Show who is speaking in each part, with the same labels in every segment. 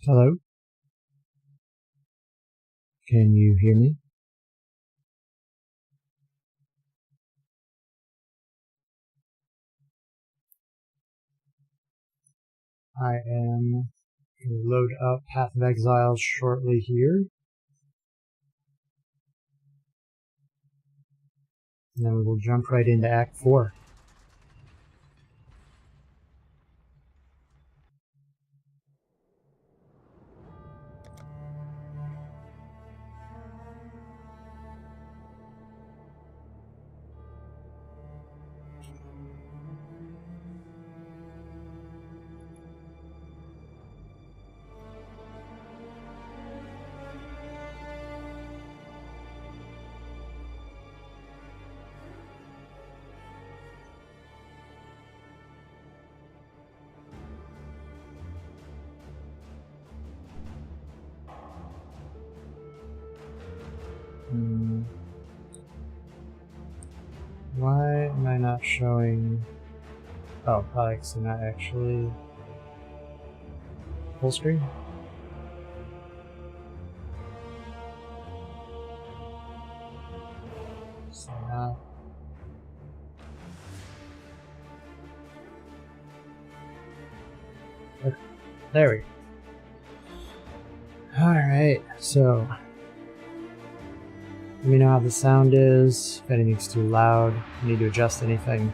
Speaker 1: Hello? Can you hear me? I am going to load up Path of Exile shortly here. And then we will jump right into Act 4. Why am I not showing... Oh, probably because I'm not actually full screen? So now... Okay, there we go. Alright, so... Let me know how the sound is, if anything's too loud, if I need to adjust anything.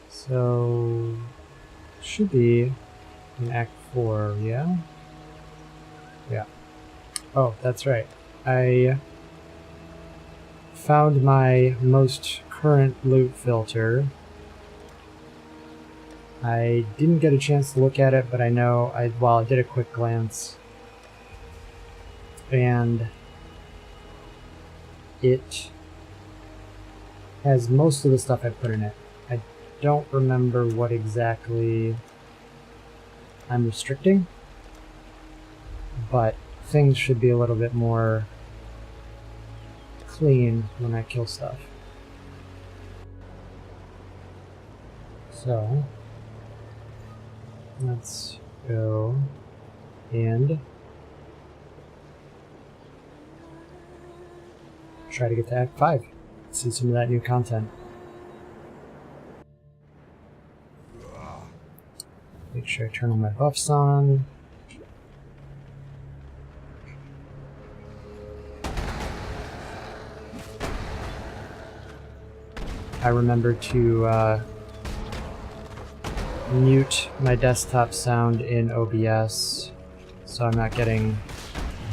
Speaker 1: So, should be in Act 4, yeah? Yeah. Oh, that's right. I found my most current loot filter. I didn't get a chance to look at it, but I know I did a quick glance, and it has most of the stuff I put in it. I don't remember what exactly I'm restricting, but things should be a little bit more clean when I kill stuff. So let's go and try to get to Act 5. See some of that new content. Make sure I turn all my buffs on. I remember to mute my desktop sound in OBS so I'm not getting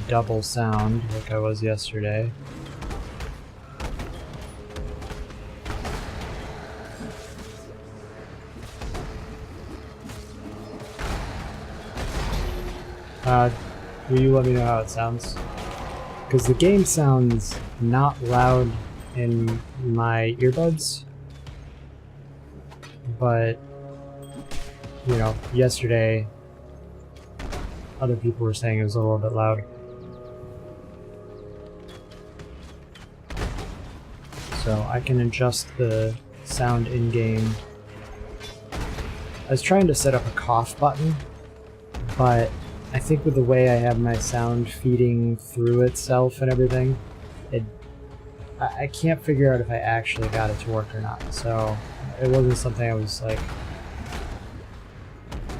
Speaker 1: double sound like I was yesterday. Will you let me know how it sounds? Because the game sounds not loud in my earbuds, but you know, yesterday other people were saying it was a little bit loud. So I can adjust the sound in-game. I was trying to set up a cough button, but I think with the way I have my sound feeding through itself and everything, I can't figure out if I actually got it to work or not. So it wasn't something I was like,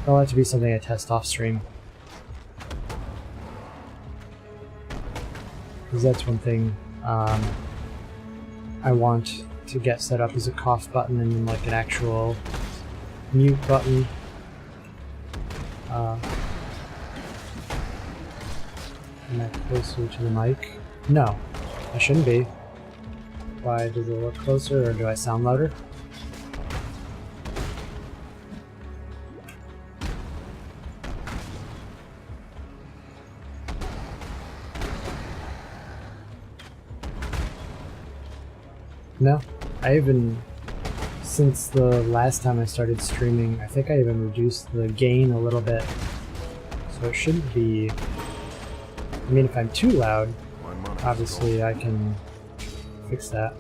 Speaker 1: it'll have to be something I test off stream. Because that's one thing I want to get set up is a cough button and like an actual mute button. Am I closer to the mic? No, I shouldn't be. Why does it look closer, or do I sound louder? No, I even, since the last time I started streaming, I think I even reduced the gain a little bit. So it shouldn't be, I mean, if I'm too loud, obviously I can fix that.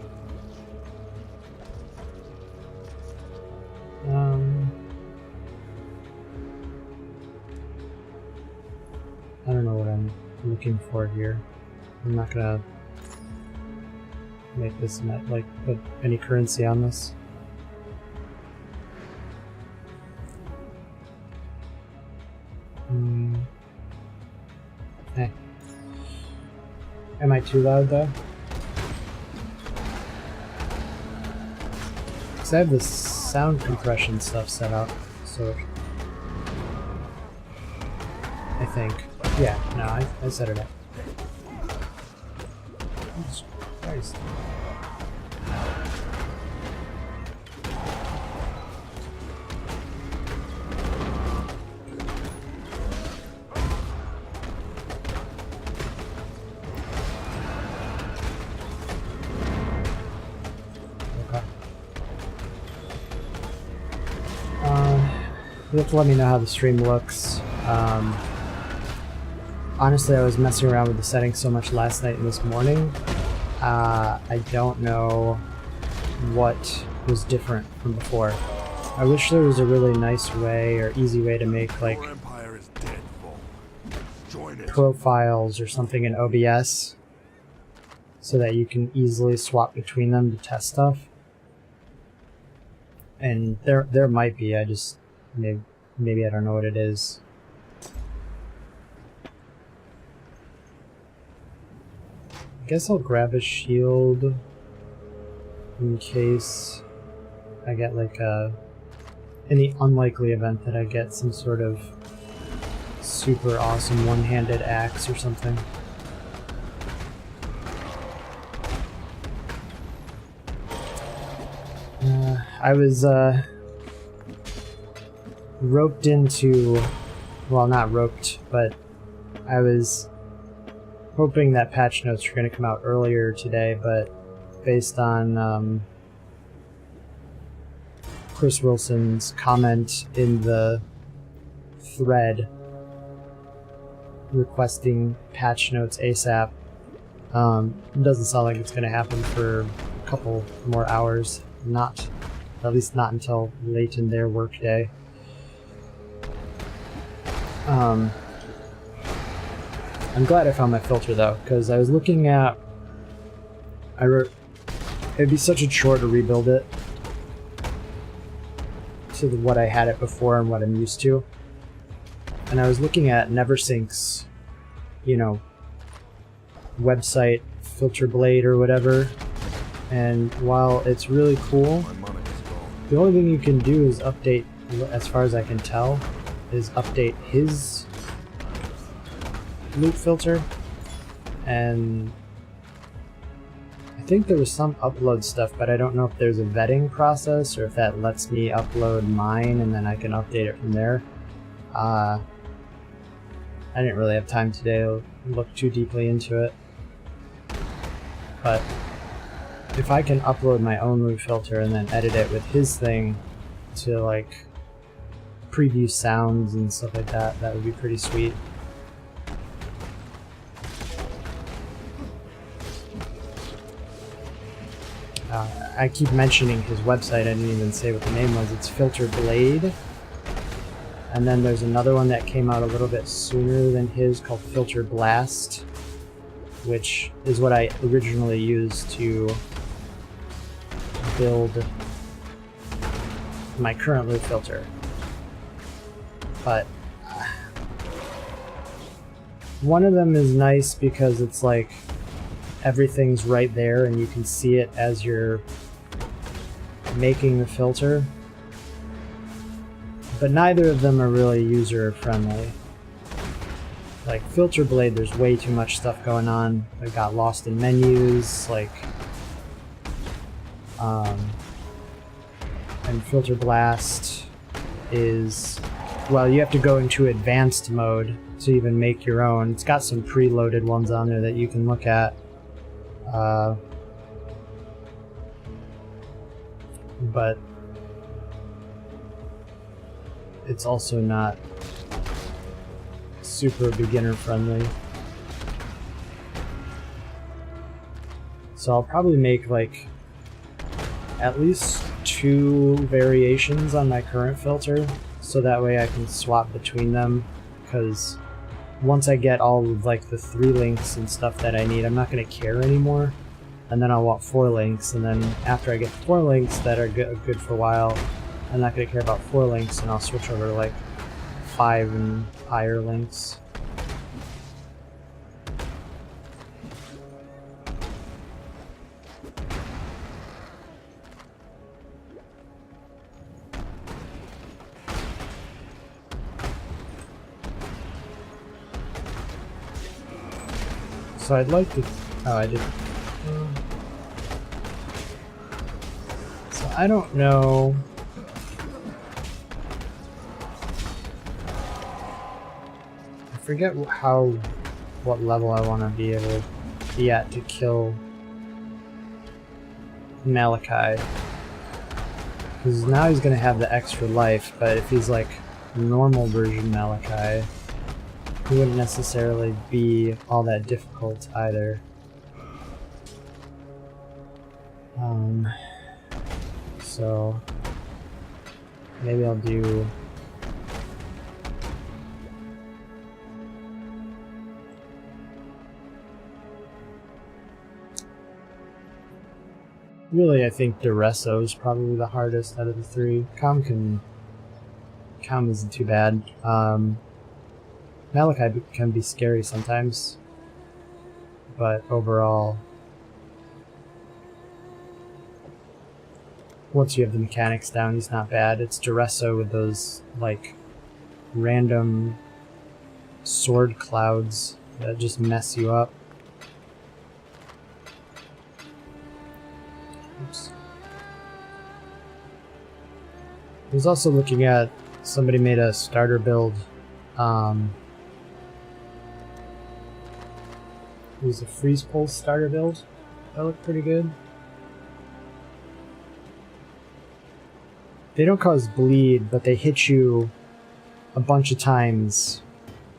Speaker 1: looking for here. I'm not gonna make this like put any currency on this. Hey. Am I too loud though? Because I have this sound compression stuff set up, so I think. Yeah, no, I set it up. Jesus Christ. You have to let me know how the stream looks. Honestly, I was messing around with the settings so much last night and this morning. I don't know what was different from before. I wish there was a really nice way or easy way to make like profiles or something in OBS so that you can easily swap between them to test stuff. And there might be, I just maybe I don't know what it is. I guess I'll grab a shield in case I get like in the unlikely event that I get some sort of super awesome one-handed axe or something. I was roped into, well, not roped, but I was hoping that patch notes were going to come out earlier today, but based on Chris Wilson's comment in the thread requesting patch notes ASAP, it doesn't sound like it's going to happen for a couple more hours, at least not until late in their workday. I'm glad I found my filter though, because I was looking at, it'd be such a chore to rebuild it to what I had it before and what I'm used to. And I was looking at Neversink's, website, Filter Blade or whatever, and while it's really cool, the only thing you can do is update, as far as I can tell, is update his loop filter, and I think there was some upload stuff, but I don't know if there's a vetting process or if that lets me upload mine and then I can update it from there. I didn't really have time today to look too deeply into it, but if I can upload my own loop filter and then edit it with his thing to like preview sounds and stuff like that, that would be pretty sweet. I keep mentioning his website, I didn't even say what the name was. It's Filter Blade. And then there's another one that came out a little bit sooner than his called Filter Blast, which is what I originally used to build my current loop filter. But one of them is nice because it's like everything's right there and you can see it as you're making the filter, but neither of them are really user friendly. Like Filter Blade, there's way too much stuff going on. I got lost in menus, like and Filter Blast is, well, you have to go into advanced mode to even make your own. It's got some preloaded ones on there that you can look at. But it's also not super beginner friendly. So I'll probably make like at least 2 variations on my current filter, so that way I can swap between them, because once I get all of like the 3 links and stuff that I need, I'm not going to care anymore. And then I'll want 4 links, and then after I get 4 links that are good for a while, I'm not going to care about 4 links, and I'll switch over to like 5 and higher links. So I'd like to... Oh, I didn't. So I don't know... I forget what level I want to be able to be at to kill Malachi. Because now he's going to have the extra life, but if he's like normal version Malachi, he wouldn't necessarily be all that difficult either. So maybe I'll do... Really, I think Duresso is probably the hardest out of the 3. Calm isn't too bad. Malachi can be scary sometimes, but overall, once you have the mechanics down, he's not bad. It's Duresso with those like random sword clouds that just mess you up. Oops. I was also looking at, somebody made a starter build. It was a freeze pulse starter build. That looked pretty good. They don't cause bleed, but they hit you a bunch of times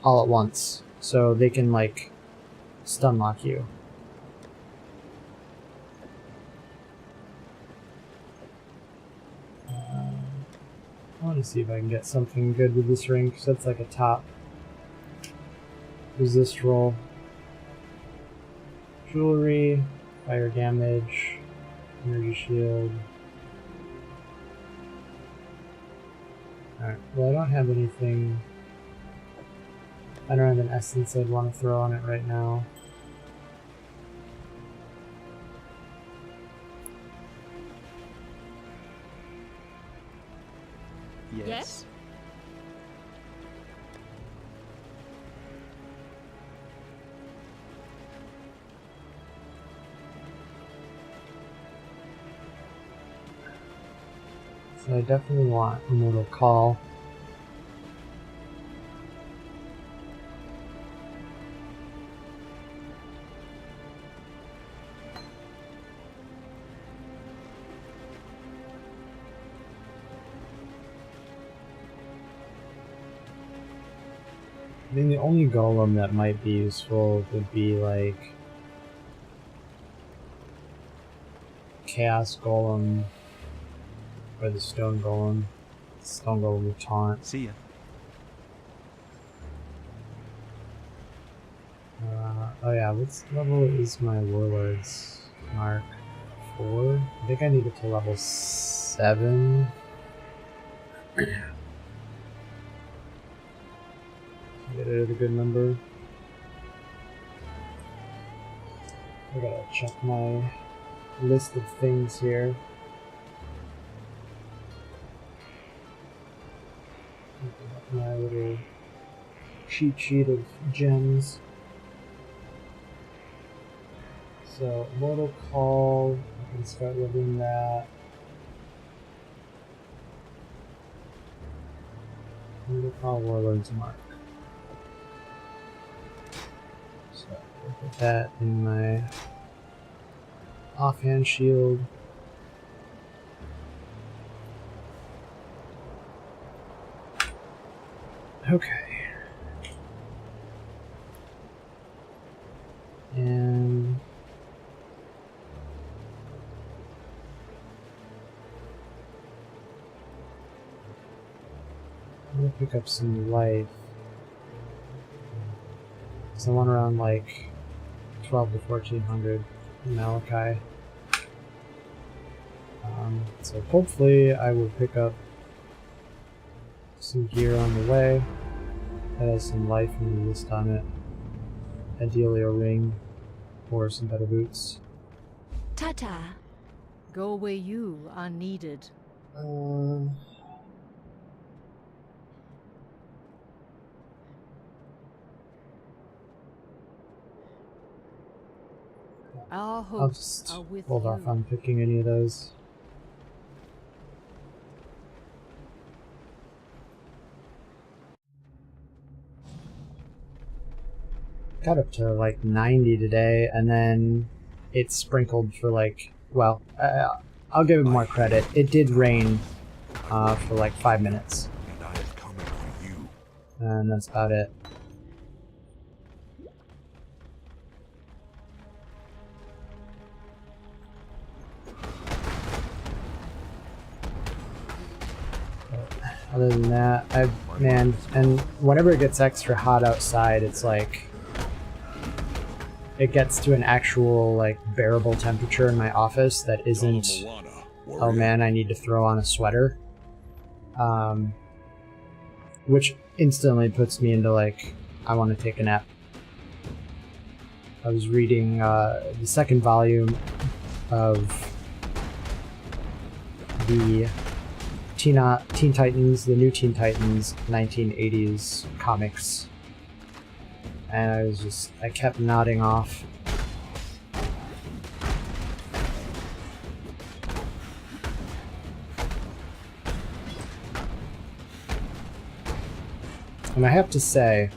Speaker 1: all at once. So they can like stun lock you. I want to see if I can get something good with this ring, because that's like a top resist roll. Jewelry, fire damage, energy shield. Alright, well I don't have anything. I don't have an essence I'd want to throw on it right now.
Speaker 2: Yes?
Speaker 1: So I definitely want a Mortal Call. I mean, the only golem that might be useful would be like Chaos Golem or the Stone Golem. Stone Golem with taunt.
Speaker 2: See ya.
Speaker 1: Oh yeah, what level is my Warlord's mark? 4? I think I need it to level 7. Get it at a good number. I gotta check my list of things here. My little cheat sheet of gems. So, Mortal Call, I can start living that. Mortal Call Warlord's Mark. So, I'll put that in my offhand shield. Okay. And I'm gonna pick up some life. I want around like 12 to 1400 Malachi. So hopefully I will pick up some gear on the way that has some life and resist on it. Ideally a ring or some better boots.
Speaker 2: Tata, go where you are needed. Our
Speaker 1: I'll
Speaker 2: hopes
Speaker 1: just
Speaker 2: are with
Speaker 1: hold
Speaker 2: you.
Speaker 1: off on picking any of those. Got up to like 90 today, and then it sprinkled for like, well, I'll give it more credit. It did rain for like 5 minutes.
Speaker 3: And I have come for you.
Speaker 1: And that's about it. Other than that, man, and whenever it gets extra hot outside, it's like it gets to an actual like bearable temperature in my office that isn't, oh man, I need to throw on a sweater, which instantly puts me into like, I want to take a nap. I was reading the second volume of the Teen Titans, the new Teen Titans 1980s comics, and I kept nodding off. And I have to say,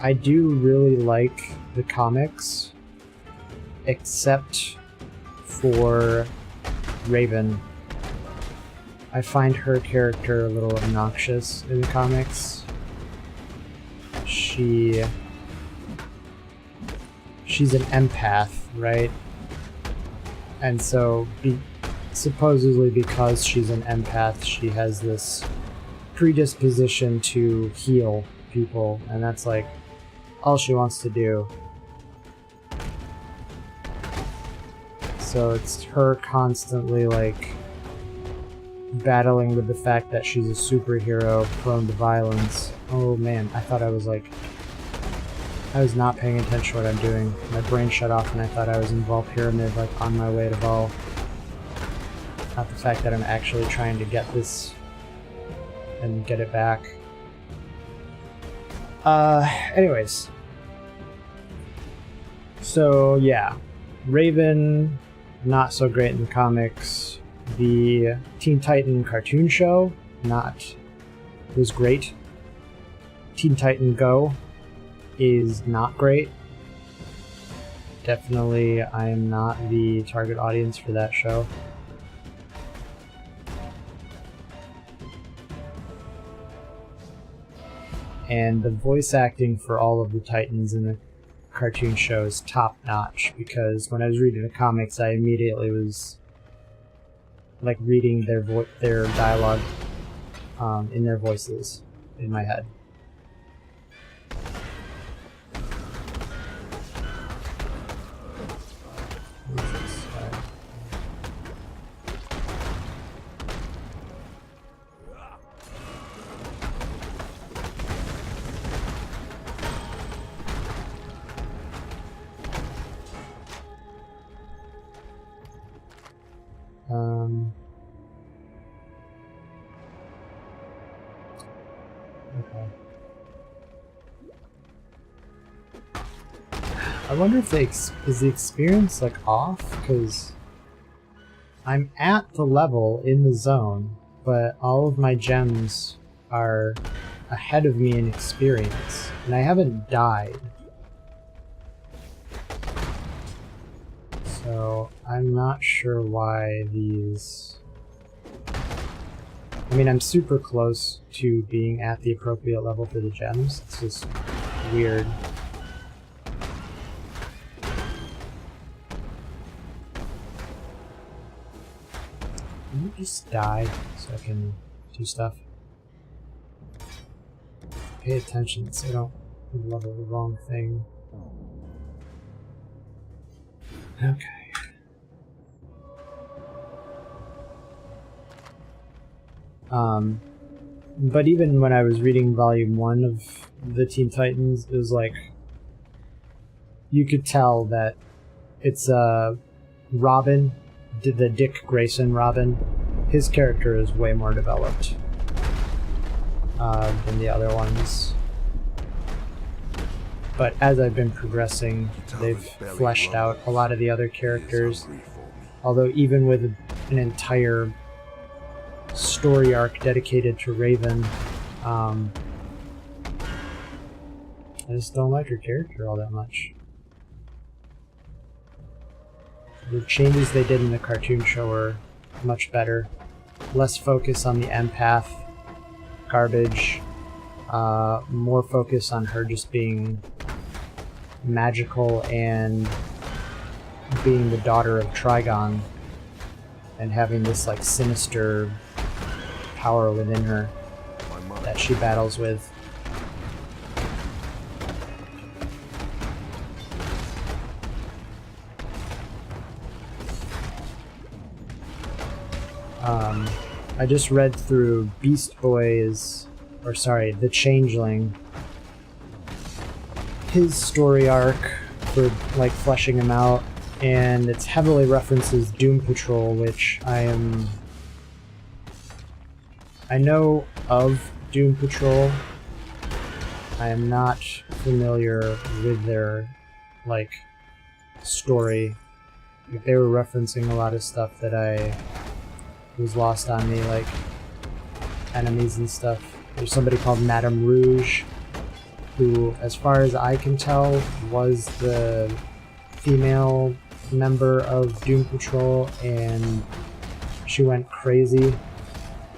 Speaker 1: I do really like the comics, except for Raven. I find her character a little obnoxious in the comics. She's an empath, right? And so, supposedly because she's an empath, she has this predisposition to heal people, and that's like all she wants to do. So it's her constantly like battling with the fact that she's a superhero prone to violence. Oh man, I thought I was not paying attention to what I'm doing. My brain shut off and I thought I was in Vol Pyramid, like on my way to Vol. Not the fact that I'm actually trying to get this and get it back. Anyways. So yeah, Raven, not so great in the comics. The Teen Titan cartoon show was great. Teen Titan Go is not great. Definitely, I am not the target audience for that show. And the voice acting for all of the Titans in the cartoon show is top-notch, because when I was reading the comics, I immediately was like reading their dialogue in their voices in my head. Okay. I wonder if is the experience like off, because I'm at the level in the zone, but all of my gems are ahead of me in experience, and I haven't died. So I'm not sure why these... I mean, I'm super close to being at the appropriate level for the gems. It's just weird. Can you just die so I can do stuff? Pay attention so I don't Level the wrong thing. Okay. But even when I was reading Volume 1 of the Teen Titans, it was like, you could tell that it's Robin, the Dick Grayson Robin. His character is way more developed than the other ones. But as I've been progressing, they've fleshed out a lot of the other characters. Although even with an entire story arc dedicated to Raven, I just don't like her character all that much. The changes they did in the cartoon show are much better. Less focus on the empath garbage, more focus on her just being magical and being the daughter of Trigon and having this like sinister power within her that she battles with. I just read through Beast Boy's, or sorry, The Changeling, his story arc for like fleshing him out, and it heavily references Doom Patrol, which I know of Doom Patrol. I am not familiar with their like story. Like, they were referencing a lot of stuff that I was lost on me, like enemies and stuff. There's somebody called Madame Rouge, who, as far as I can tell, was the female member of Doom Patrol, and she went crazy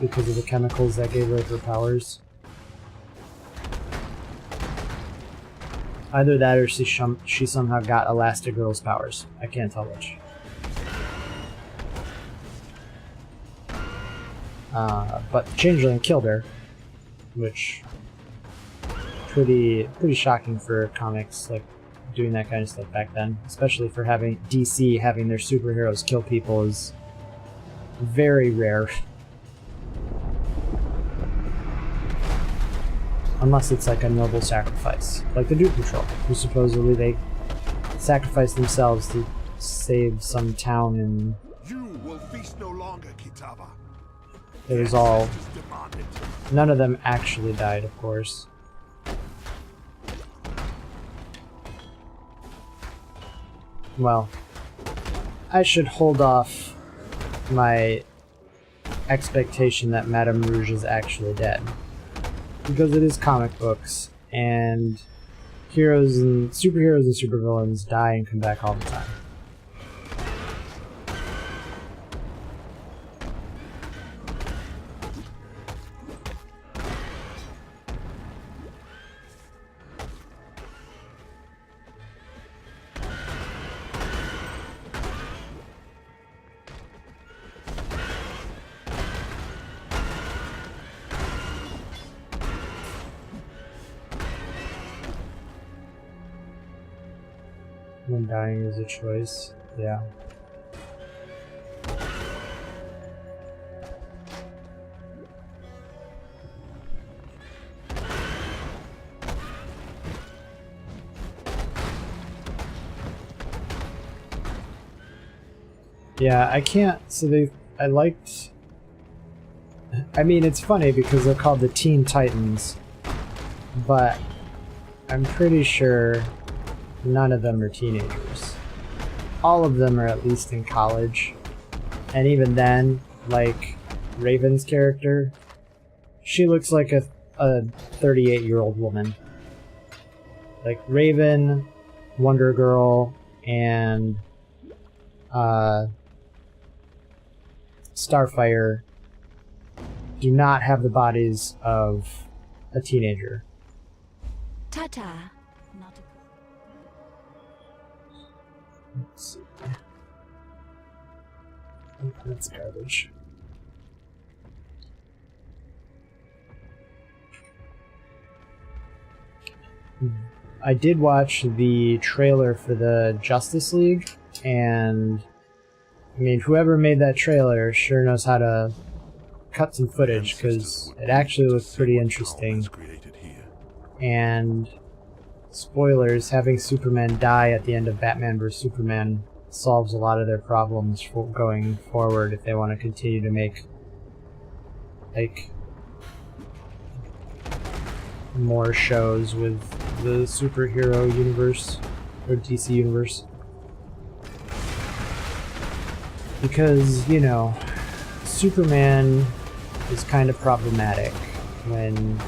Speaker 1: because of the chemicals that gave her powers. Either that or she somehow got Elastigirl's powers. I can't tell which. But Changeling killed her, which pretty shocking for comics, like doing that kind of stuff back then, especially for having DC having their superheroes kill people is very rare. Unless it's like a noble sacrifice, like the Doom Patrol, who supposedly they sacrifice themselves to save some town, and
Speaker 3: You will feast no longer, Kitaba.
Speaker 1: it was all...
Speaker 3: Ancestors demanded.
Speaker 1: None of them actually died, of course. Well, I should hold off my expectation that Madame Rouge is actually dead, because it is comic books, and heroes and superheroes and supervillains die and come back all the time. When dying is a choice, yeah. Yeah, I can't, so I liked, I mean, it's funny because they're called the Teen Titans, but I'm pretty sure none of them are teenagers. All of them are at least in college. And even then, like Raven's character, she looks like a 38-year-old woman. Like Raven, Wonder Girl, and Starfire do not have the bodies of a teenager.
Speaker 2: Tata. Not a
Speaker 1: Let's see. Oh, that's garbage. I did watch the trailer for the Justice League, and I mean, whoever made that trailer sure knows how to cut some footage, because it actually looks pretty interesting. And spoilers, having Superman die at the end of Batman vs. Superman solves a lot of their problems for going forward if they want to continue to make like more shows with the superhero universe or DC universe. Because, you know, Superman is kind of problematic when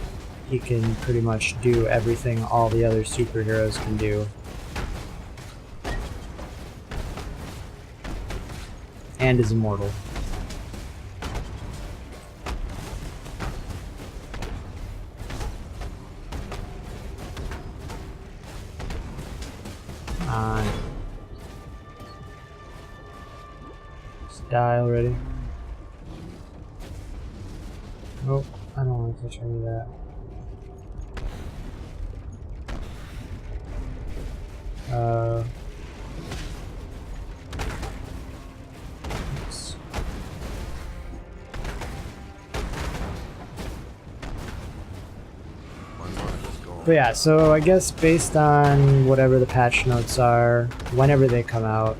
Speaker 1: he can pretty much do everything all the other superheroes can do. And is immortal. Come on. Just die already. Nope, I don't want to touch any of that. Oops. But yeah, so I guess based on whatever the patch notes are, whenever they come out,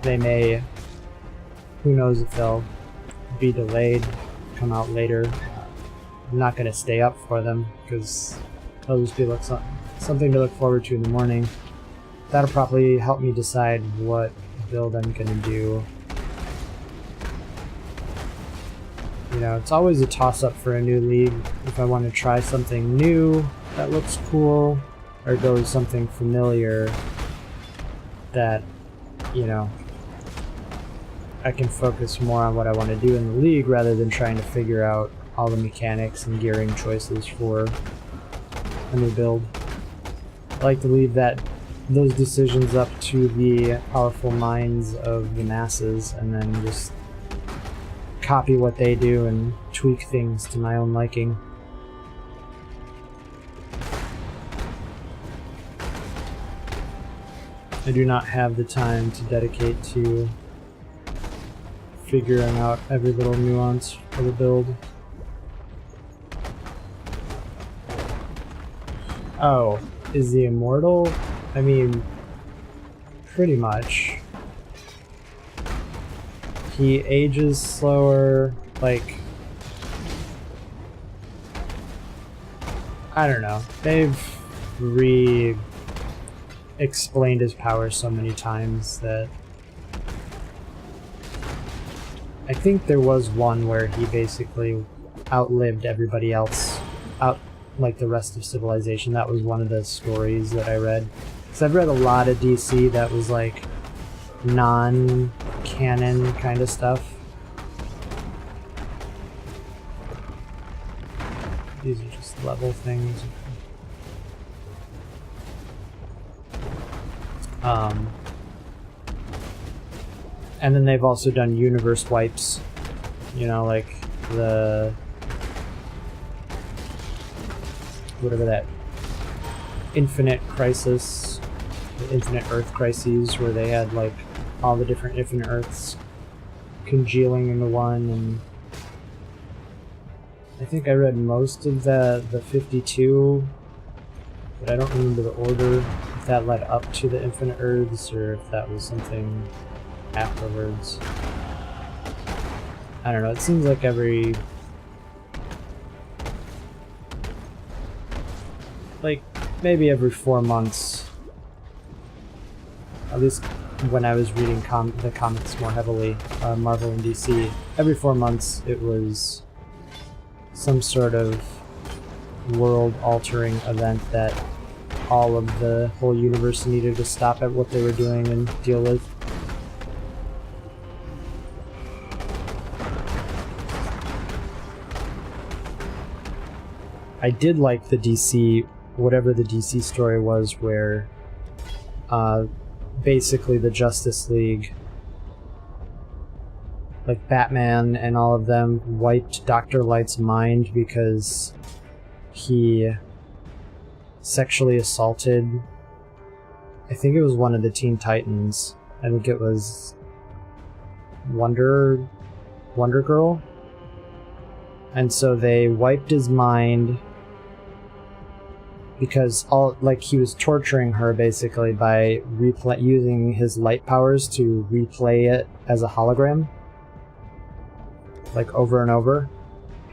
Speaker 1: they may, who knows if they'll be delayed, come out later. I'm not going to stay up for them, because they'll just be something to look forward to in the morning. That'll probably help me decide what build I'm going to do. You know, it's always a toss-up for a new league. If I want to try something new that looks cool, or go with something familiar that, you know, I can focus more on what I want to do in the league rather than trying to figure out all the mechanics and gearing choices for a new build. I like to leave those decisions up to the powerful minds of the masses, and then just copy what they do and tweak things to my own liking. I do not have the time to dedicate to figuring out every little nuance of the build. Oh, is he immortal? I mean, pretty much. He ages slower, like, I don't know. They've explained his power so many times that I think there was one where he basically outlived everybody else, like the rest of civilization. That was one of the stories that I read. Because I've read a lot of DC that was like non-canon kind of stuff. These are just level things. And then they've also done universe wipes, you know, like the whatever that Infinite Crisis, the Infinite Earth Crises, where they had like all the different Infinite Earths congealing into one. And I think I read most of the 52, but I don't remember the order, if that led up to the Infinite Earths or if that was something afterwards. I don't know, it seems like maybe every 4 months, at least when I was reading the comics more heavily, Marvel and DC, every 4 months it was some sort of world-altering event that all of the whole universe needed to stop at what they were doing and deal with. I did like the DC, whatever the DC story was, where basically the Justice League, like Batman and all of them, wiped Dr. Light's mind because he sexually assaulted, I think it was one of the Teen Titans. I think it was Wonder Girl. And so they wiped his mind because he was torturing her basically by using his light powers to replay it as a hologram, like over and over.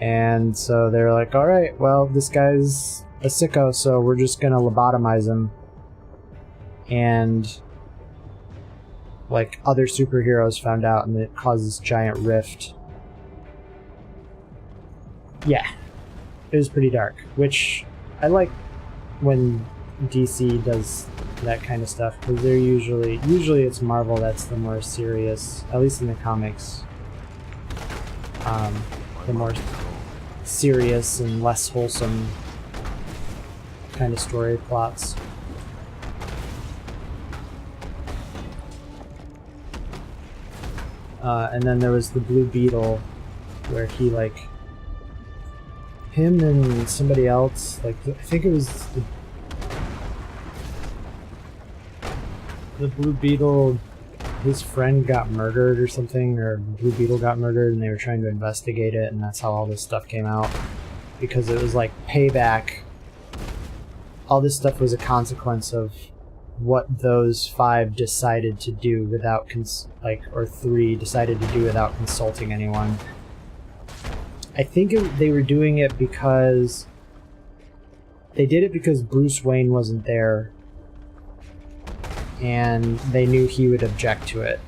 Speaker 1: And so they're like, all right, well, this guy's a sicko, so we're just gonna lobotomize him. And like other superheroes found out, and it caused this giant rift. Yeah, it was pretty dark, which I like when DC does that kind of stuff, because they're usually it's Marvel that's the more serious, at least in the comics, the more serious and less wholesome kind of story plots. And then there was the Blue Beetle, where he him and somebody else, I think it was the Blue Beetle, his friend got murdered or something, or Blue Beetle got murdered, and they were trying to investigate it, and that's how all this stuff came out. Because it was like payback. All this stuff was a consequence of what those 5 decided to do without or 3 decided to do without consulting anyone. I think they were doing it because they did it because Bruce Wayne wasn't there, and they knew he would object to it.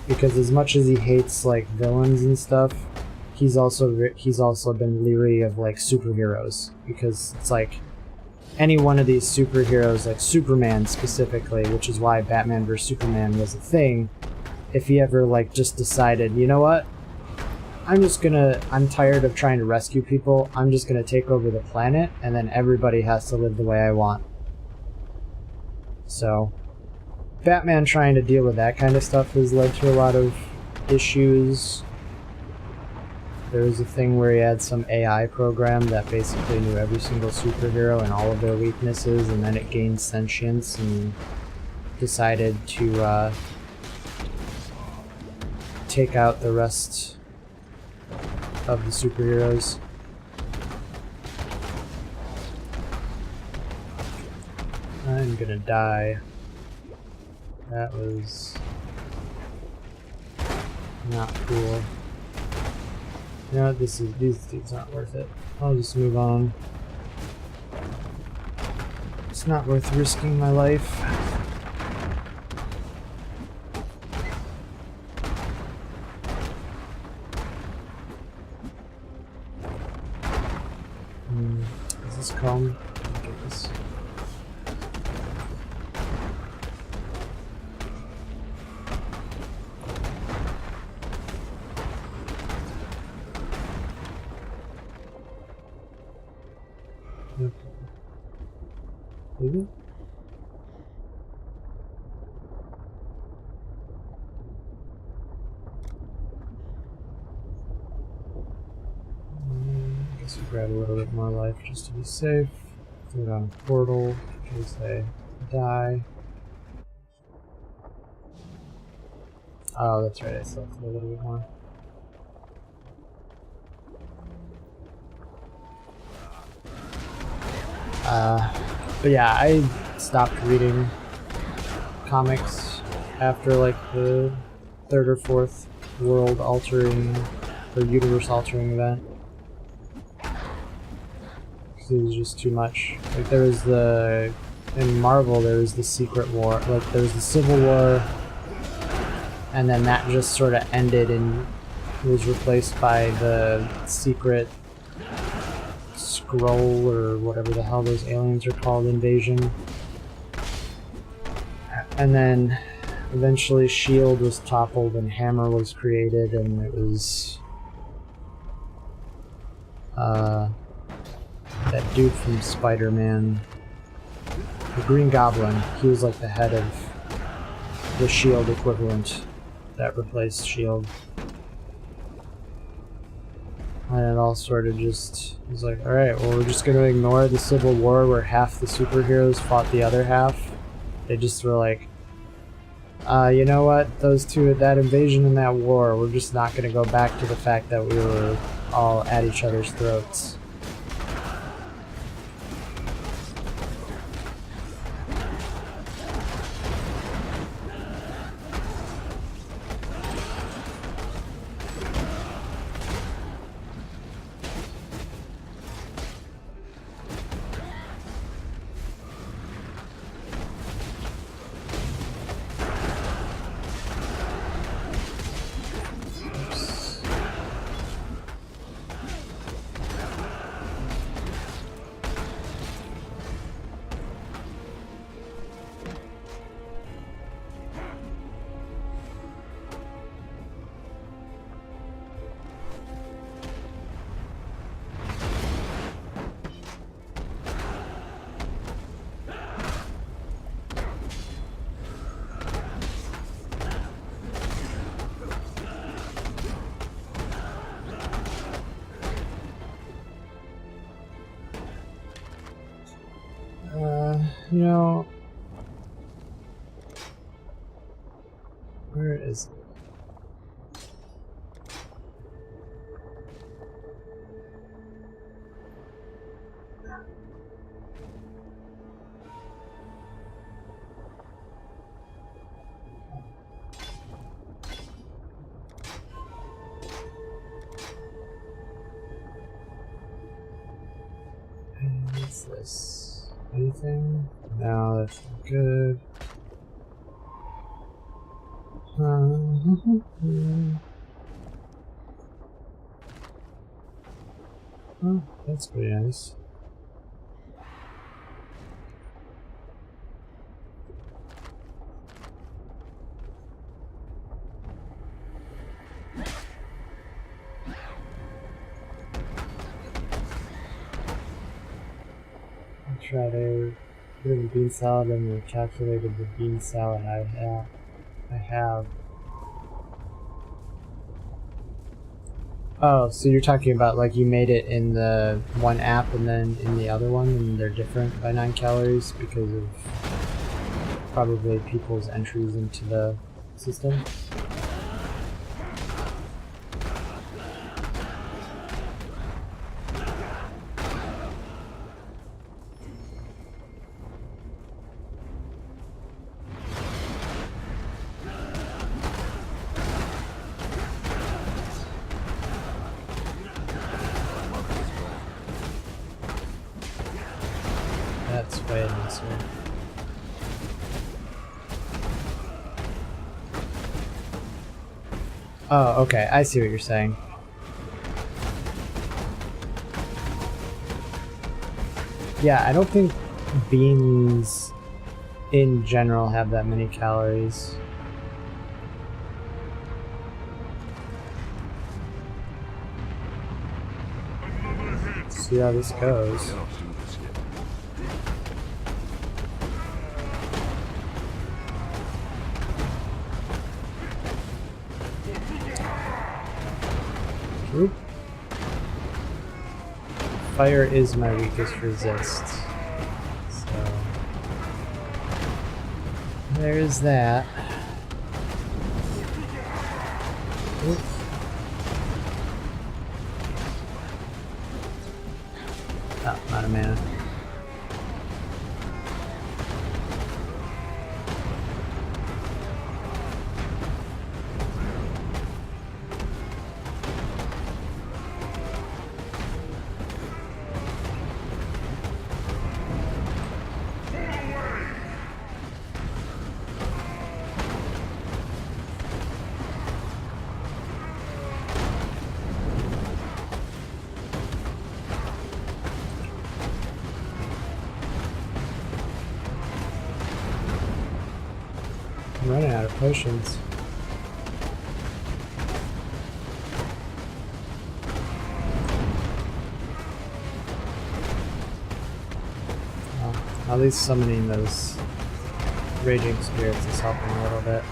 Speaker 1: Because as much as he hates villains and stuff, he's also been leery of superheroes, because it's any one of these superheroes, like Superman specifically, which is why Batman vs Superman was a thing. If he ever just decided, you know what, I'm tired of trying to rescue people, I'm just gonna take over the planet, and then everybody has to live the way I want. So Batman trying to deal with that kind of stuff has led to a lot of issues. There was a thing where he had some AI program that basically knew every single superhero and all of their weaknesses, and then it gained sentience and decided to take out the rest of the superheroes. I'm gonna die. That was not cool. You know what, these dudes aren't worth it. I'll just move on. It's not worth risking my life. Is this calm? Get this. Is it? I guess we'll grab a little bit more life just to be safe. Throw it on a portal in case I die. Oh, that's right, I still have to do a little bit more. But yeah, I stopped reading comics after the 3rd or 4th world-altering or universe-altering event. Because it was just too much. There was in Marvel, there was the Secret War, there was the Civil War, and then that just sort of ended and was replaced by the Secret Scroll, or whatever the hell those aliens are called, invasion. And then eventually S.H.I.E.L.D. was toppled and Hammer was created, and it was that dude from Spider-Man, the Green Goblin. He was the head of the S.H.I.E.L.D. equivalent that replaced S.H.I.E.L.D. And it all sort of just was like, alright, well, we're just going to ignore the Civil War where half the superheroes fought the other half. They just were like, you know what, that invasion and that war, we're just not going to go back to the fact that we were all at each other's throats. You know, where is it? What's this? Anything? No, that's not good. Oh, that's pretty nice. I'll try to put in the bean salad and then calculated the bean salad I have. Oh, so you're talking about like you made it in the one app and then in the other one, and they're different by 9 calories because of probably people's entries into the system? That's way nicer. Oh, okay, I see what you're saying. Yeah, I don't think beans in general have that many calories. Let's see how this goes. Oop. Fire is my weakest resist. So there's that. Oop. Oh, not a mana. I'm running out of potions. Well, at least summoning those raging spirits is helping a little bit.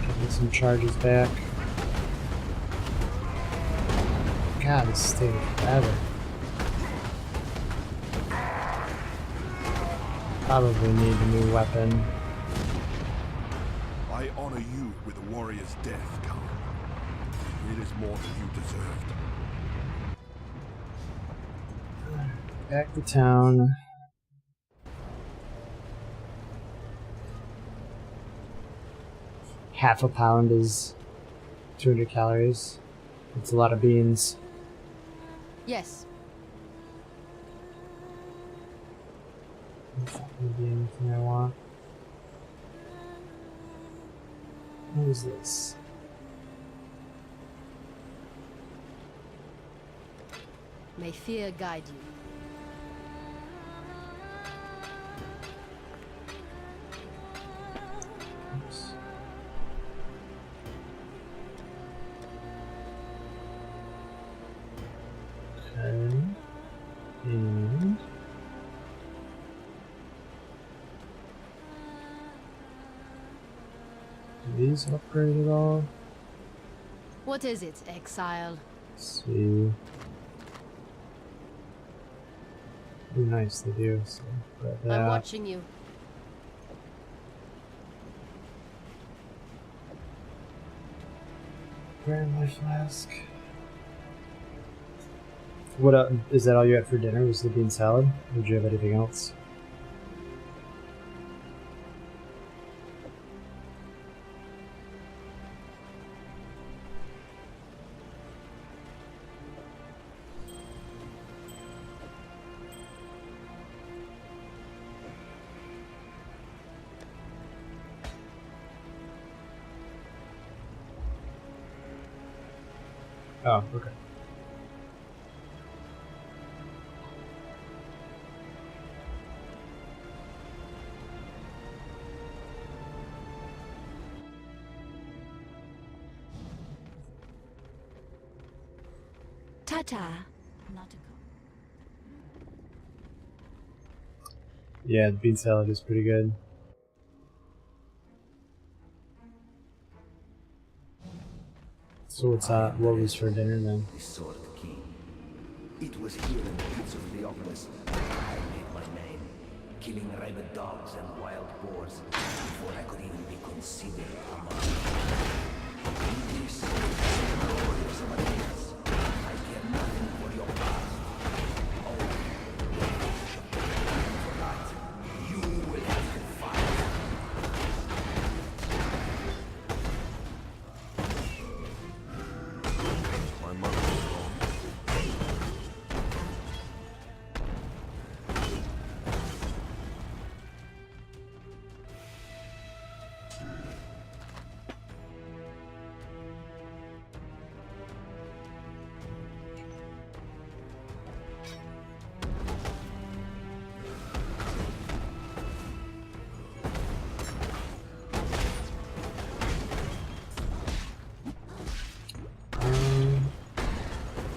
Speaker 1: Getting some charges back. God, this is taking forever. Probably need a new weapon.
Speaker 3: I honor you with a warrior's death, Khan. It is more than you deserved.
Speaker 1: Back to town. Half a pound is 200 calories. It's a lot of beans.
Speaker 2: Yes.
Speaker 1: That's not gonna be anything I want. What is this?
Speaker 2: May fear guide you.
Speaker 1: Oops. Okay. And do these upgrade at all?
Speaker 2: What is it, exile?
Speaker 1: Let's see. Oh, nice, they do. So, but,
Speaker 2: I'm watching you.
Speaker 1: grab my flask. What is that all you had for dinner? Was the bean salad? Or did you have anything else? Oh, okay.
Speaker 2: Tata. Nautical.
Speaker 1: Yeah, the bean salad is pretty good. So what was for dinner then?
Speaker 4: The Sword King. It was here in the pits of Theopolis that I made my name, killing rabid dogs and wild boars before I could even be considered a man. In this, the warriors of Athens, I care nothing for your past. Only and for that, you will have to fight.
Speaker 3: My mother was wrong.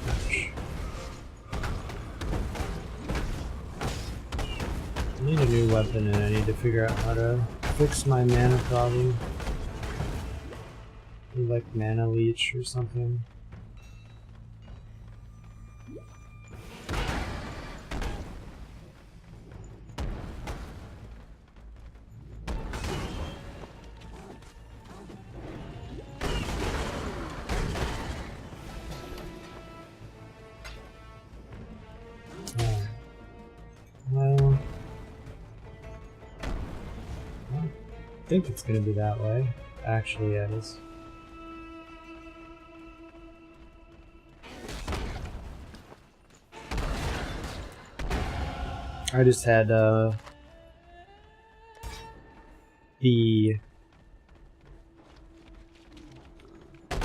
Speaker 1: Ouch. I need a new weapon and I need to figure out how to fix my mana problem. Like mana leech or something. Well, I think it's gonna be that way. Actually, yeah, it is. I just had the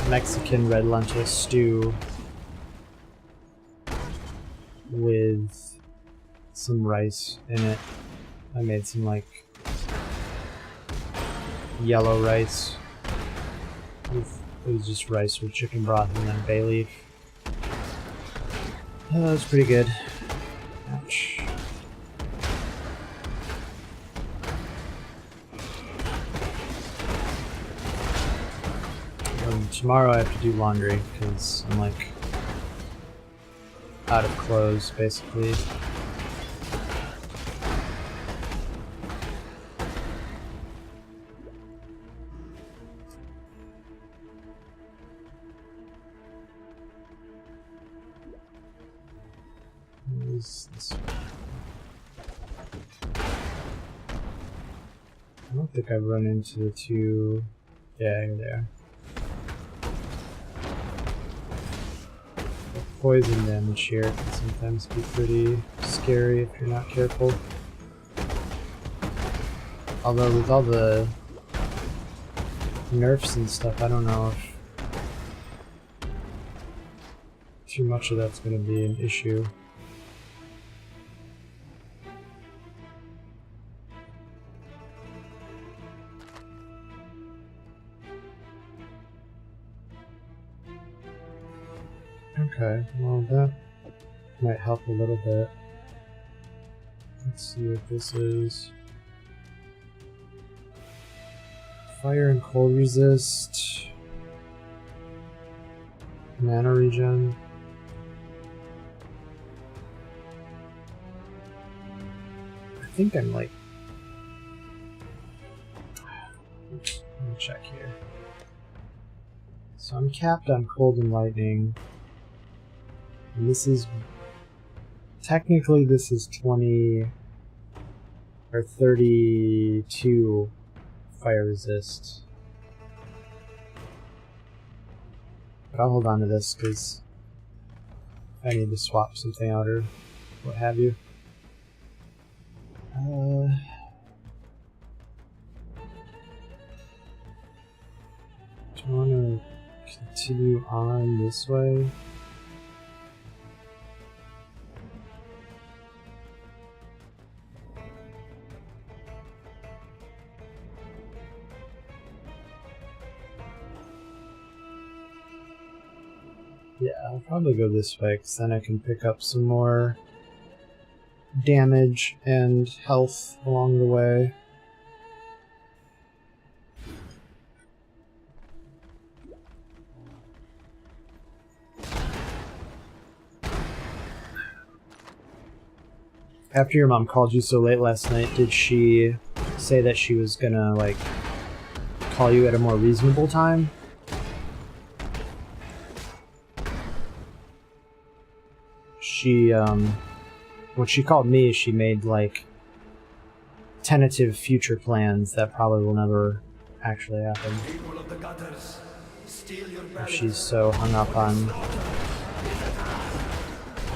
Speaker 1: Mexican red lentil stew with some rice in it. I made some like yellow rice. It was just rice with chicken broth and then bay leaf. That was pretty good. Ouch. Tomorrow I have to do laundry because I'm like out of clothes, basically. What is this one? I don't think I've run into the two. Yeah, here they are. The poison damage here can sometimes be pretty scary if you're not careful. Although with all the nerfs and stuff, I don't know if too much of that's going to be an issue. Okay, well that might help a little bit. Let's see what this is. Fire and cold resist. Mana regen. I think I'm like... Let me check here. So I'm capped on cold and lightning. And this is... Technically this is 20... or 32 fire resist. But I'll hold on to this because I need to swap something out or what have you. Do I want to continue on this way? Yeah, I'll probably go this way because then I can pick up some more damage and health along the way. After your mom called you so late last night, did she say that she was gonna, like, call you at a more reasonable time? She, when she called me, she made, like, tentative future plans that probably will never actually happen. She's so hung up on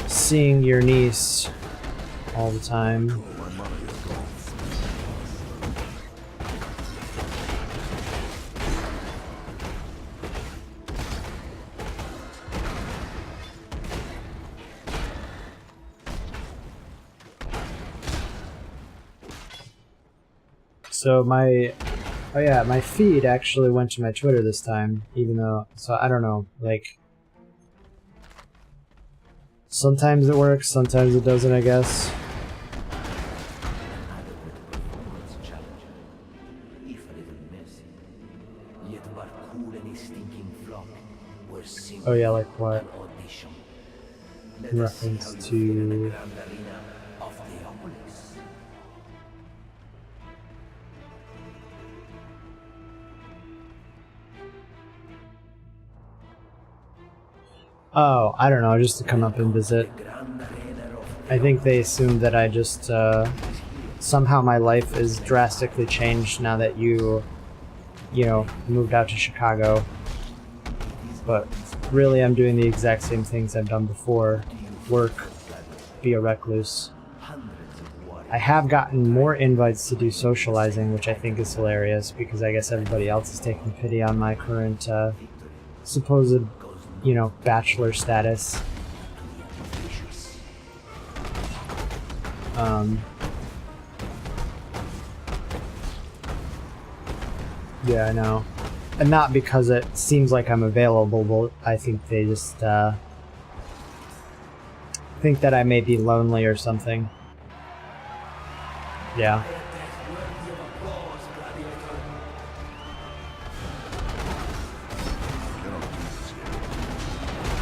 Speaker 1: seeing your niece all the time. So my feed actually went to my Twitter this time, even though, so I don't know, like, sometimes it works, sometimes it doesn't, I guess. Oh yeah, like what? In reference to... Oh, I don't know, just to come up and visit. I think they assumed that I just, somehow my life is drastically changed now that you know, moved out to Chicago. But really I'm doing the exact same things I've done before. Work, be a recluse. I have gotten more invites to do socializing, which I think is hilarious, because I guess everybody else is taking pity on my current, supposed, you know, bachelor status. Yeah, I know. And not because it seems like I'm available, but I think they just, think that I may be lonely or something. Yeah.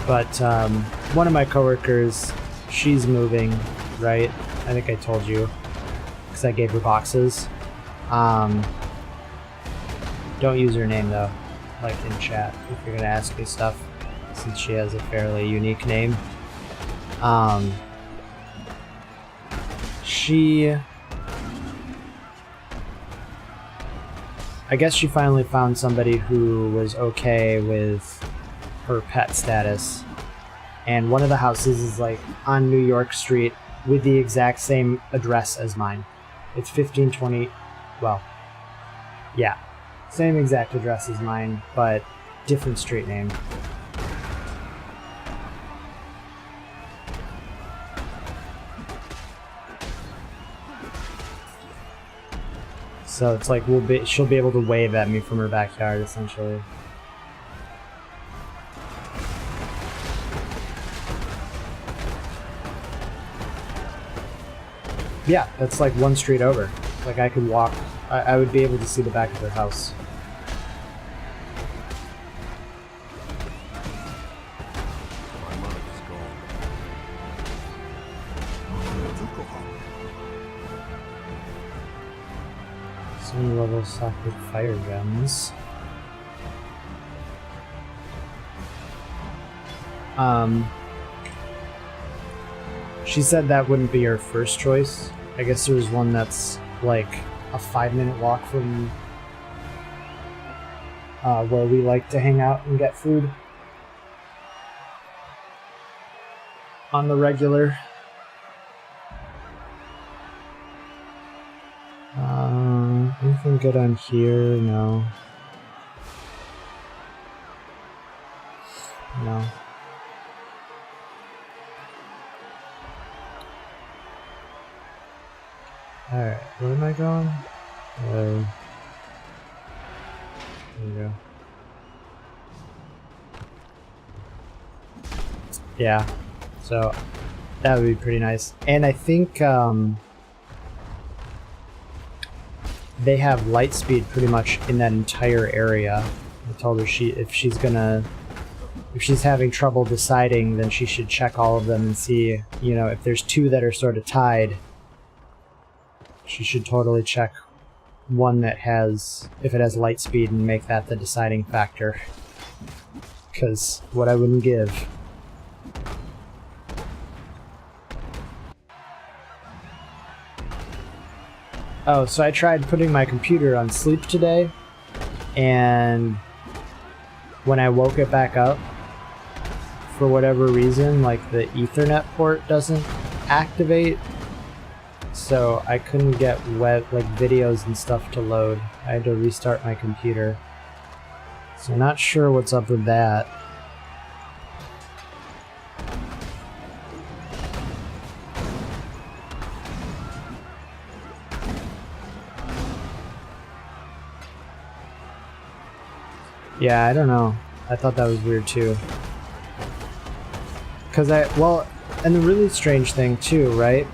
Speaker 1: But, one of my coworkers she's moving, right? I think I told you, because I gave her boxes. Don't use her name though, like in chat, if you're gonna ask me stuff, since she has a fairly unique name. I guess she finally found somebody who was okay with her pet status. And one of the houses is like on New York Street with the exact same address as mine. It's 1520, well, yeah, same exact address as mine, but different street name. So it's like she'll be able to wave at me from her backyard, essentially. Yeah, that's like one street over. Like I could walk, I would be able to see the back of her house.
Speaker 3: My mind is gone.
Speaker 1: Some level stock with fire gems. She said that wouldn't be her first choice. I guess there's one that's like a 5-minute walk from where we like to hang out and get food on the regular. Anything good on here? No. No. Alright, where am I going? There we go. Yeah, so that would be pretty nice. And I think they have light speed pretty much in that entire area. I told her if she's having trouble deciding, then she should check all of them and see, you know, if there's two that are sort of tied, she should totally check one that has, if it has light speed, and make that the deciding factor. Because what I wouldn't give. Oh, so I tried putting my computer on sleep today, and when I woke it back up, for whatever reason, like the Ethernet port doesn't activate, so I couldn't get videos and stuff to load. I had to restart my computer. So not sure what's up with that. Yeah, I don't know. I thought that was weird too. Cause and the really strange thing too, right?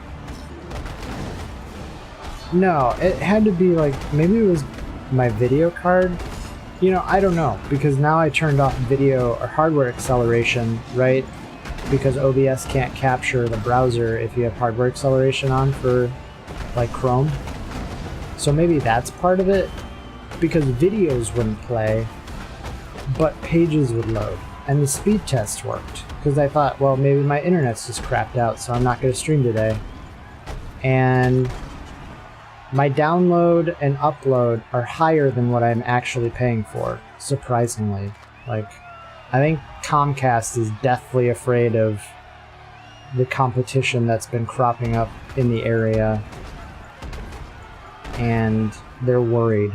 Speaker 1: No, it had to be like, maybe it was my video card. You know, I don't know, because now I turned off video or hardware acceleration, right? Because OBS can't capture the browser if you have hardware acceleration on for like Chrome. So maybe that's part of it, because videos wouldn't play, but pages would load. And the speed test worked, because I thought, well, maybe my internet's just crapped out, so I'm not going to stream today. And my download and upload are higher than what I'm actually paying for, surprisingly. Like, I think Comcast is deathly afraid of the competition that's been cropping up in the area, and they're worried.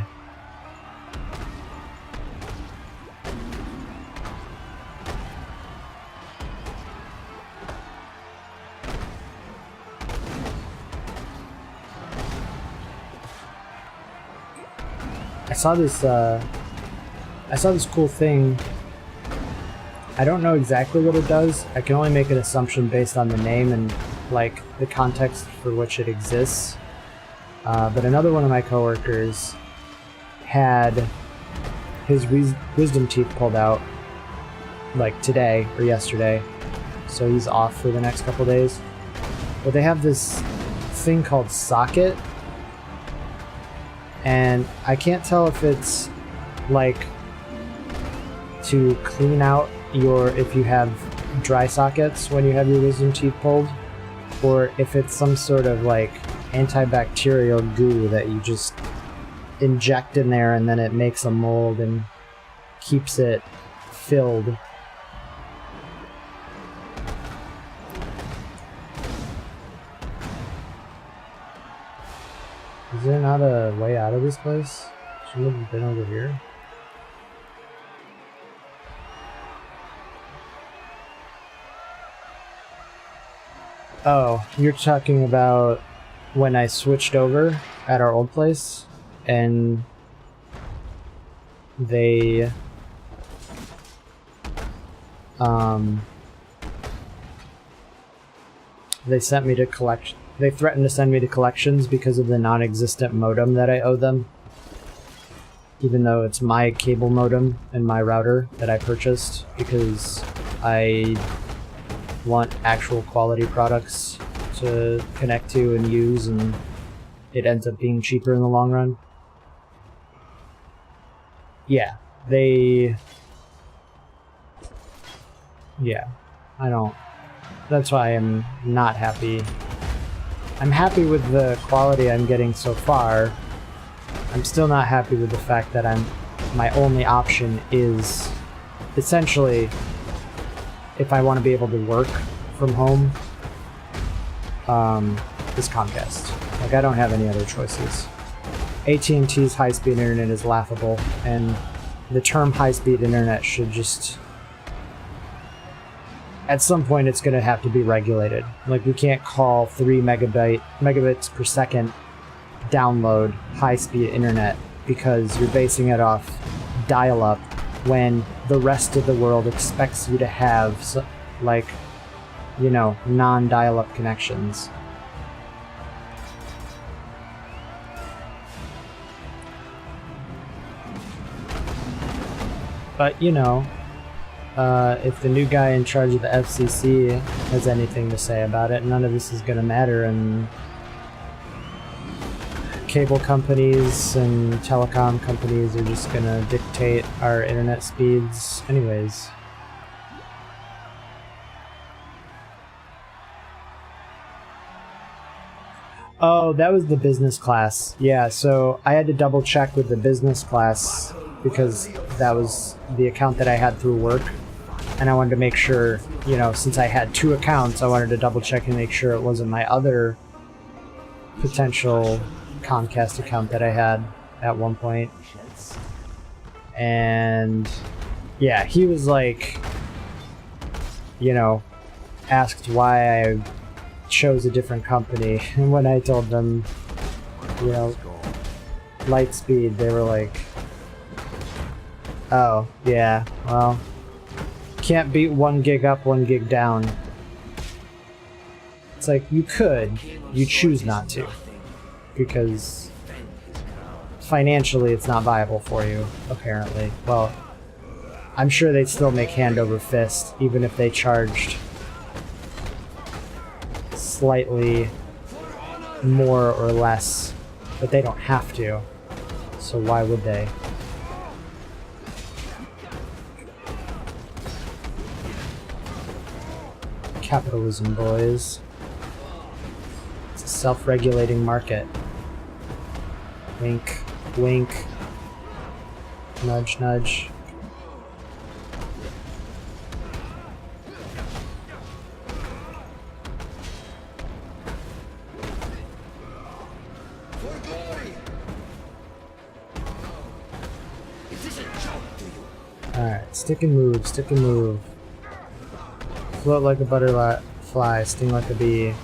Speaker 1: I saw this cool thing. I don't know exactly what it does. I can only make an assumption based on the name and like the context for which it exists. But another one of my coworkers had his wisdom teeth pulled out like today or yesterday, so he's off for the next couple days. but they have this thing called socket, and I can't tell if it's like to clean out if you have dry sockets when you have your wisdom teeth pulled, or if it's some sort of like antibacterial goo that you just inject in there and then it makes a mold and keeps it filled. Is there not a way out of this place? Shouldn't have been over here. Oh, you're talking about when I switched over at our old place and they sent me to collect. They threatened to send me to collections because of the non-existent modem that I owe them. Even though it's my cable modem and my router that I purchased because I want actual quality products to connect to and use, and it ends up being cheaper in the long run. Yeah, I don't. That's why I'm not happy. I'm happy with the quality I'm getting so far. I'm still not happy with the fact that my only option is essentially, if I want to be able to work from home, is Comcast. Like, I don't have any other choices. AT&T's high-speed internet is laughable, and the term high-speed internet should just... At some point, it's going to have to be regulated. Like, we can't call 3 megabits per second download high-speed internet because you're basing it off dial-up when the rest of the world expects you to have, like, you know, non-dial-up connections. But, you know, if the new guy in charge of the FCC has anything to say about it, none of this is going to matter, and cable companies and telecom companies are just going to dictate our internet speeds anyways. Oh, that was the business class. Yeah, so I had to double check with the business class because that was the account that I had through work. And I wanted to make sure, you know, since I had 2 accounts, I wanted to double check and make sure it wasn't my other potential Comcast account that I had at one point. And yeah, he was like, you know, asked why I chose a different company. And when I told them, you know, Lightspeed, they were like, oh, yeah, well, can't beat 1 gig up, 1 gig down. It's like, you could, you choose not to, because financially it's not viable for you, apparently. Well, I'm sure they'd still make hand over fist, even if they charged slightly more or less, but they don't have to, so why would they? Capitalism, boys. It's a self-regulating market. Wink, wink. Nudge, nudge. Alright, stick and move, stick and move. Float like a butterfly, sting like a bee.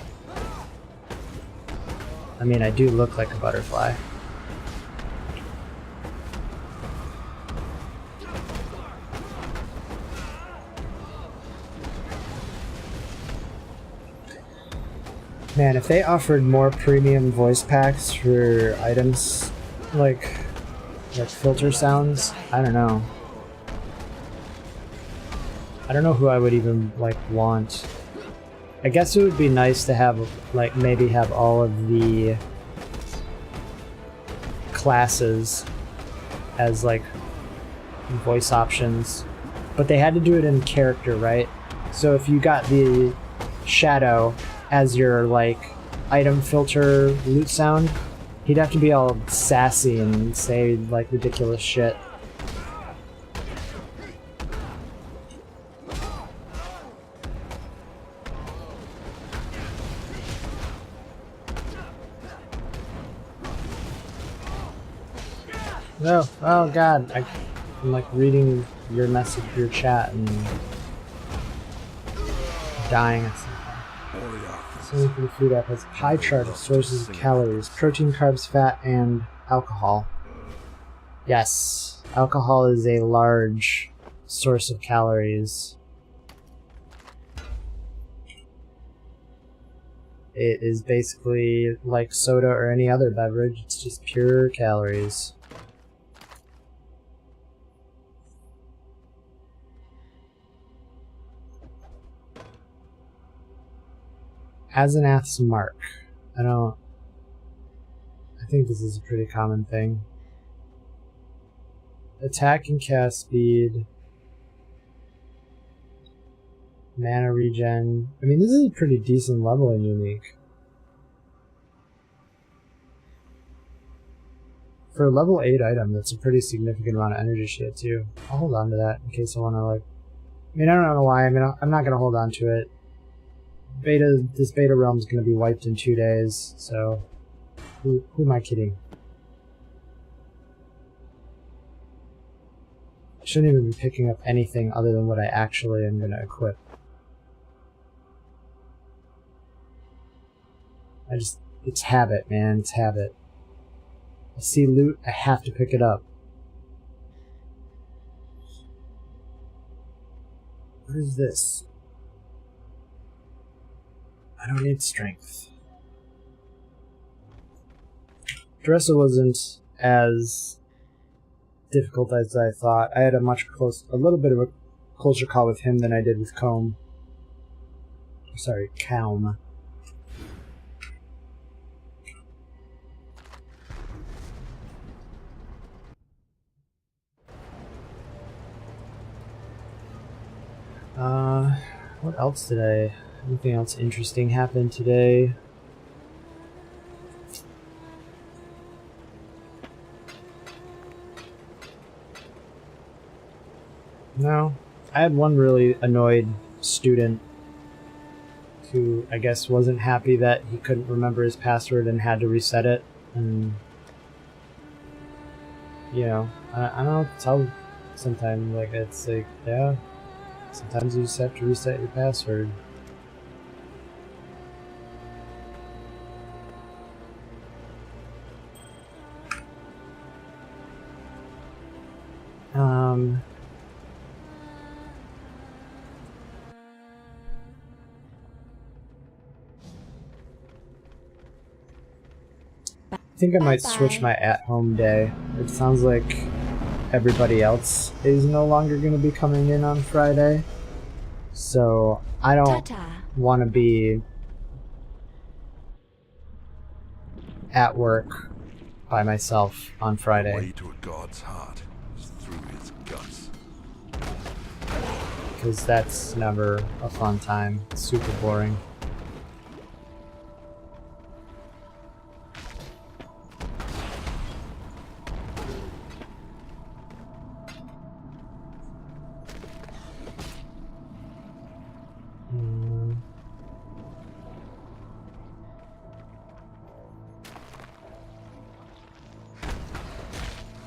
Speaker 1: I mean, I do look like a butterfly. Man, if they offered more premium voice packs for items like filter sounds, I don't know. I don't know who I would even like want I guess it would be nice to have, like, maybe have all of the classes as, like, voice options. But they had to do it in character, right? So if you got the Shadow as your, like, item filter loot sound, he'd have to be all sassy and say, like, ridiculous shit. No, oh god, I'm like reading your message, your chat, and dying at something. Something for the food app has a pie chart of sources of calories: protein, carbs, fat, and alcohol. Yes, alcohol is a large source of calories. It is basically like soda or any other beverage, it's just pure calories. Asenath's Mark. I think this is a pretty common thing. Attack and cast speed. Mana regen. I mean, this is a pretty decent level in Unique. For a level 8 item, that's a pretty significant amount of energy shit too. I'll hold on to that in case I want to, like... I mean, I don't know why. I mean, I'm not going to hold on to it. This beta realm is going to be wiped in 2 days, so who am I kidding? I shouldn't even be picking up anything other than what I actually am going to equip. It's habit, man, it's habit. I see loot, I have to pick it up. What is this? I don't need strength. Dressa wasn't as difficult as I thought. I had a little bit of a closer call with him than I did with Comb. Sorry, Calm. What else anything else interesting happened today? No. I had one really annoyed student who I guess wasn't happy that he couldn't remember his password and had to reset it. And, you know, I don't know what to tell sometimes. Like, it's like, yeah, sometimes you just have to reset your password. I think I might switch my at-home day. It sounds like everybody else is no longer going to be coming in on Friday. So I don't want to be at work by myself on Friday.
Speaker 3: The way to a god's heart is through his guts.
Speaker 1: Because that's never a fun time. It's super boring.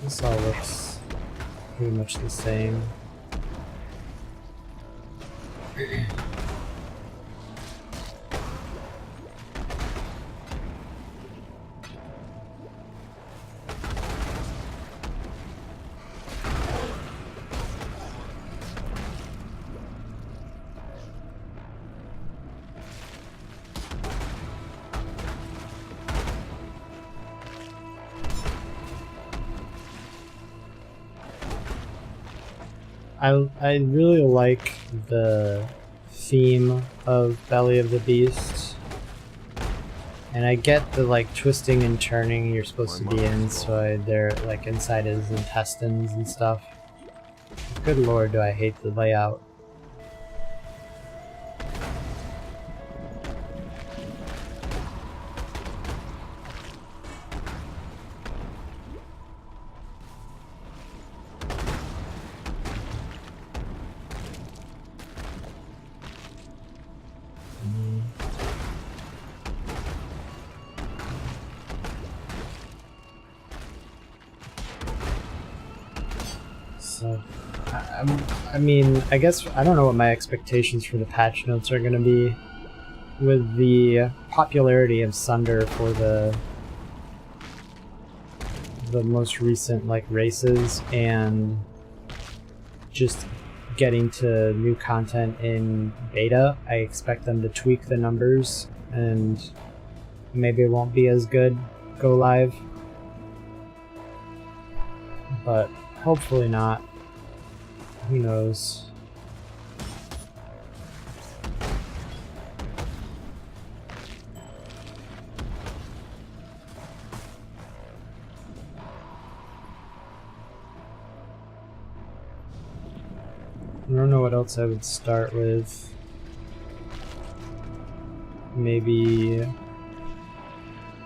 Speaker 1: This all looks pretty much the same. I really like the theme of Belly of the Beast. And I get the like twisting and turning you're supposed to be in, so they're like inside his intestines and stuff. Good lord, do I hate the layout. So, I mean, I guess I don't know what my expectations for the patch notes are going to be with the popularity of Sunder for the most recent like races and just getting to new content in beta. I expect them to tweak the numbers and maybe it won't be as good go live, but hopefully not. Who knows? I don't know what else I would start with. Maybe...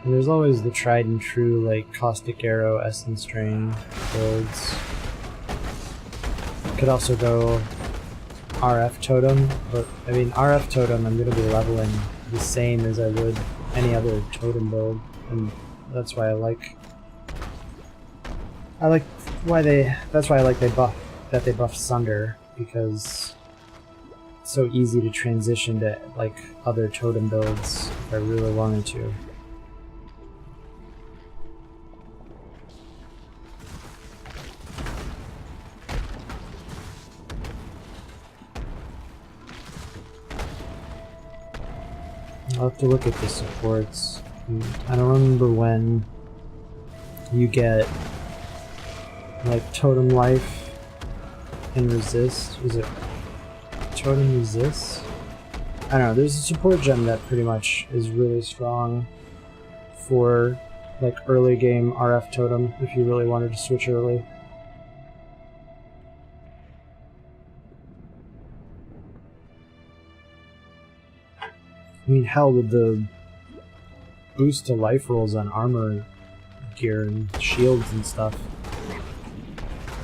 Speaker 1: There's always the tried and true, like, Caustic Arrow, Essence Drain builds. Could also go RF Totem, but I mean RF Totem I'm going to be leveling the same as I would any other totem build, and that's why I like they buff Sunder, because it's so easy to transition to like other totem builds if I really wanted to. I'll have to look at the supports. I don't remember when you get like Totem Life and Resist. Was it Totem Resist? I don't know, there's a support gem that pretty much is really strong for like early game RF Totem if you really wanted to switch early. I mean, hell, with the boost to life rolls on armor gear and shields and stuff,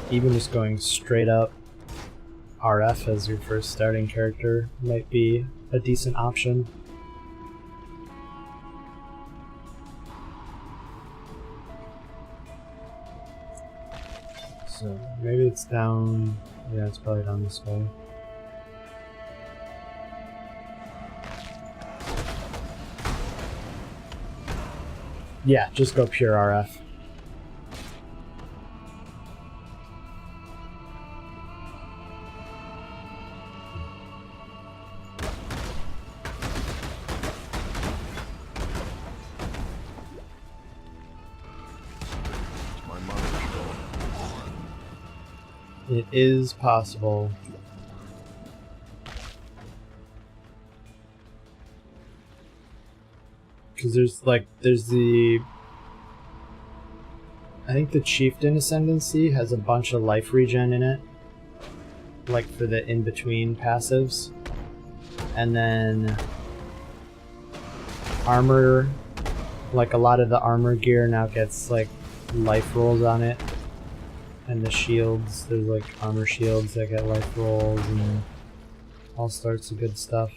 Speaker 1: even just going straight up RF as your first starting character might be a decent option. So maybe it's down, yeah, it's probably down this way. Yeah, just go pure RF.
Speaker 3: My mother's gone.
Speaker 1: It is possible. Because there's the... I think the Chieftain Ascendancy has a bunch of life regen in it. Like for the in-between passives. And then... Armor... Like a lot of the armor gear now gets like life rolls on it. And the shields, there's like armor shields that get life rolls and all sorts of good stuff.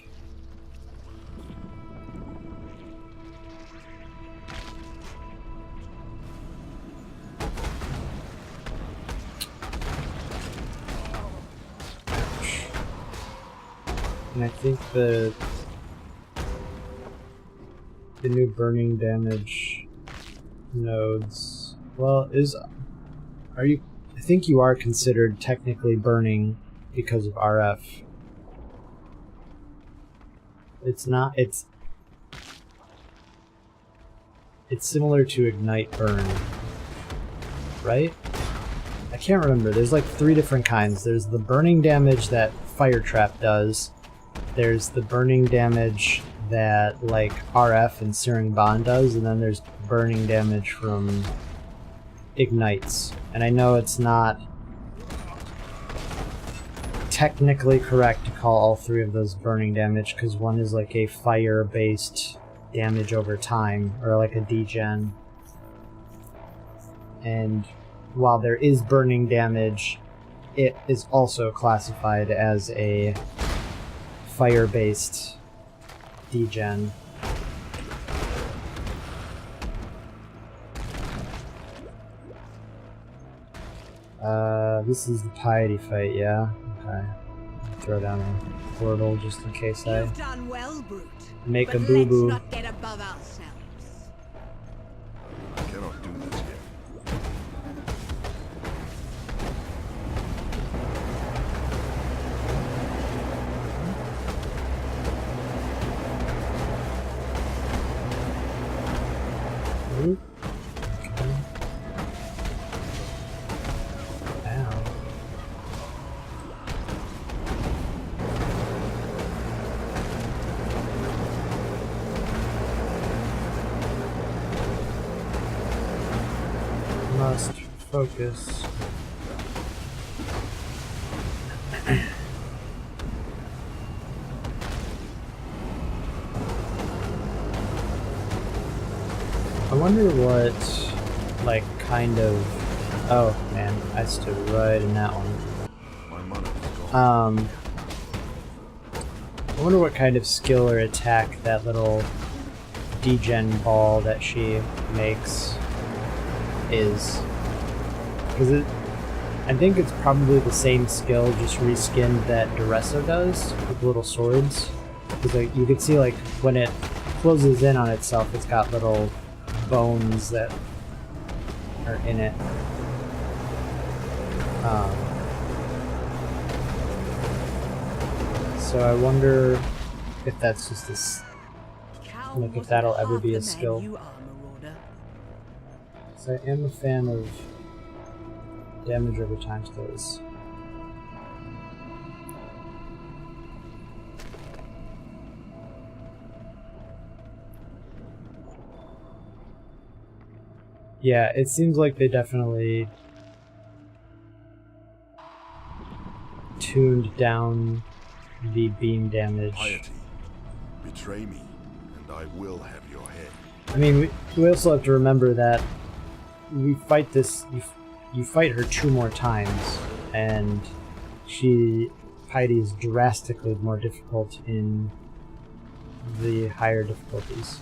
Speaker 1: And I think the new burning damage nodes, well, are you, I think you are considered technically burning because of RF. It's not, it's similar to Ignite Burn, right? I can't remember, there's like 3 different kinds. There's the burning damage that Fire Trap does, there's the burning damage that like RF and Searing Bond does, and then there's burning damage from ignites. And I know it's not technically correct to call all three of those burning damage, because one is like a fire-based damage over time, or like a degen. And while there is burning damage, it is also classified as a fire-based degen. This is the piety fight, yeah? Okay. Throw down a portal just in case I
Speaker 5: You've done well, Brute.
Speaker 1: make a
Speaker 5: But
Speaker 1: boo-boo.
Speaker 5: let's not get above ourselves.
Speaker 3: I cannot do this yet.
Speaker 1: Oop. Okay. Ow. Must focus. I wonder what, like, kind of... Oh, man, I stood right in that one.
Speaker 3: My mana is gone.
Speaker 1: I wonder what kind of skill or attack that little degen ball that she makes is. Because I think it's probably the same skill, just reskinned, that Duresso does with little swords. Because like, you can see, like, when it closes in on itself, it's got little bones that are in it. So I wonder if that's just this, like, if that'll ever be a skill.
Speaker 5: You are, Marauder.
Speaker 1: So I am a fan of damage over time skills. Yeah, it seems like they definitely tuned down the beam damage.
Speaker 3: Piety, betray me, and I will have your head.
Speaker 1: I mean, we also have to remember that we fight this. You fight her 2 more times, and Piety is drastically more difficult in the higher difficulties.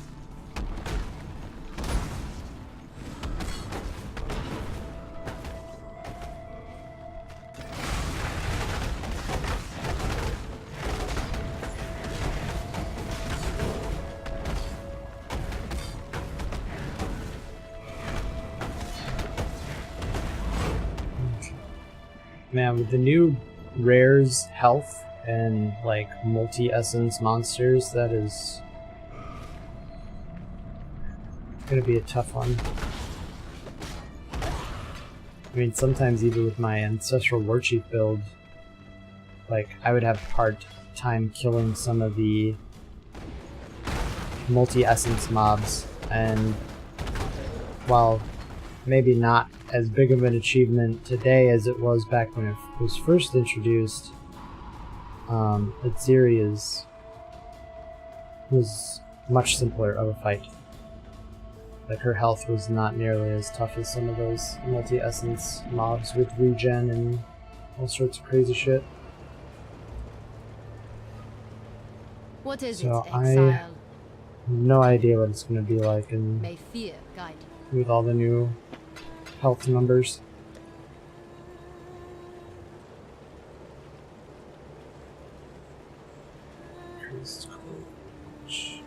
Speaker 1: Man, with the new rares health and like multi-essence monsters, that is gonna be a tough one. I mean, sometimes even with my Ancestral Warchief build, like, I would have a hard time killing some of the multi-essence mobs, and while maybe not as big of an achievement today as it was back when it was first introduced, Atziria's was much simpler of a fight. Like, her health was not nearly as tough as some of those multi-essence mobs with regen and all sorts of crazy shit.
Speaker 2: What is
Speaker 1: So
Speaker 2: it,
Speaker 1: I
Speaker 2: exile?
Speaker 1: have no idea what it's going to be like in,
Speaker 2: May fear guide you.
Speaker 1: with all the new health numbers. Priest Coach.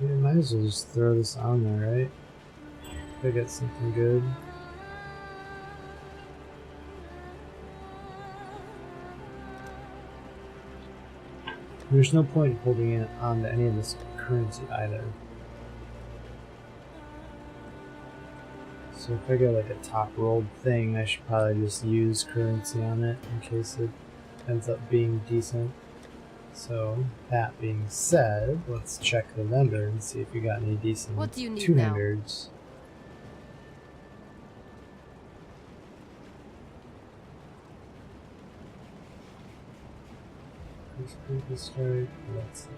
Speaker 1: Yeah, might as well just throw this on there, right? If I get something good. There's no point holding it on to any of this currency either. So if I get like a top rolled thing, I should probably just use currency on it in case it ends up being decent. So that being said, let's check the vendor and see if we got any decent
Speaker 2: What do you need
Speaker 1: two-handers. Strike, let's see.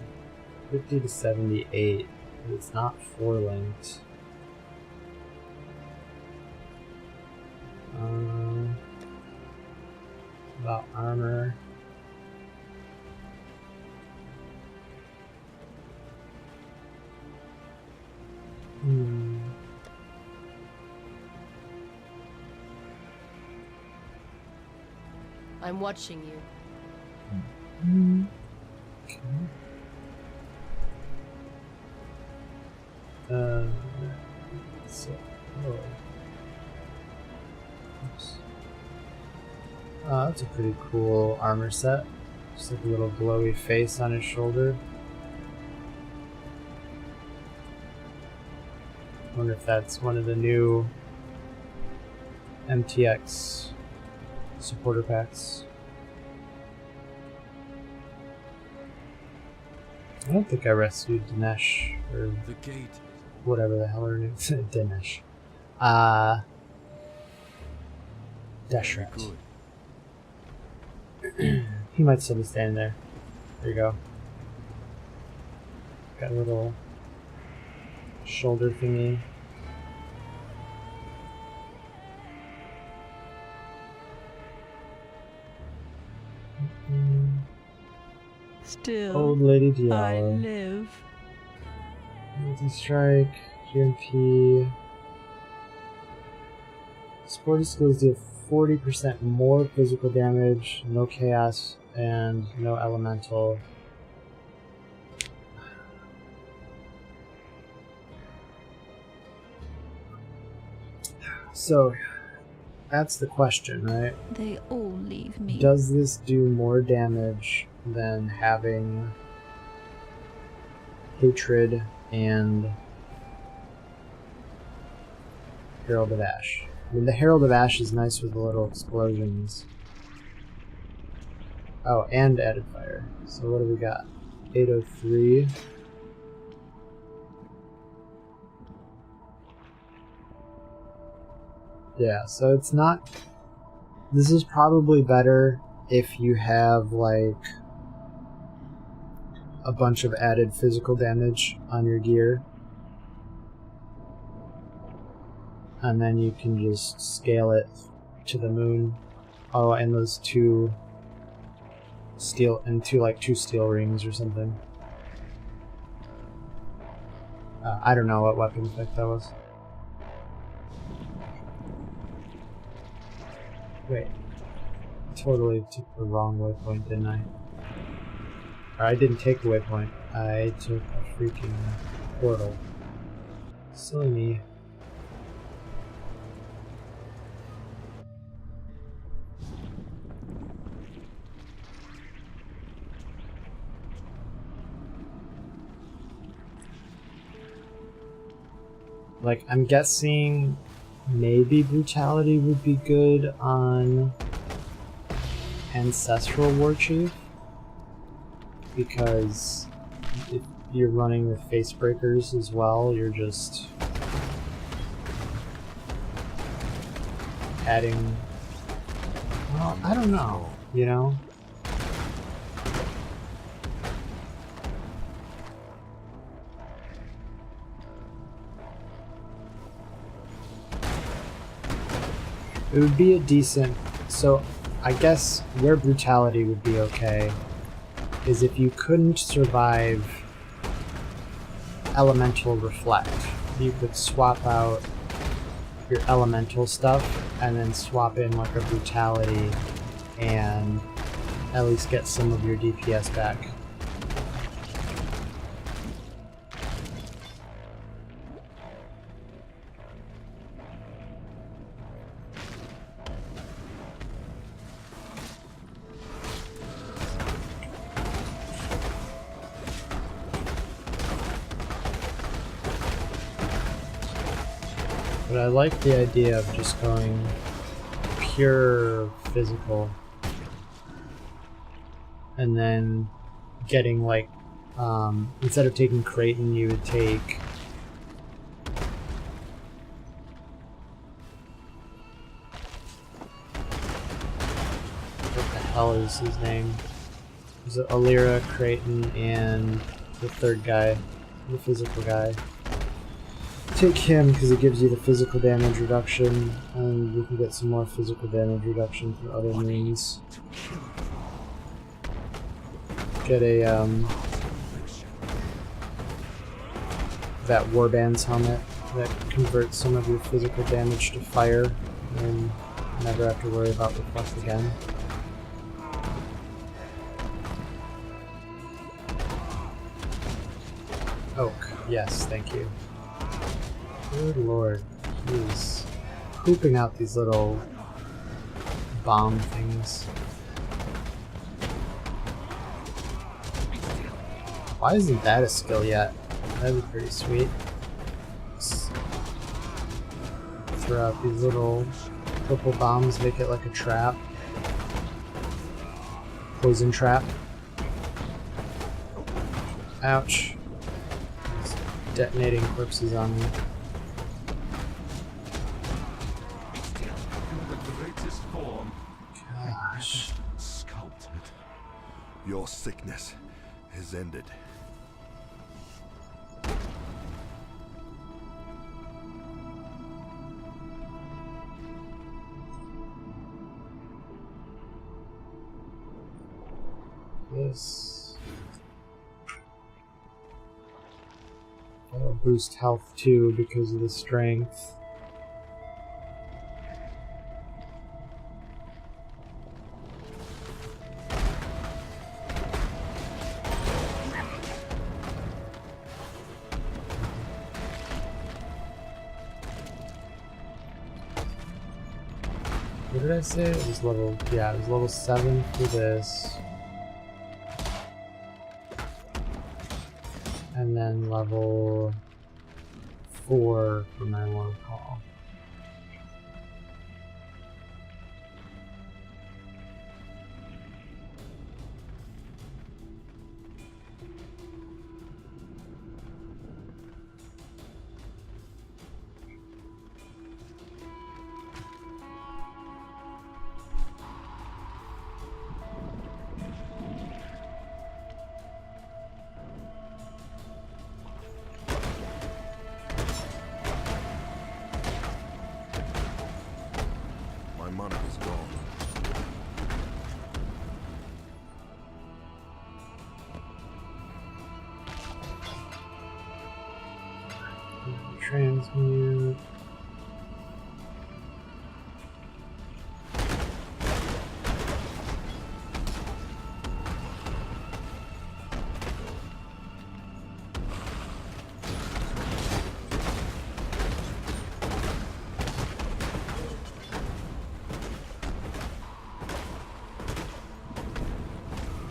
Speaker 1: 50 to 78, but it's not 4-linked. About armor.
Speaker 2: I'm watching you.
Speaker 1: Okay. So, oops. That's a pretty cool armor set. Just like a little glowy face on his shoulder. Wonder if that's one of the new MTX supporter packs. I don't think I rescued Dinesh or
Speaker 3: The gate.
Speaker 1: whatever the hell her name is. Dinesh.
Speaker 3: Very
Speaker 1: Deshret.
Speaker 3: good.
Speaker 1: He might still be standing there. There you go. Got a little shoulder thingy.
Speaker 6: Still,
Speaker 1: Old Lady
Speaker 6: I
Speaker 1: Diallo.
Speaker 6: live.
Speaker 1: Multi-strike, GMP. Sporty skills deal 40% more physical damage, no chaos, and no elemental. So, that's the question, right?
Speaker 6: They all leave me.
Speaker 1: Does this do more damage than having Hatred and Herald of Ash? I mean, the Herald of Ash is nice with the little explosions. Oh, and added fire. So what do we got? 803. Yeah, so it's not... This is probably better if you have, like, a bunch of added physical damage on your gear. And then you can just scale it to the moon. Oh, and those two steel, and two steel rings or something. I don't know what weapon effect that was. Wait. Totally took the wrong waypoint, didn't I? Or I didn't take a waypoint. I took a freaking portal. Silly me. Like, I'm guessing maybe Brutality would be good on Ancestral Warchief, because if you're running with face breakers as well, you're just adding... Well, I don't know, you know? It would be a decent... So, I guess where Brutality would be okay is if you couldn't survive Elemental Reflect. You could swap out your Elemental stuff and then swap in like a Brutality and at least get some of your DPS back. But I like the idea of just going pure physical. And then getting like, instead of taking Creighton, you would take... What the hell is his name? Is it Alira, Creighton, and the third guy, the physical guy? Take him because it gives you the physical damage reduction, and we can get some more physical damage reduction through other means. Get a that Warband's helmet that converts some of your physical damage to fire, and never have to worry about reflect again. Oak, yes, thank you. Good lord, he's pooping out these little bomb things. Why isn't that a skill yet? That'd be pretty sweet. Just throw out these little purple bombs, make it like a trap. Poison trap. Ouch. He's detonating corpses on me. Gosh.
Speaker 3: Sculpted. Your sickness is ended.
Speaker 1: This. That'll boost health too because of the strength. What did I say? It was level, yeah, it was level 7 for this. And then level 4 for my long haul.
Speaker 3: My money is gone.
Speaker 1: Transmute.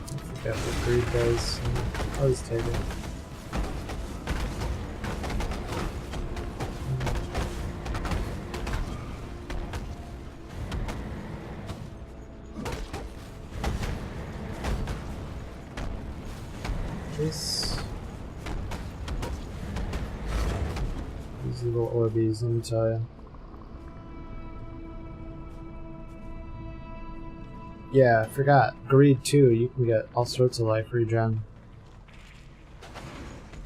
Speaker 1: I forget what breed does. I'll just take it. These little Orbeez, let me tell you. Yeah, I forgot. Greed too, you can get all sorts of life regen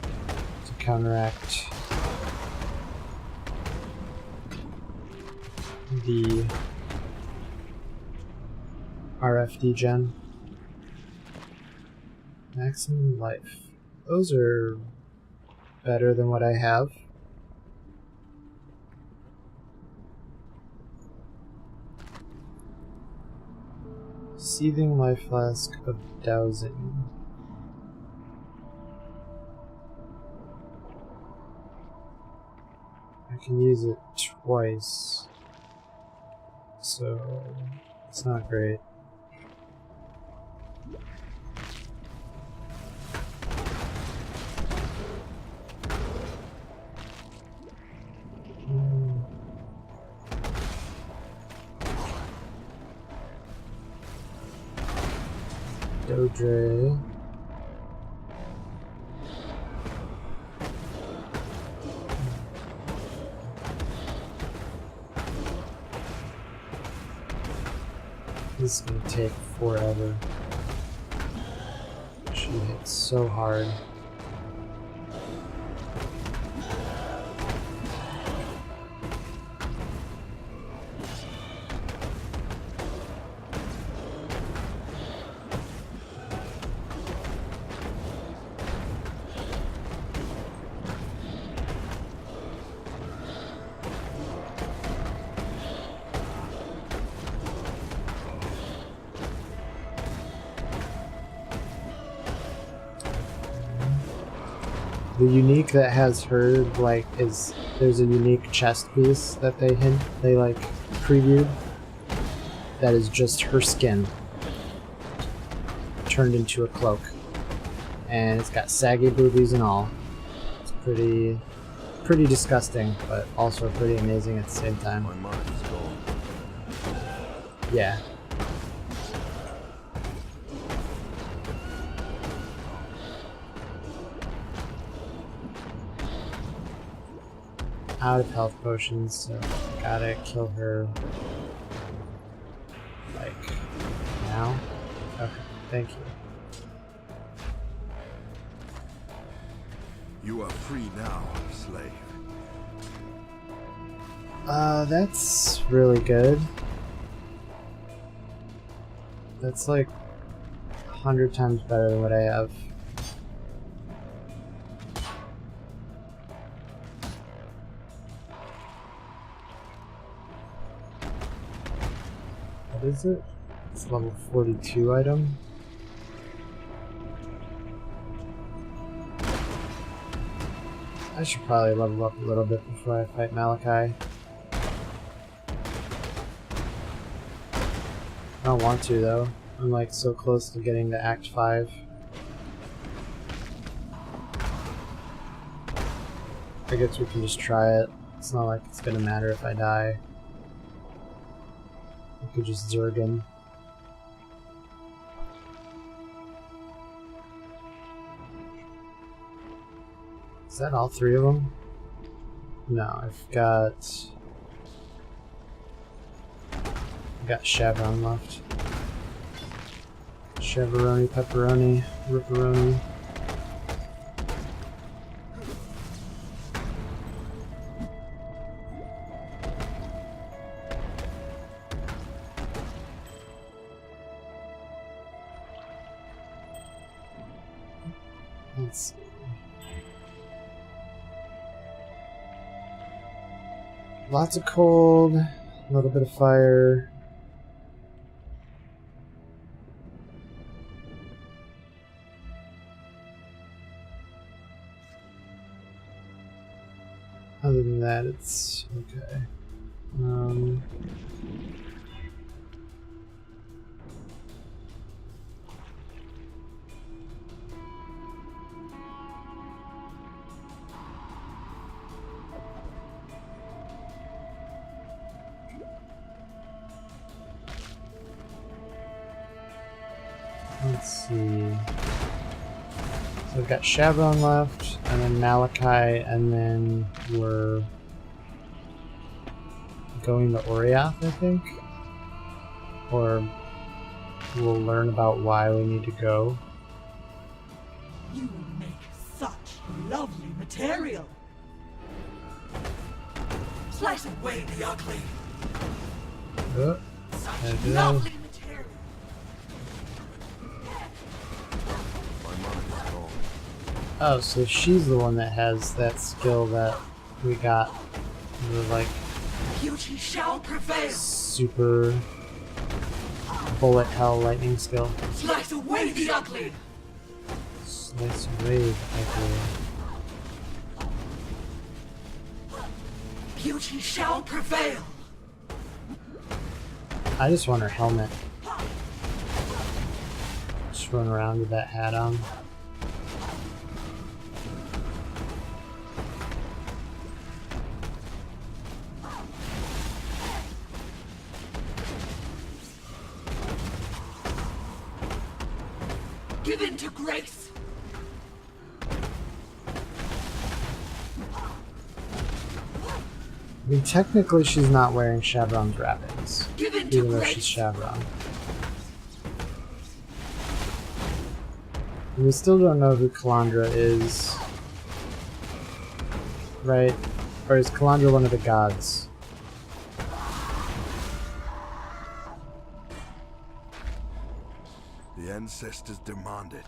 Speaker 1: to counteract the RF degen. Maximum life. Those are better than what I have. Seething life flask of dowsing. I can use it twice, so it's not great. Dodre. This is gonna take forever. She hits so hard. The unique that has her, like, is there's a unique chest piece that they like previewed that is just her skin turned into a cloak, and it's got saggy boobies and all. It's pretty disgusting, but also pretty amazing at the same time.
Speaker 3: My mind is gone.
Speaker 1: Yeah. Out of health potions, so gotta kill her like now. Okay, thank you.
Speaker 3: You are free now, slave.
Speaker 1: That's really good. That's like 100 times better than what I have. What is it? It's level 42 item. I should probably level up a little bit before I fight Malachi. I don't want to though. I'm like so close to getting to Act 5. I guess we can just try it. It's not like it's gonna matter if I die. We could just Zerg him. Is that all three of them? No, I've got Chevron left. Chevroni, pepperoni, ripperoni. Let's see. Lots of cold, a little bit of fire. Other than that, it's okay. Let's see. So we've got Chevron left, and then Malachi, and then we're going to Oriath, I think? Or we'll learn about why we need to go.
Speaker 5: You make such lovely material. Slice away the ugly.
Speaker 1: Oh,
Speaker 5: Such
Speaker 1: there it is.
Speaker 5: lovely material.
Speaker 3: My mind is gone.
Speaker 1: Oh, so she's the one that has that skill that we got. The like
Speaker 5: Beauty shall prevail.
Speaker 1: super bullet hell lightning skill.
Speaker 5: Slice away the ugly.
Speaker 1: Slice away the ugly.
Speaker 5: Beauty shall prevail.
Speaker 1: I just want her helmet. Just run around with that hat on.
Speaker 5: Give in to grace.
Speaker 1: I mean, technically she's not wearing Shavron's wrappings,
Speaker 5: Give in to
Speaker 1: even though
Speaker 5: grace.
Speaker 1: she's Shavron. And we still don't know who Kalandra is, right? Or is Kalandra one of the gods?
Speaker 3: The ancestors demand it.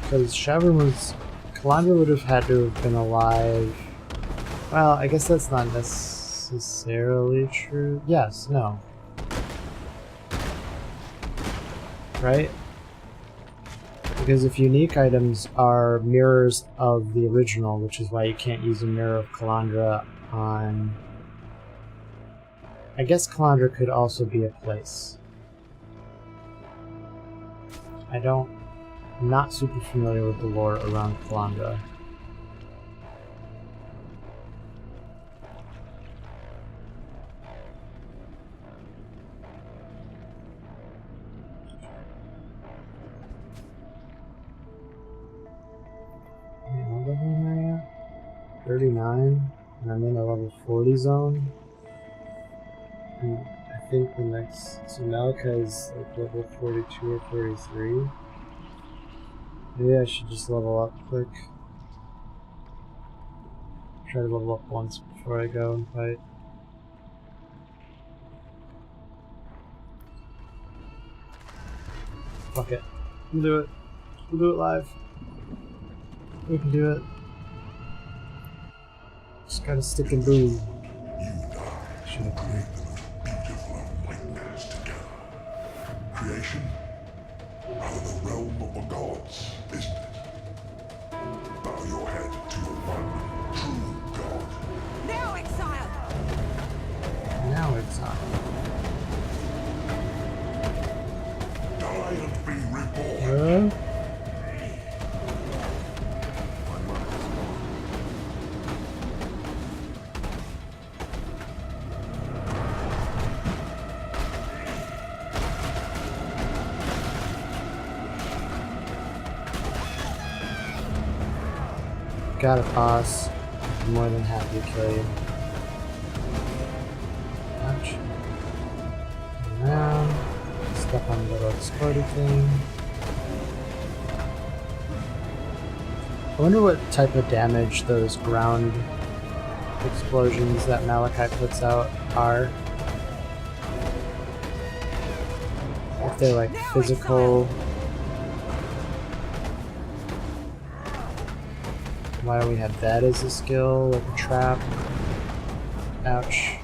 Speaker 1: Because Kalandra would have had to have been alive. Well, I guess that's not necessarily true. Yes, no. Right? Because if unique items are mirrors of the original, which is why you can't use a mirror of Kalandra on... I guess Kalandra could also be a place. I'm not super familiar with the lore around Kalandra. What level am I at? 39, and I'm in a level 40 zone. And I think the next... So Malika is like level 42 or 43. Maybe I should just level up quick. Try to level up once before I go and fight. Fuck it. We'll do it. We'll do it live. We can do it. Just gotta stick and boom.
Speaker 3: You die shall create the most beautiful of nightmares together. Creation? Out of the realm of the gods, isn't it? Bow your head to your one true god.
Speaker 5: Now, exile.
Speaker 1: Now it's on.
Speaker 3: Die and be reborn.
Speaker 1: Got it, boss. I'm more than happy to kill you. Ouch. Turn around. Step on the little explodey thing. I wonder what type of damage those ground explosions that Malachi puts out are. If they're like physical. Why don't we have that as a skill, like a trap? Ouch.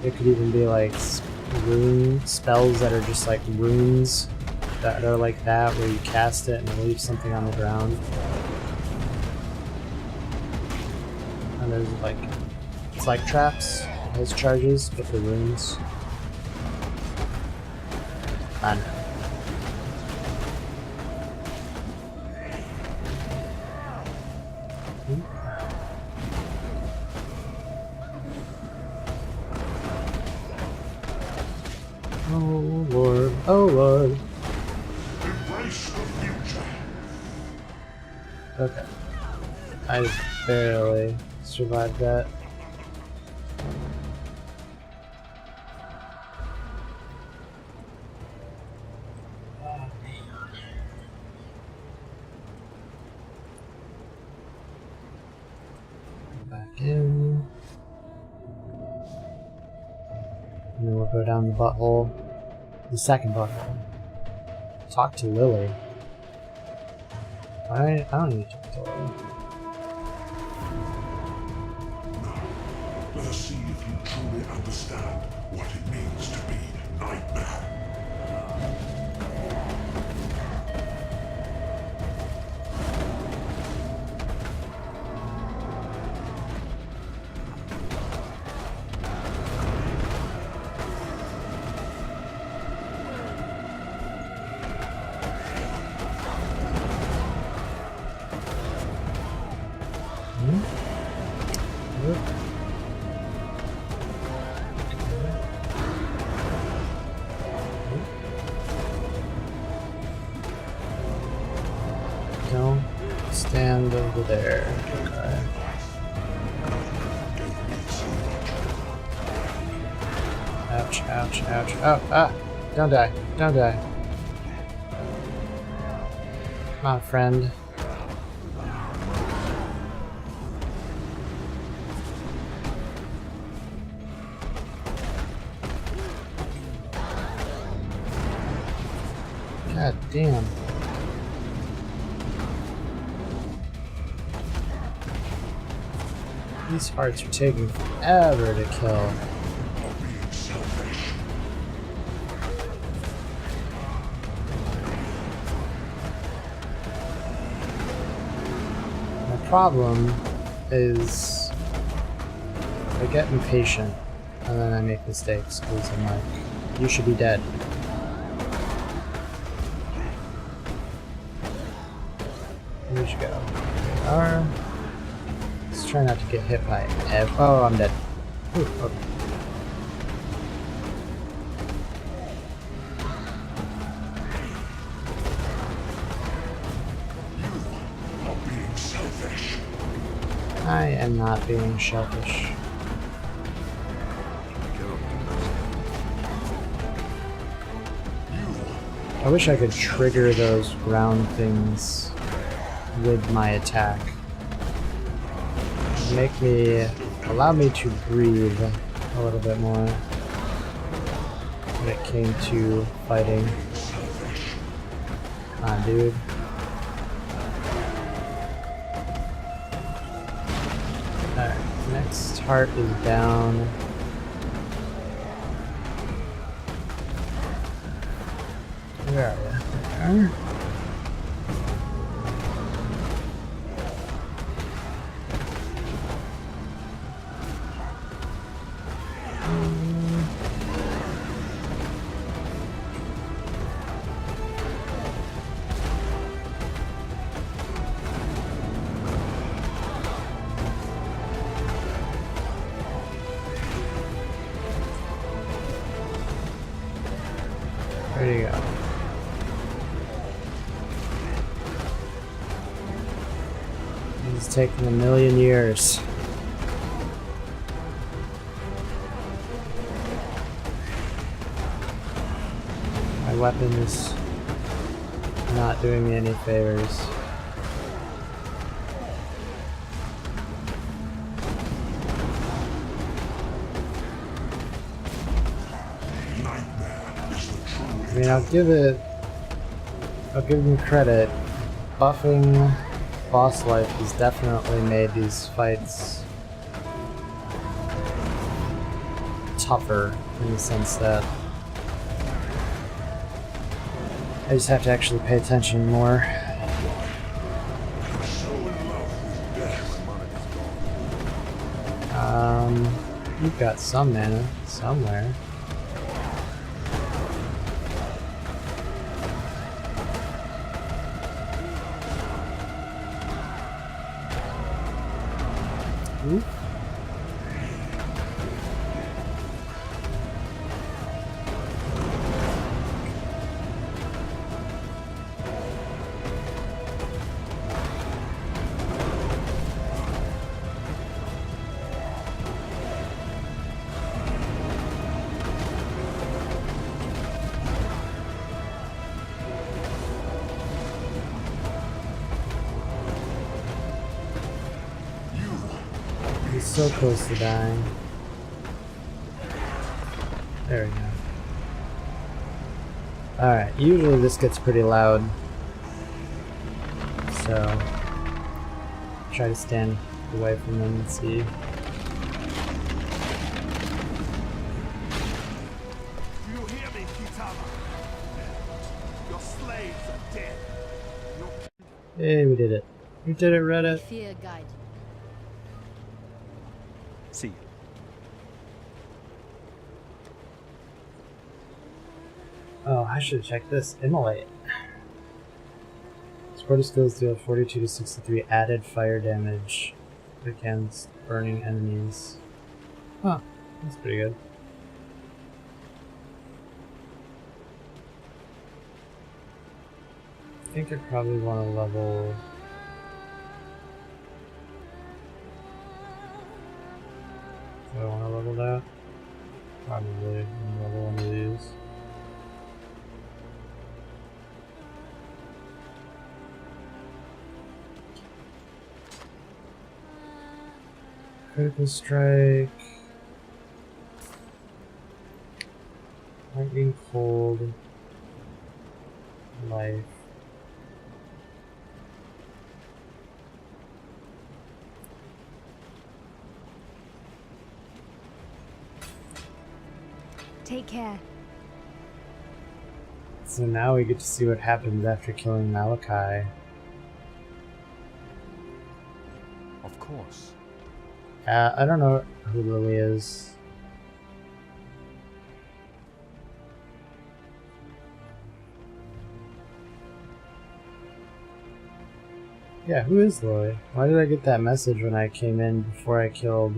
Speaker 1: It could even be like rune spells that are just like runes that are like that, where you cast it and it leaves something on the ground. And there's like, it's like traps, those charges, but for runes. I don't know. Oh Lord, oh Lord.
Speaker 3: Embrace the future.
Speaker 1: Okay. I just barely survived that. Go back in. And then we'll go down the butthole. The second butthole. Talk to Lily. I don't need to talk to Lily.
Speaker 3: Let us see if you truly understand what it means to be Nightmare.
Speaker 1: stand over there. Okay. Ouch, ouch, ouch. Oh, ah! Don't die. Don't die. Come on, friend. God damn. These hearts are taking forever to kill. My problem is I get impatient and then I make mistakes because I'm like, you should be dead. Where'd you go? There you are. Let's try not to get hit by oh, I'm dead. Ooh, okay. I am not being selfish. I wish I could trigger those ground things with my attack. Allow me to breathe a little bit more when it came to fighting. Come on, dude. Alright, next heart is down. Where are you? There you are. There you go. It's taken 1,000,000 years. My weapon is not doing me any favors. I mean, I'll give them credit. Buffing boss life has definitely made these fights tougher in the sense that I just have to actually pay attention more. You've got some mana somewhere. Oop. He's so close to dying. There we go. Alright, usually this gets pretty loud. So try to stand away from them and see. Hey, we did it. We did it, Reddit.
Speaker 2: Fear guide.
Speaker 7: See.
Speaker 1: Oh, I should have checked this. Immolate. Supporter skills deal 42 to 63 added fire damage against burning enemies. Huh, that's pretty good. I think I probably want to level Probably another one of these. Critical strike. Lightning cold. Life.
Speaker 5: Take care.
Speaker 1: So now we get to see what happens after killing Malachi.
Speaker 7: Of course.
Speaker 1: I don't know who Lily is. Yeah, who is Lily? Why did I get that message when I came in before I killed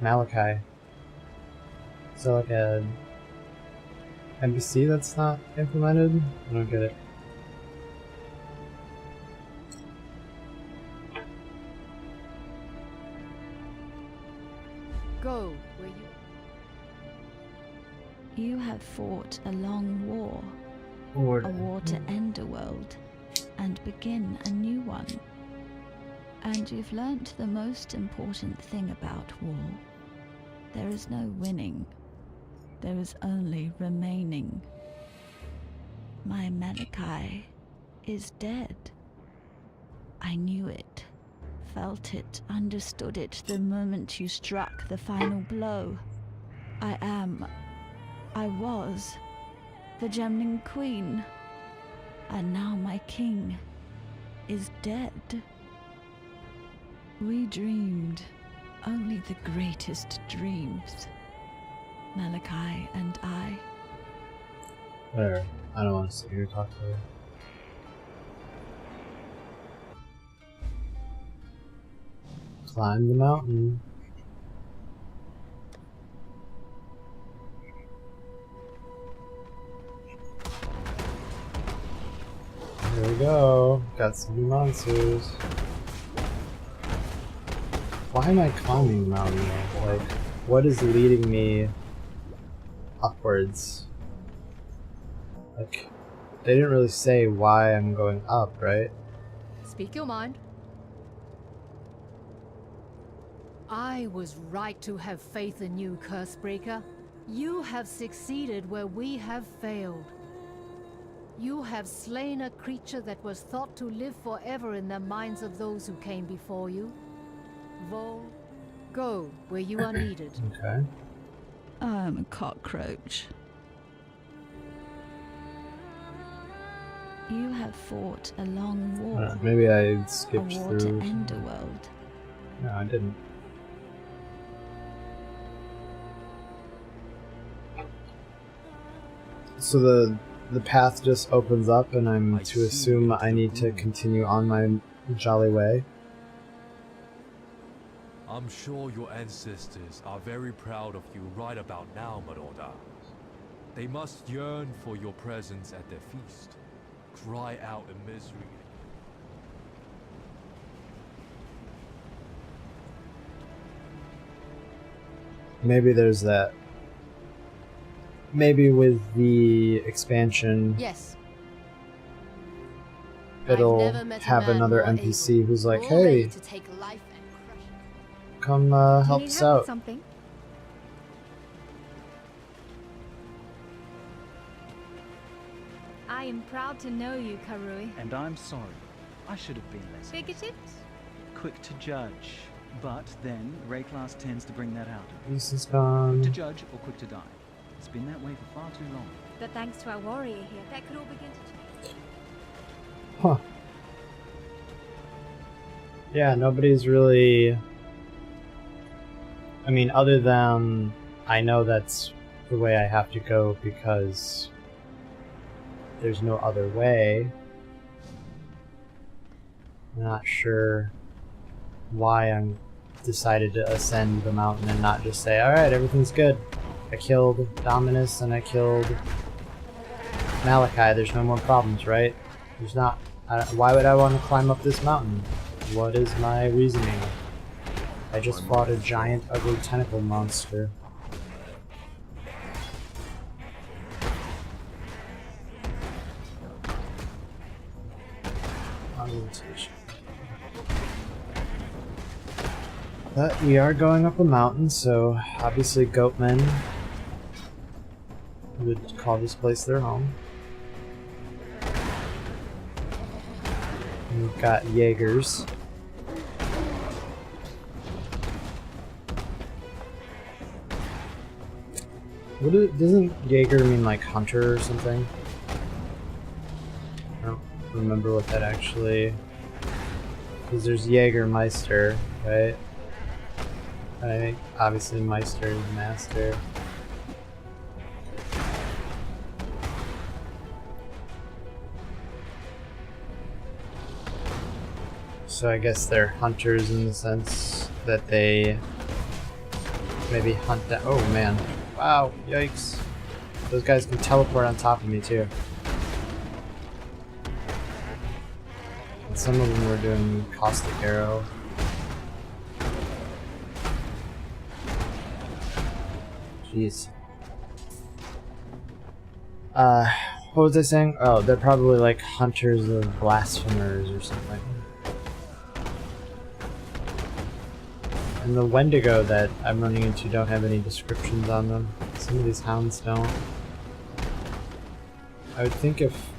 Speaker 1: Malachi? Is that like a NPC that's not implemented? I don't get it.
Speaker 2: Go where you...
Speaker 6: You have fought a long war.
Speaker 1: Order.
Speaker 6: A war to end a world and begin a new one. And you've learnt the most important thing about war. There is no winning. There is only remaining. My Malachi is dead. I knew it, felt it, understood it the moment you struck the final blow. I was the Gemling Queen, and now my king is dead. We dreamed only the greatest dreams, Malachi and I.
Speaker 1: Whatever. I don't want to sit here and talk to her. Climb the mountain. Here we go. Got some new monsters. Why am I climbing the mountain though? Like, what is leading me upwards? Like, they didn't really say why I'm going up, right?
Speaker 2: Speak your mind. I was right to have faith in you, Cursebreaker. You have succeeded where we have failed. You have slain a creature that was thought to live forever in the minds of those who came before you. Vol, go where you are needed.
Speaker 1: Okay.
Speaker 6: I'm a cockroach. You have fought a long war.
Speaker 1: Maybe I
Speaker 6: A
Speaker 1: skipped
Speaker 6: war
Speaker 1: through.
Speaker 6: to end a world.
Speaker 1: No, I didn't. So the path just opens up and I'm to assume I need to continue on my jolly way.
Speaker 7: I'm sure your ancestors are very proud of you right about now, Marauder. They must yearn for your presence at their feast. Cry out in misery.
Speaker 1: Maybe there's that. Maybe with the expansion,
Speaker 2: Yes.
Speaker 1: it'll
Speaker 2: I've never met a
Speaker 1: have
Speaker 2: man
Speaker 1: another
Speaker 2: more
Speaker 1: NPC
Speaker 2: able,
Speaker 1: who's like,
Speaker 2: more ready
Speaker 1: hey,
Speaker 2: to take life and crush it.
Speaker 1: come help us out.
Speaker 5: Something? I am proud to know you, Karui.
Speaker 8: And I'm sorry. I should have been less
Speaker 5: Bigoted?
Speaker 8: quick to judge. But then, Ray class tends to bring that out.
Speaker 1: This is
Speaker 8: Quick to
Speaker 1: gone.
Speaker 8: judge or quick to die. It's been that way for far too long.
Speaker 5: But thanks to our warrior here, that could all begin to change.
Speaker 1: Huh. Yeah, nobody's really... I mean, other than I know that's the way I have to go because there's no other way. I'm not sure why I'm decided to ascend the mountain and not just say, alright, everything's good. I killed Dominus and I killed Malachi. There's no more problems, right? There's not. Why would I want to climb up this mountain? What is my reasoning? I just fought a giant, ugly tentacle monster. Augmentation. But we are going up a mountain, so obviously goatmen would call this place their home. And we've got Jaegers. Doesn't Jaeger mean like hunter or something? I don't remember what that actually... Because there's Jägermeister, right? I think obviously Meister is master. So I guess they're hunters in the sense that they maybe hunt down. Oh man. Wow, yikes. Those guys can teleport on top of me too. And some of them were doing caustic arrow. Jeez. What was I saying? Oh, they're probably like hunters of blasphemers or something. And the Wendigo that I'm running into don't have any descriptions on them. Some of these hounds don't. I would think if...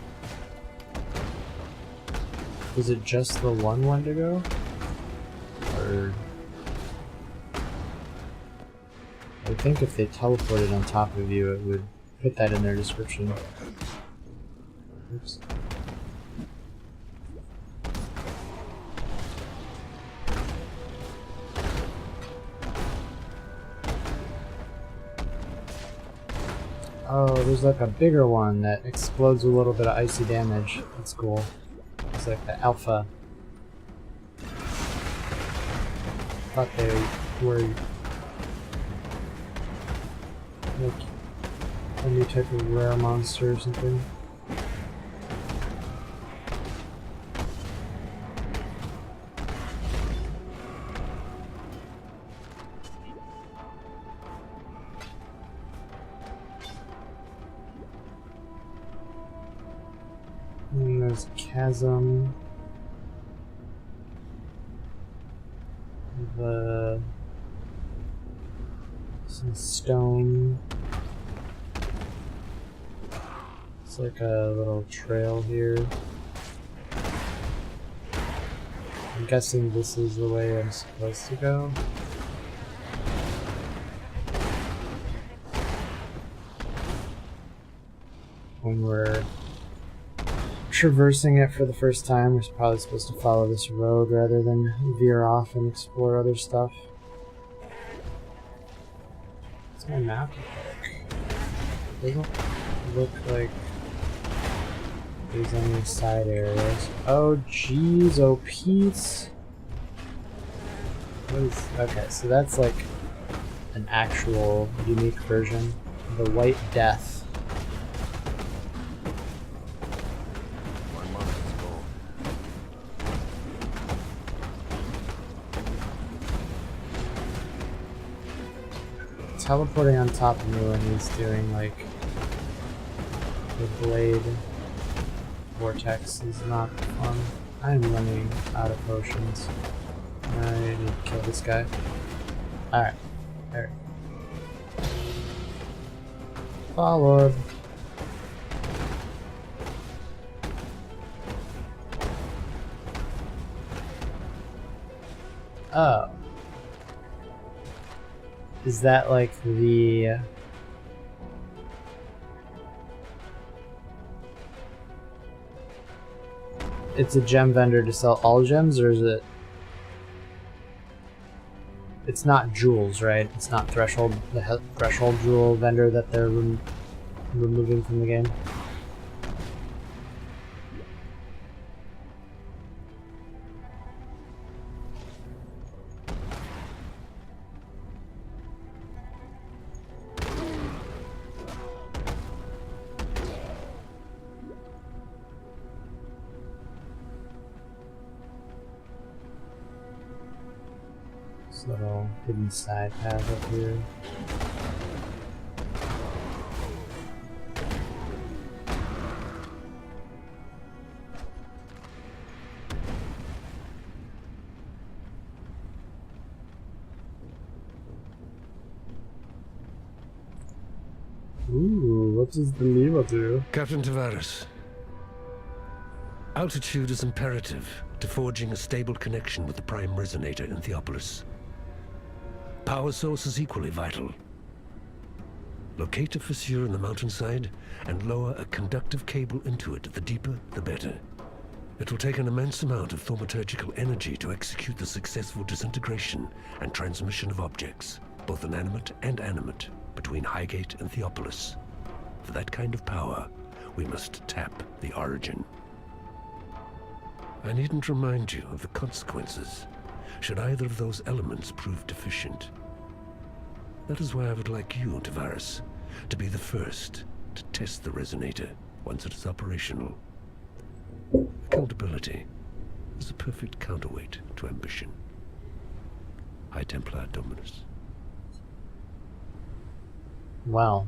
Speaker 1: Was it just the one Wendigo? Or... I would think if they teleported on top of you, it would put that in their description. Oops. Oh, there's like a bigger one that explodes a little bit of icy damage. That's cool. It's like the alpha. Thought they were like a new type of rare monster or something. And there's a chasm. Some stone. It's like a little trail here. I'm guessing this is the way I'm supposed to go. When we're traversing it for the first time, we're probably supposed to follow this road rather than veer off and explore other stuff. What's my map look like? Doesn't look like there's any side areas. Oh jeez, oh Pete. What is... Okay, so that's like an actual unique version. The White Death. Teleporting on top of me when he's doing like the blade vortex is not fun. I'm running out of potions. I need to kill this guy. Alright. There. Followed. Oh. Is that like the... It's a gem vendor to sell all gems, or is it... It's not jewels, right? It's not threshold, the threshold jewel vendor that they're removing from the game. This little hidden side path up here. Ooh, what does the needle do?
Speaker 9: Captain Tavares, altitude is imperative to forging a stable connection with the prime resonator in Theopolis. Power source is equally vital. Locate a fissure in the mountainside and lower a conductive cable into it. The deeper, the better. It will take an immense amount of thaumaturgical energy to execute the successful disintegration and transmission of objects, both inanimate and animate, between Highgate and Theopolis. For that kind of power, we must tap the origin. I needn't remind you of the consequences should either of those elements prove deficient. That is why I would like you, Tavares, to be the first to test the resonator once it is operational. Accountability is a perfect counterweight to ambition. High Templar Dominus.
Speaker 1: Well,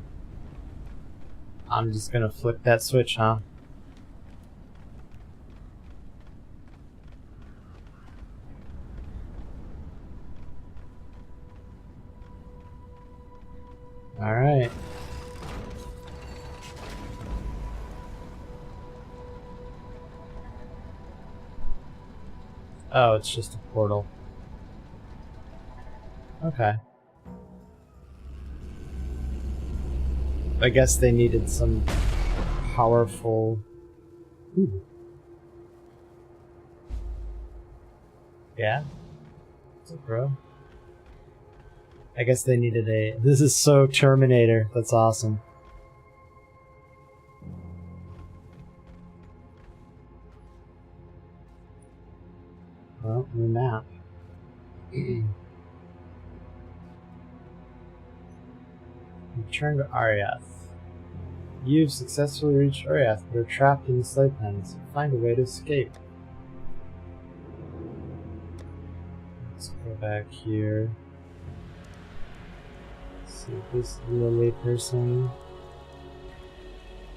Speaker 1: I'm just gonna flip that switch, huh? Alright. Oh, it's just a portal. Okay. I guess they needed some powerful... Ooh. Yeah? What's up, bro? I guess they needed a... This is so Terminator. That's awesome. Well, new map. Return to Ariath. You've successfully reached Ariath, but are trapped in the slave pens. Find a way to escape. Let's go back here. See this lily person.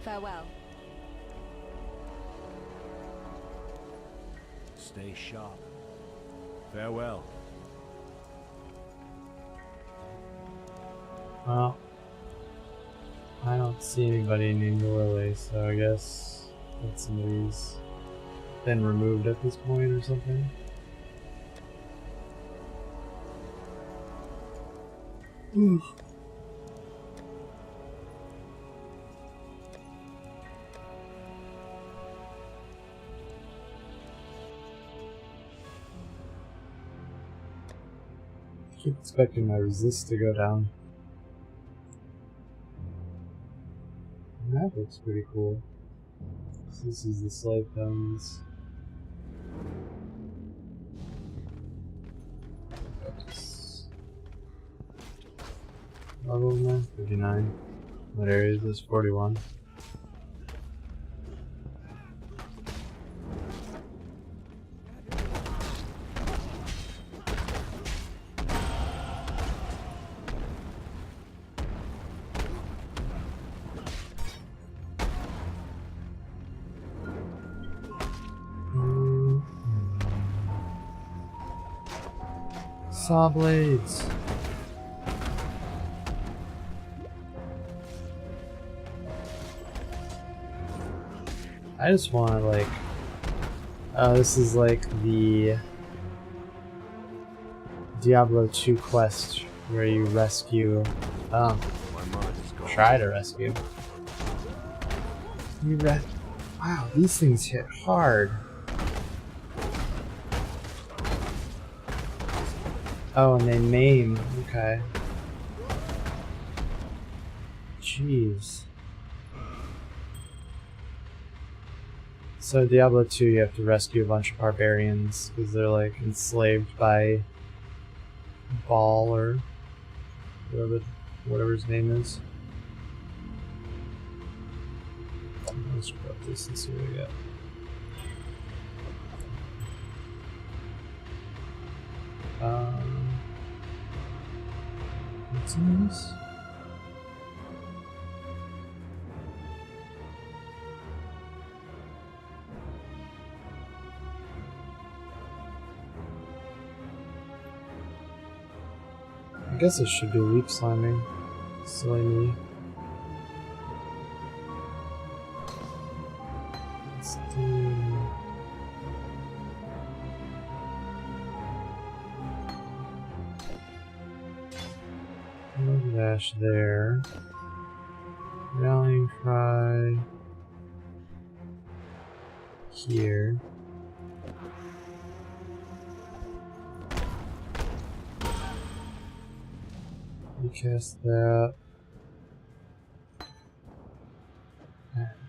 Speaker 5: Farewell.
Speaker 10: Stay sharp. Farewell.
Speaker 1: Well, I don't see anybody named Lily, so I guess that somebody's been removed at this point or something. Ooh. I keep expecting my resist to go down. That looks pretty cool. This is the slave pens. Level am I? 59. What area is this? 41. Saw blades. I just want to like. Oh, this is like the Diablo 2 quest where you rescue. Try to rescue. Wow, these things hit hard. Oh, and they maim. Okay. Jeez. So Diablo 2, you have to rescue a bunch of barbarians because they're like enslaved by Baal or whatever his name is. Let's grab this and see what we got. Seems. I guess it should be leap slamming. Silly me. Let's do... dash there. Rallying cry here. Recast that.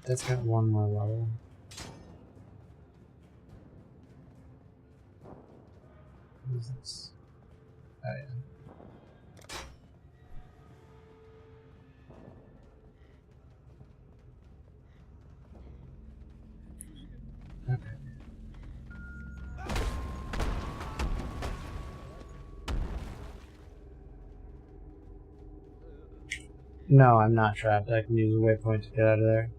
Speaker 1: That's got one more level. What is this? Oh yeah. Okay. No, I'm not trapped. I can use a waypoint to get out of there.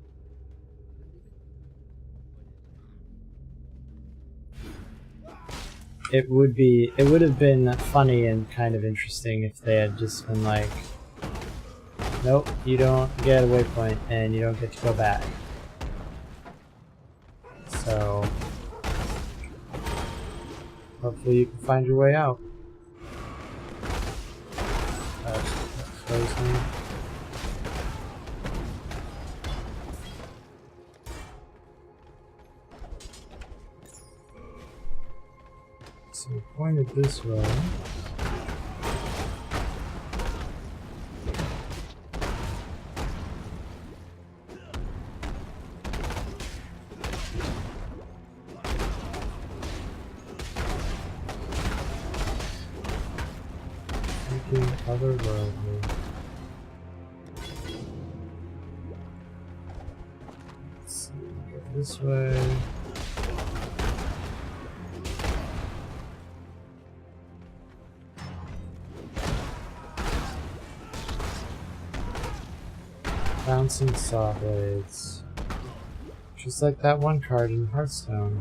Speaker 1: It would have been funny and kind of interesting if they had just been like, nope, you don't get a waypoint and you don't get to go back. So hopefully you can find your way out. That froze me. So we pointed this way. Otherworldly. Let's see, go this way. Bouncing saw blades. Just like that one card in Hearthstone.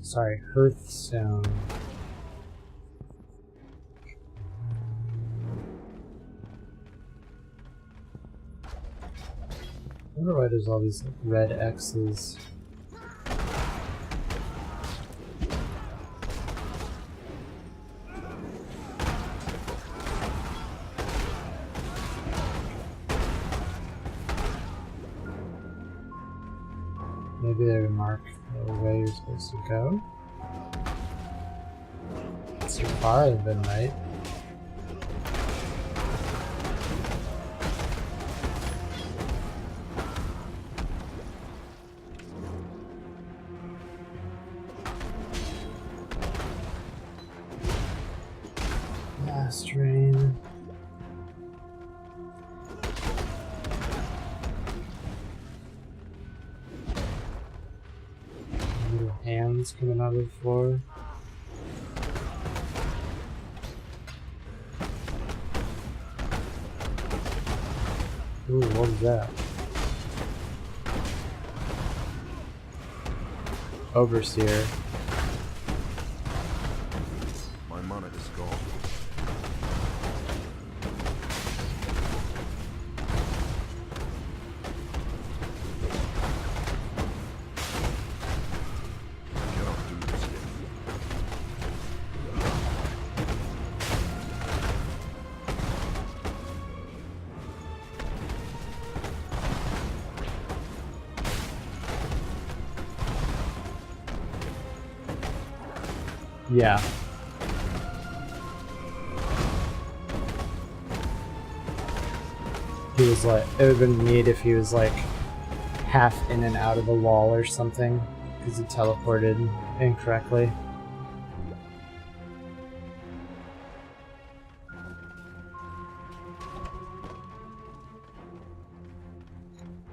Speaker 1: Sorry, Hearthstone. I wonder why there's all these like, red X's. Maybe they mark the way you're supposed to go. So far I've been right. Last train. Little hands coming out of the floor. Ooh, what was that? Overseer.
Speaker 10: My monitor's gone. Cannot do this yet.
Speaker 1: Yeah. He was like, it would have been neat if he was like half in and out of the wall or something, because he teleported incorrectly.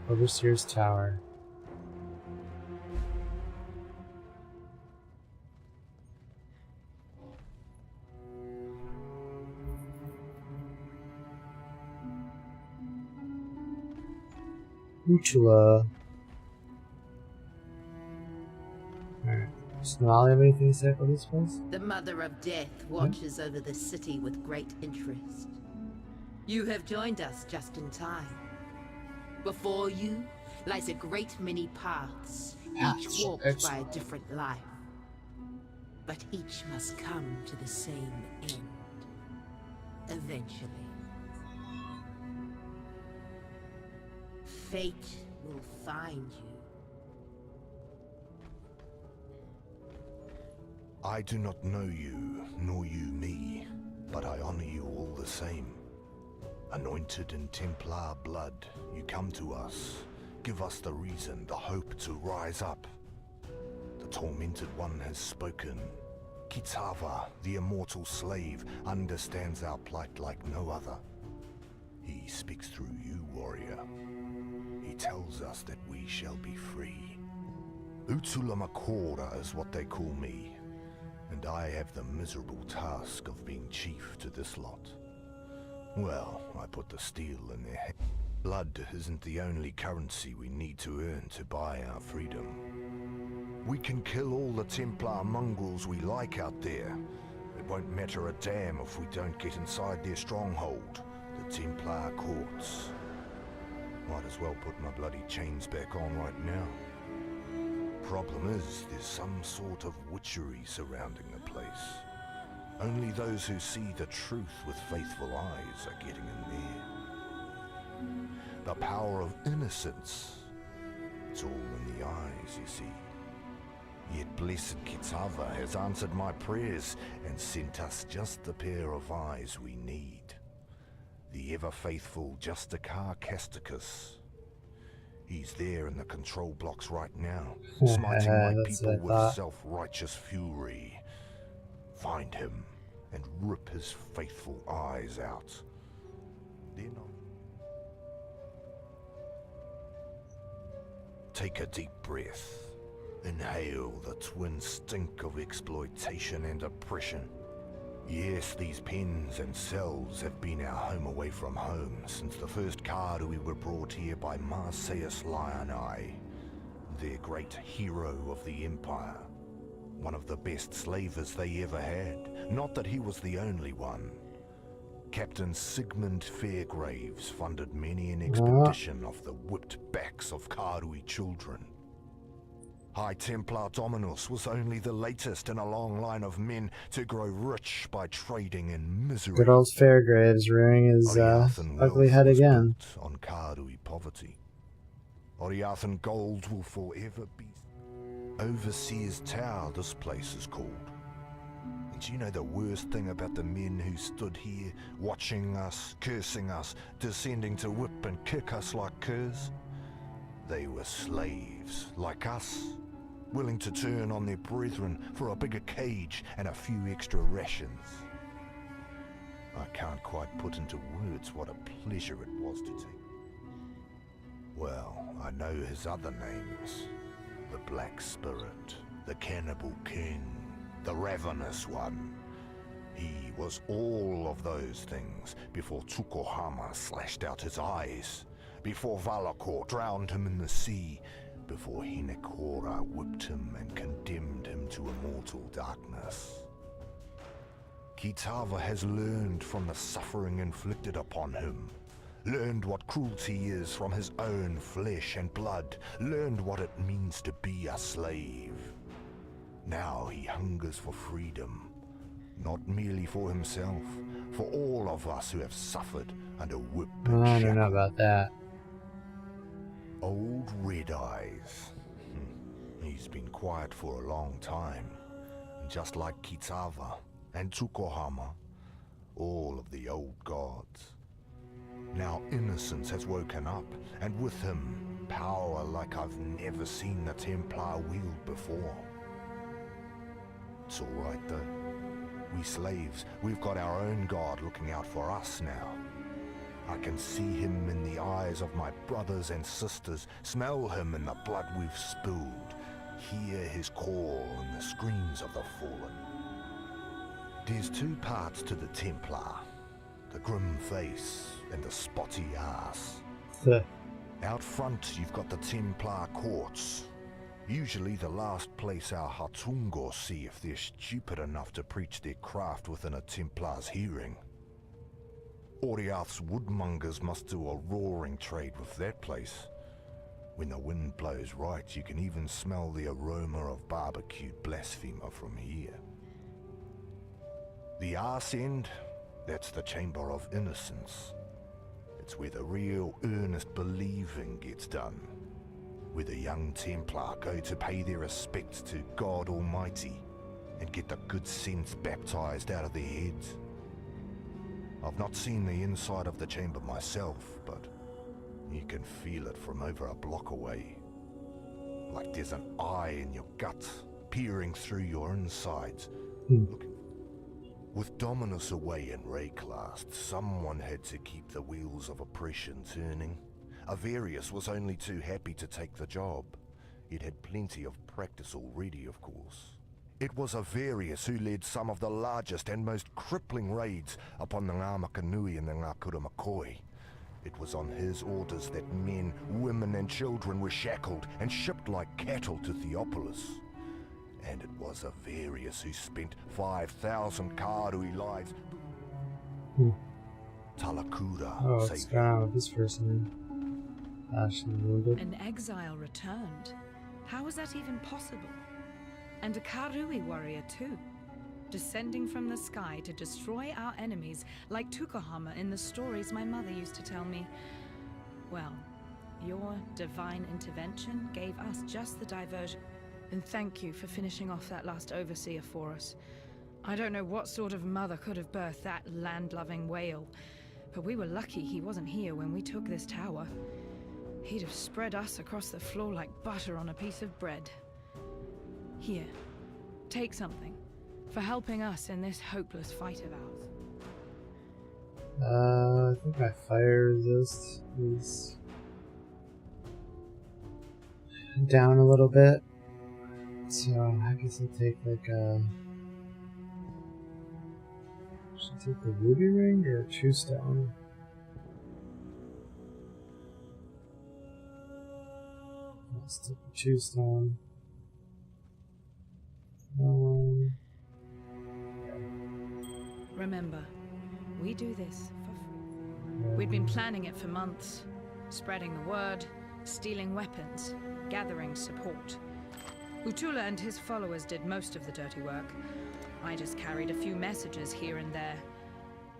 Speaker 1: Overseer's Tower. Utula. Alright. Does Navali have anything to say about this place?
Speaker 11: The Mother of Death watches over the city with great interest. You have joined us just in time. Before you lies a great many paths, each walked by a different life. But each must come to the same end. Eventually. Fate will find you.
Speaker 10: I do not know you, nor you me, but I honor you all the same. Anointed in Templar blood, you come to us. Give us the reason, the hope to rise up. The tormented one has spoken. Kitava, the immortal slave, understands our plight like no other. He speaks through you, warrior. He tells us that we shall be free. Utulamakora is what they call me, and I have the miserable task of being chief to this lot. Well, I put the steel in their hand. Blood isn't the only currency we need to earn to buy our freedom. We can kill all the Templar mongrels we like out there. It won't matter a damn if we don't get inside their stronghold, the Templar courts. Might as well put my bloody chains back on right now. Problem is, there's some sort of witchery surrounding the place. Only those who see the truth with faithful eyes are getting in there. The power of innocence. It's all in the eyes, you see. Yet blessed Kitava has answered my prayers and sent us just the pair of eyes we need. The ever-faithful Justikar Casticus. He's there in the control blocks right now, smiting my people with self-righteous fury. Find him and rip his faithful eyes out. Then take a deep breath. Inhale the twin stink of exploitation and oppression. Yes, these pens and cells have been our home away from home since the first card we were brought here by Marseus Lioneye, their great hero of the Empire. One of the best slavers they ever had. Not that he was the only one. Captain Sigmund Fairgraves funded many an expedition off the whipped backs of Karui children. High Templar Dominus was only the latest in a long line of men to grow rich by trading in misery.
Speaker 1: Good old Fairgraves rearing his ugly head again.
Speaker 10: On Karui poverty. Oriathan gold will forever be Overseer's Tower, this place is called. And you know the worst thing about the men who stood here, watching us, cursing us, descending to whip and kick us like curs? They were slaves, like us, willing to turn on their brethren for a bigger cage and a few extra rations. I can't quite put into words what a pleasure it was to take. Well, I know his other names. The Black Spirit, the Cannibal King, the Ravenous One. He was all of those things before Tsukuhama slashed out his eyes, before Valakor drowned him in the sea, before Hinekora whipped him and condemned him to immortal darkness. Kitava has learned from the suffering inflicted upon him. Learned what cruelty is from his own flesh and blood. Learned what it means to be a slave. Now he hungers for freedom. Not merely for himself, for all of us who have suffered under whip and
Speaker 1: I
Speaker 10: shackle.
Speaker 1: don't know about that.
Speaker 10: Old Red Eyes. He's been quiet for a long time. Just like Kitava and Tsukuhama. All of the old gods. Now innocence has woken up, and with him, power like I've never seen the Templar wield before. It's all right though. We slaves, we've got our own god looking out for us now. I can see him in the eyes of my brothers and sisters, smell him in the blood we've spilled, hear his call in the screams of the fallen. There's two parts to the Templar. The grim face and the spotty ass. Out front, you've got the Templar Courts. Usually the last place our Hatungor see if they're stupid enough to preach their craft within a Templar's hearing. Oriath's woodmongers must do a roaring trade with that place. When the wind blows right, you can even smell the aroma of barbecued blasphemer from here. The arse end, that's the Chamber of Innocence. It's where the real earnest believing gets done. Where the young Templar go to pay their respects to God Almighty and get the good sense baptized out of their heads. I've not seen the inside of the chamber myself, but you can feel it from over a block away. Like there's an eye in your gut, peering through your insides. With Dominus away in Rayclast, someone had to keep the wheels of oppression turning. Avarius was only too happy to take the job. It had plenty of practice already, of course. It was Avarius who led some of the largest and most crippling raids upon the Ngāmakanui and the Ngākura McCoy. It was on his orders that men, women and children were shackled and shipped like cattle to Theopolis. And it was Avarius who spent 5,000 Karui lives. Talakura.
Speaker 1: Oh, what's going on with this person? Actually wounded.
Speaker 12: An exile returned. How was that even possible? And a Karui warrior too, descending from the sky to destroy our enemies like Tukohama in the stories my mother used to tell me. Well, your divine intervention gave us just the diversion. And thank you for finishing off that last overseer for us. I don't know what sort of mother could have birthed that land-loving whale, but we were lucky he wasn't here when we took this tower. He'd have spread us across the floor like butter on a piece of bread. Here, take something for helping us in this hopeless fight of ours.
Speaker 1: I think my fire resist is down a little bit. So I guess I'll take like a... Should I take the ruby ring or 2 stone? Let's take the 2 stone.
Speaker 12: Remember, we do this for free. We'd been planning it for months, spreading the word, stealing weapons, gathering support. Utula and his followers did most of the dirty work. I just carried a few messages here and there.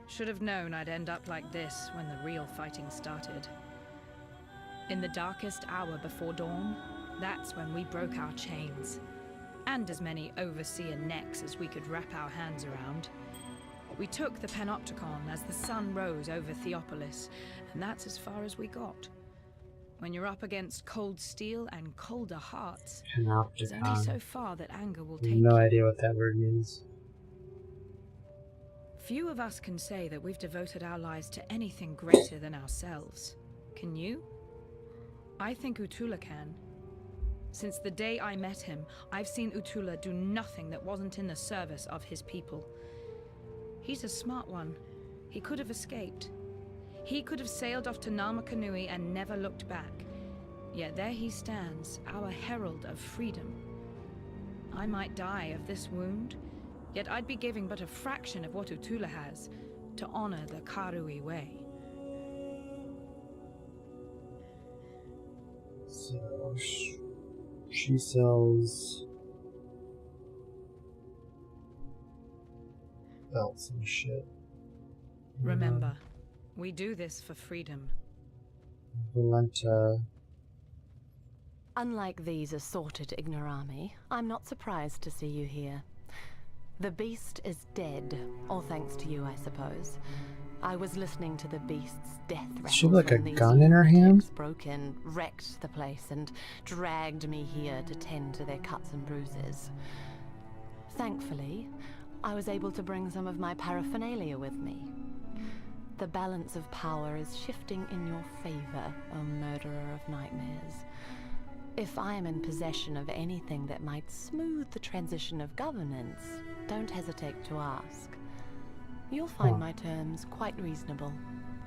Speaker 12: Should have known I'd end up like this when the real fighting started. In the darkest hour before dawn, that's when we broke our chains. And as many overseer necks as we could wrap our hands around. We took the Panopticon as the sun rose over Theopolis, and that's as far as we got. When you're up against cold steel and colder hearts, there's only so far that anger will take you.
Speaker 1: No idea what that word means.
Speaker 12: Few of us can say that we've devoted our lives to anything greater than ourselves. Can you? I think Utula can. Since the day I met him, I've seen Utula do nothing that wasn't in the service of his people. He's a smart one. He could have escaped. He could have sailed off to Namakanui and never looked back. Yet there he stands, our herald of freedom. I might die of this wound, yet I'd be giving but a fraction of what Utula has to honor the Karui way.
Speaker 1: So, she sells belts and shit.
Speaker 12: Remember, we do this for freedom.
Speaker 1: Valenta.
Speaker 13: Unlike these assorted ignorami, I'm not surprised to see you here. The beast is dead, all thanks to you, I suppose. I was listening to the beast's death rattle.
Speaker 1: She had like a
Speaker 13: when these
Speaker 1: gun in her hand?
Speaker 13: broke in, wrecked the place, and dragged me here to tend to their cuts and bruises. Thankfully, I was able to bring some of my paraphernalia with me. The balance of power is shifting in your favor, O murderer of nightmares. If I am in possession of anything that might smooth the transition of governance, don't hesitate to ask. You'll find my terms quite reasonable.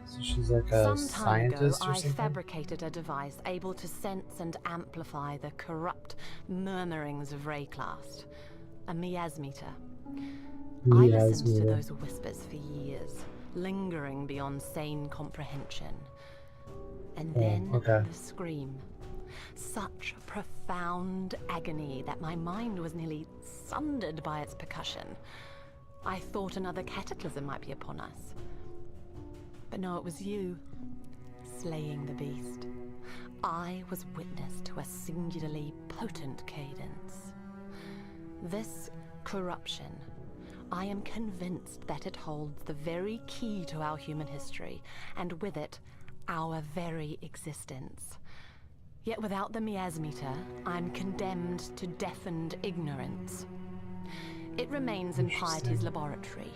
Speaker 1: So she's like a
Speaker 13: Some time ago,
Speaker 1: scientist or
Speaker 13: I
Speaker 1: something?
Speaker 13: fabricated a device able to sense and amplify the corrupt murmurings of Rayclast. A miasmeter. I listened to those whispers for years, lingering beyond sane comprehension. And then the scream. Such profound agony that my mind was nearly sundered by its percussion. I thought another cataclysm might be upon us. But no, it was you, slaying the beast. I was witness to a singularly potent cadence. This corruption, I am convinced that it holds the very key to our human history, and with it, our very existence. Yet without the miasmeter, I'm condemned to deafened ignorance. It remains in Piety's laboratory,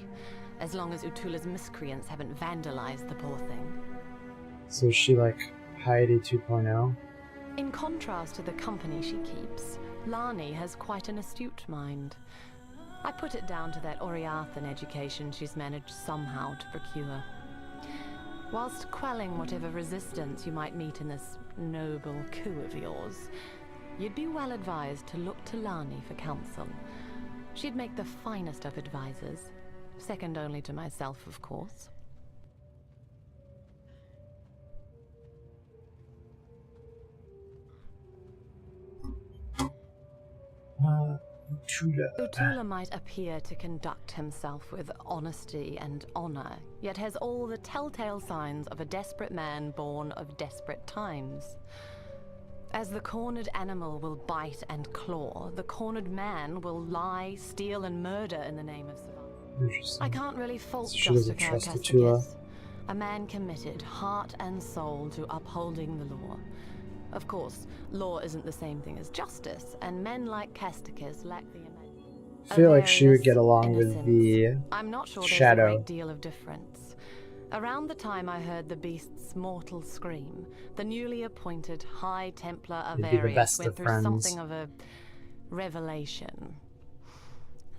Speaker 13: as long as Utula's miscreants haven't vandalized the poor thing.
Speaker 1: So is she like Piety 2.0?
Speaker 13: In contrast to the company she keeps, Lani has quite an astute mind. I put it down to that Oriathan education she's managed somehow to procure. Whilst quelling whatever resistance you might meet in this noble coup of yours, you'd be well advised to look to Lani for counsel. She'd make the finest of advisors, second only to myself, of course. Utula might appear to conduct himself with honesty and honor, yet has all the telltale signs of a desperate man born of desperate times. As the cornered animal will bite and claw, the cornered man will lie, steal, and murder in the name of survival. I can't really fault Casticus, a man committed heart and soul to upholding the law. Of course, law isn't the same thing as justice, and men like Casticus lack the
Speaker 1: I feel like she would get along with the
Speaker 13: I'm not sure
Speaker 1: Shadow.
Speaker 13: There's a great deal of difference. Around the time I heard the beast's mortal scream, the newly appointed High Templar of Arius went through something of a revelation.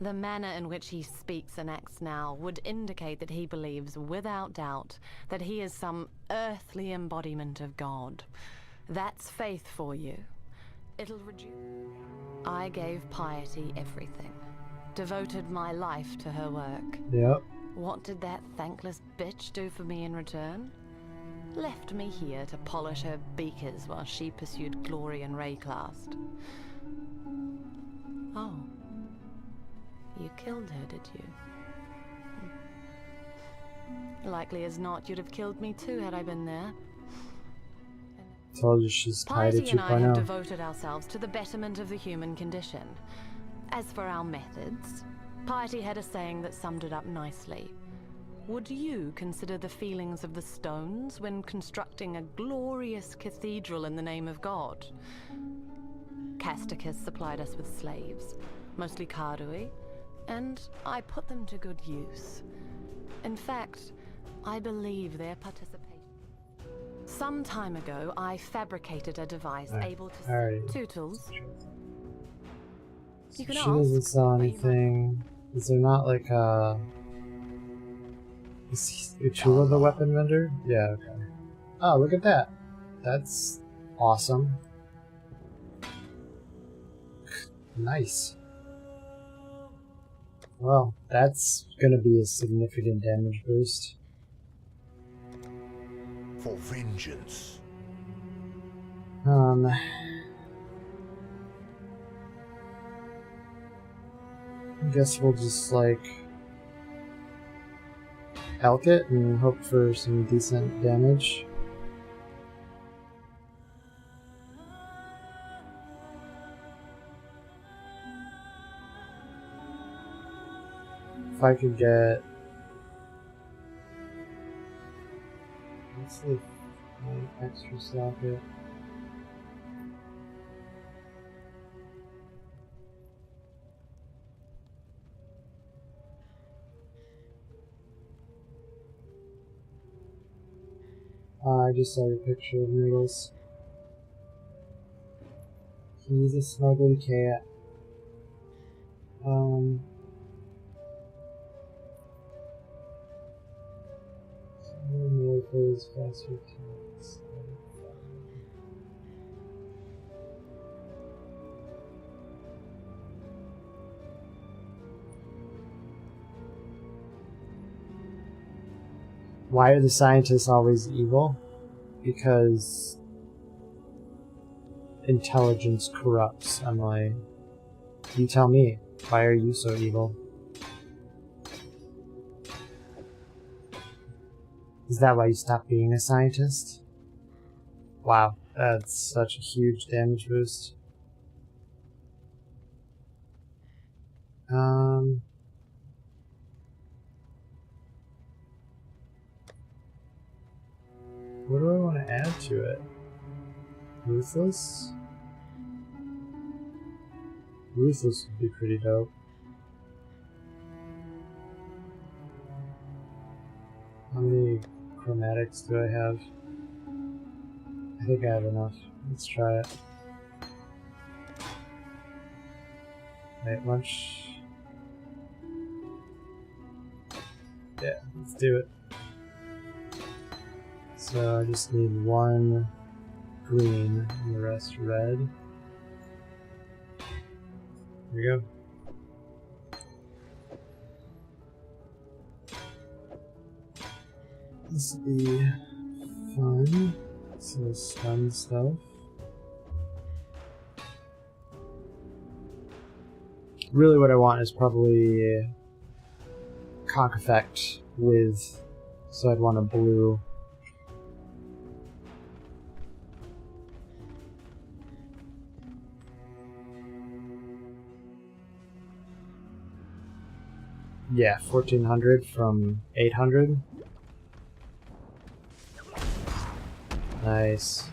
Speaker 13: The manner in which he speaks and acts now would indicate that he believes, without doubt, that he is some earthly embodiment of God. That's faith for you. It'll reduce. I gave Piety everything. Devoted my life to her work.
Speaker 1: Yep.
Speaker 13: What did that thankless bitch do for me in return? Left me here to polish her beakers while she pursued glory in Rayclast. Oh. You killed her, did you? Likely as not, you'd have killed me too had I been there.
Speaker 1: Told you she's Piety 2.0.
Speaker 13: Piety and I have devoted ourselves to the betterment of the human condition. As for our methods, Piety had a saying that summed it up nicely. Would you consider the feelings of the stones when constructing a glorious cathedral in the name of God? Casticus supplied us with slaves, mostly Kardui, and I put them to good use. In fact, I believe their participation. Some time ago, I fabricated a device able to two tools. You can
Speaker 1: She
Speaker 13: ask.
Speaker 1: doesn't sell anything. Is there not like a... Is Utula the weapon vendor? Yeah, okay. Oh, look at that. That's awesome. Nice. Well, that's gonna be a significant damage boost.
Speaker 10: For vengeance.
Speaker 1: I guess we'll just like elk it and hope for some decent damage. If I could get, let's see, my extra socket. I just saw your picture of Noodles. He's a snuggly cat. More for Goes faster. Why are the scientists always evil? Because intelligence corrupts. I'm like, you tell me, why are you so evil? Is that why you stopped being a scientist? Wow, that's such a huge damage boost. What do I want to add to it? Ruthless? Ruthless would be pretty dope. How many chromatics do I have? I think I have enough. Let's try it. Wait, lunch. Yeah, let's do it. So I just need one green and the rest red. Here we go. This will be fun. Some stun stuff. Really what I want is probably conk effect with, so I'd want a blue. Yeah, 1400 from 800. Nice.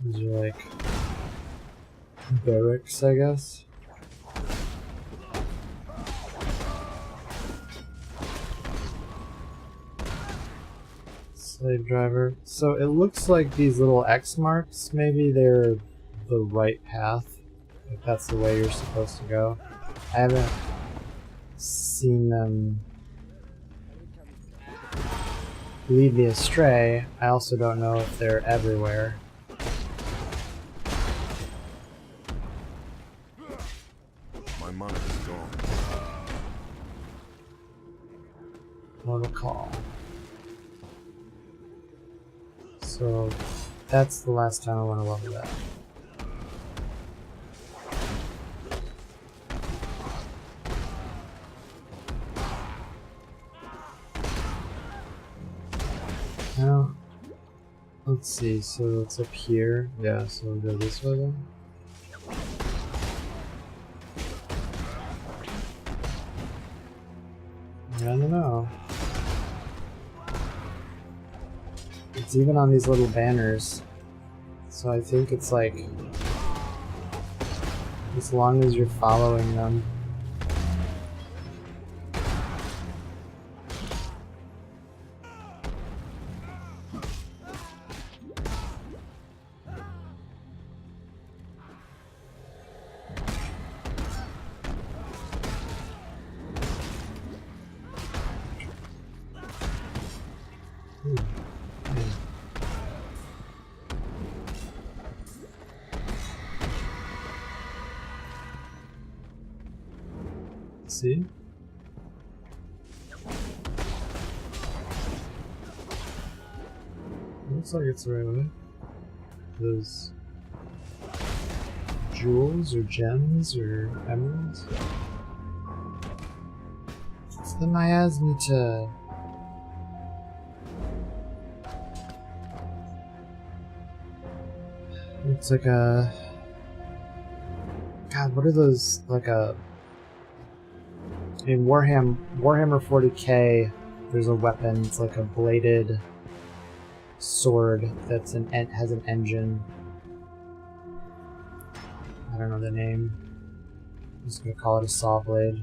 Speaker 1: These are like barracks, I guess. Slave driver. So it looks like these little X marks, maybe they're the right path. If that's the way you're supposed to go. I haven't seen them lead me astray. I also don't know if they're everywhere.
Speaker 3: My money is gone.
Speaker 1: Mortal call. So that's the last time I want to level that. Now, let's see, so it's up here. Yeah, so we'll go this way then. I don't know. It's even on these little banners. So I think it's like, as long as you're following them. See? Looks like it's the right way. Those jewels or gems or emeralds. So the Mayas need to it's like a God, what are those like a in Warhammer 40k, there's a weapon. It's like a bladed sword that's has an engine. I don't know the name. I'm just gonna call it a saw blade.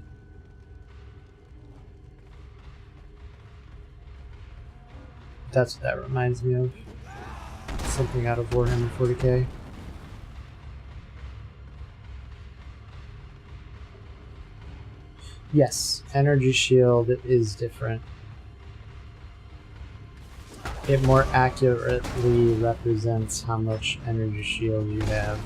Speaker 1: That's what that reminds me of. Something out of Warhammer 40k. Yes, energy shield is different. It more accurately represents how much energy shield you have.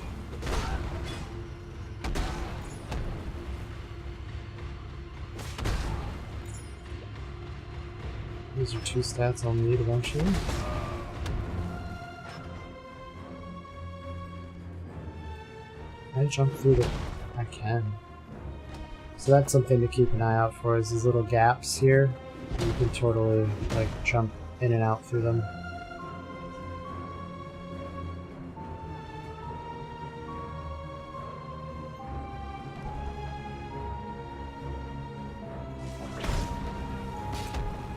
Speaker 1: These are 2 stats I'll need eventually. Can I jump through the... I can. So that's something to keep an eye out for, is these little gaps here. You can totally, like, jump in and out through them.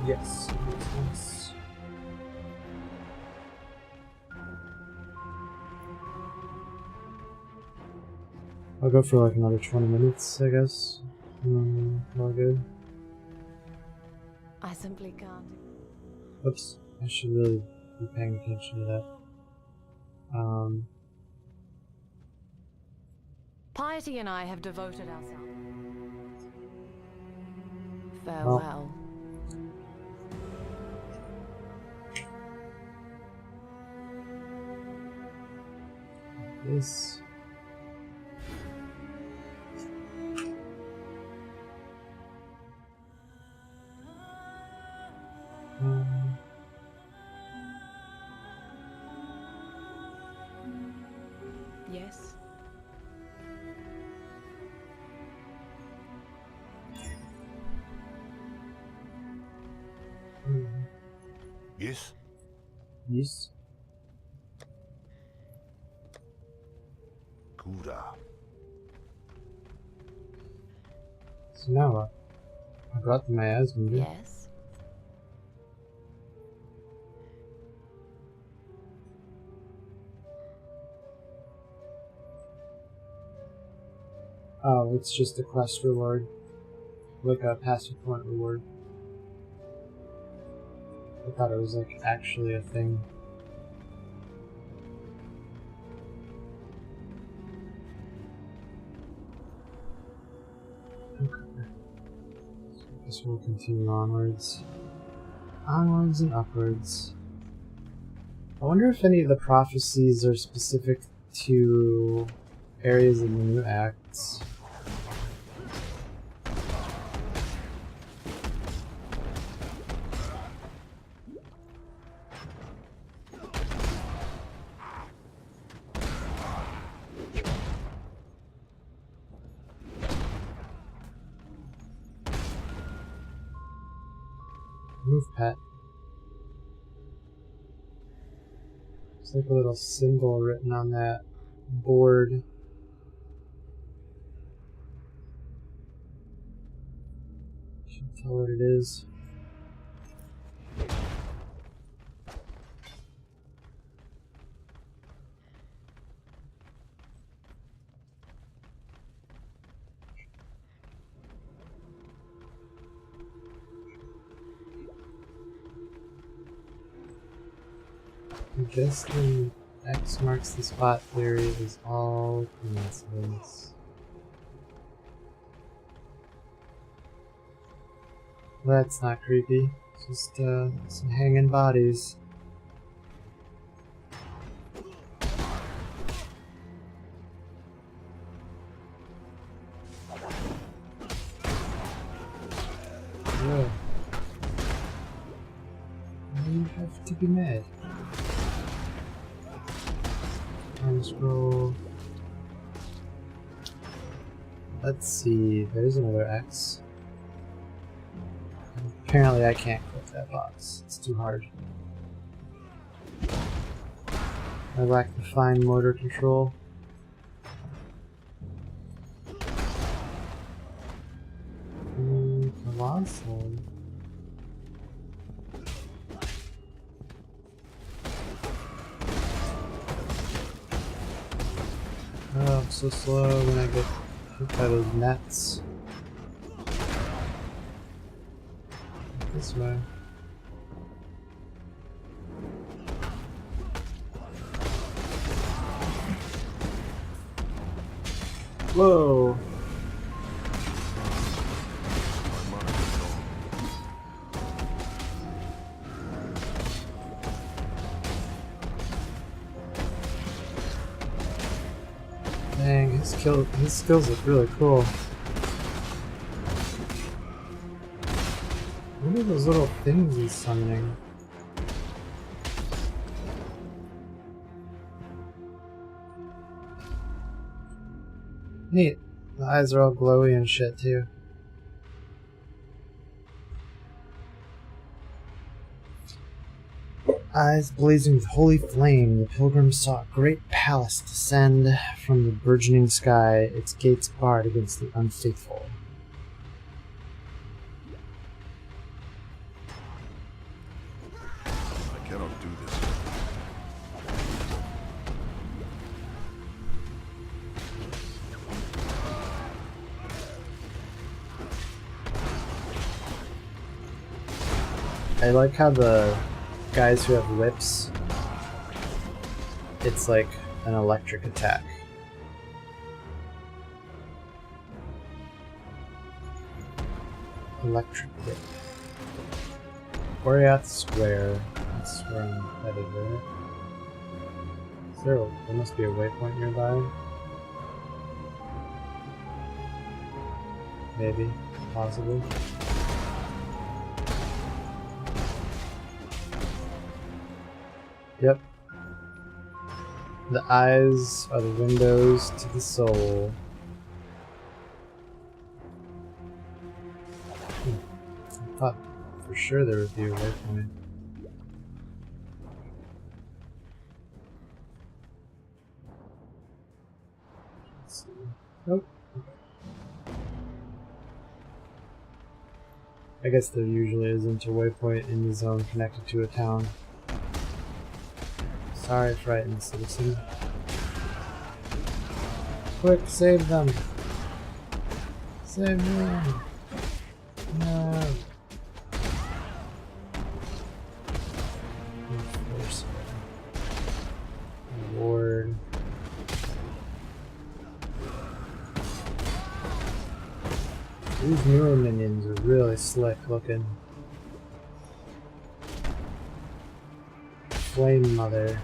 Speaker 1: Yes, makes sense. I'll go for like another 20 minutes, I guess. All good.
Speaker 13: I simply can't.
Speaker 1: Oops, I should really be paying attention to that.
Speaker 13: Piety and I have devoted ourselves. Farewell.
Speaker 1: This.
Speaker 12: Yes.
Speaker 10: Yes?
Speaker 1: Yes.
Speaker 10: Kuda.
Speaker 1: So now what? I brought the miasma.
Speaker 13: Yes.
Speaker 1: Oh, it's just a quest reward. Like a passive point reward. I thought it was like actually a thing. Okay. So I guess we'll continue onwards. Onwards and upwards. I wonder if any of the prophecies are specific to areas in the new acts. Move, pet. It's like a little symbol written on that board. Can't tell what it is. I guess the X marks the spot theory is all coincidence. That's not creepy. Just some hanging bodies. Whoa. Why do you have to be mad? Scroll. Let's see, there's another X. Apparently I can't click that box, it's too hard. I lack the fine motor control. Colossal. Oh, I'm so slow when I get hit by those nets. This way. Whoa! Dang, his skills look really cool. What are those little things he's summoning? Neat. The eyes are all glowy and shit too. Eyes blazing with holy flame, the pilgrims saw a great palace descend from the burgeoning sky, its gates barred against the unfaithful.
Speaker 3: I cannot do this.
Speaker 1: I like how the guys who have whips, it's like an electric attack. Electric whip. Oriath Square. That's where I'm headed, right? There must be a waypoint nearby. Maybe. Possibly. Yep. The eyes are the windows to the soul. I thought for sure there would be a waypoint. Let's see. Nope. I guess there usually isn't a waypoint in the zone connected to a town. Sorry, frightened citizen. Quick, save them! Save them! No! Enforcer. Ward. These newer minions are really slick looking. Flame Mother.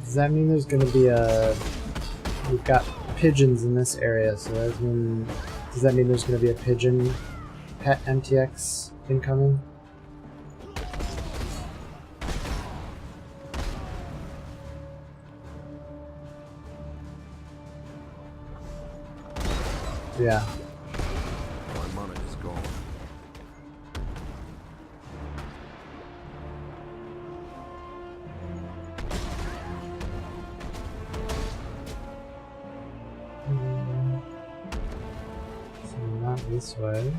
Speaker 1: Does that mean there's gonna be a... We've got pigeons in this area, so does that mean there's gonna be a pigeon pet MTX incoming? Yeah.
Speaker 3: My money is gone.
Speaker 1: So not this way.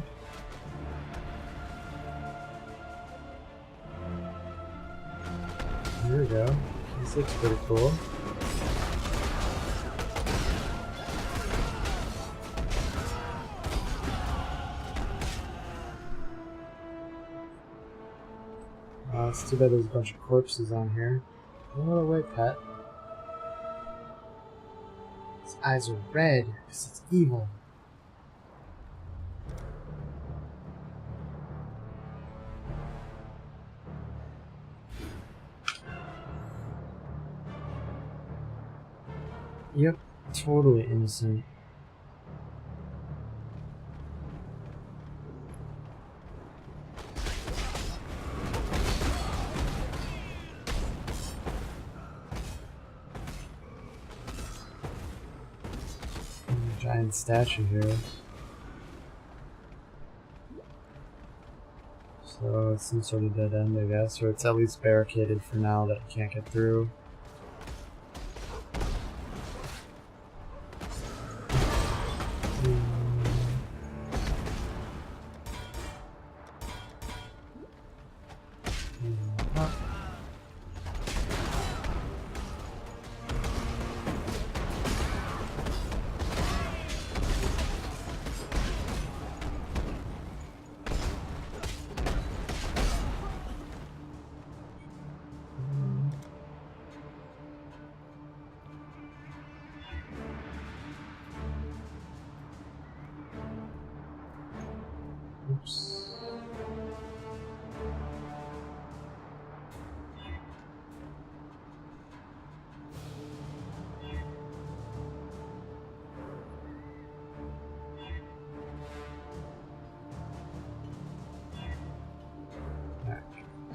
Speaker 1: Here we go. This looks pretty cool. It's too bad there's a bunch of corpses on here. Don't run away, pet. His eyes are red because it's evil. Yep, totally innocent. Giant statue here. So it's some sort of dead end, I guess, or it's at least barricaded for now that I can't get through.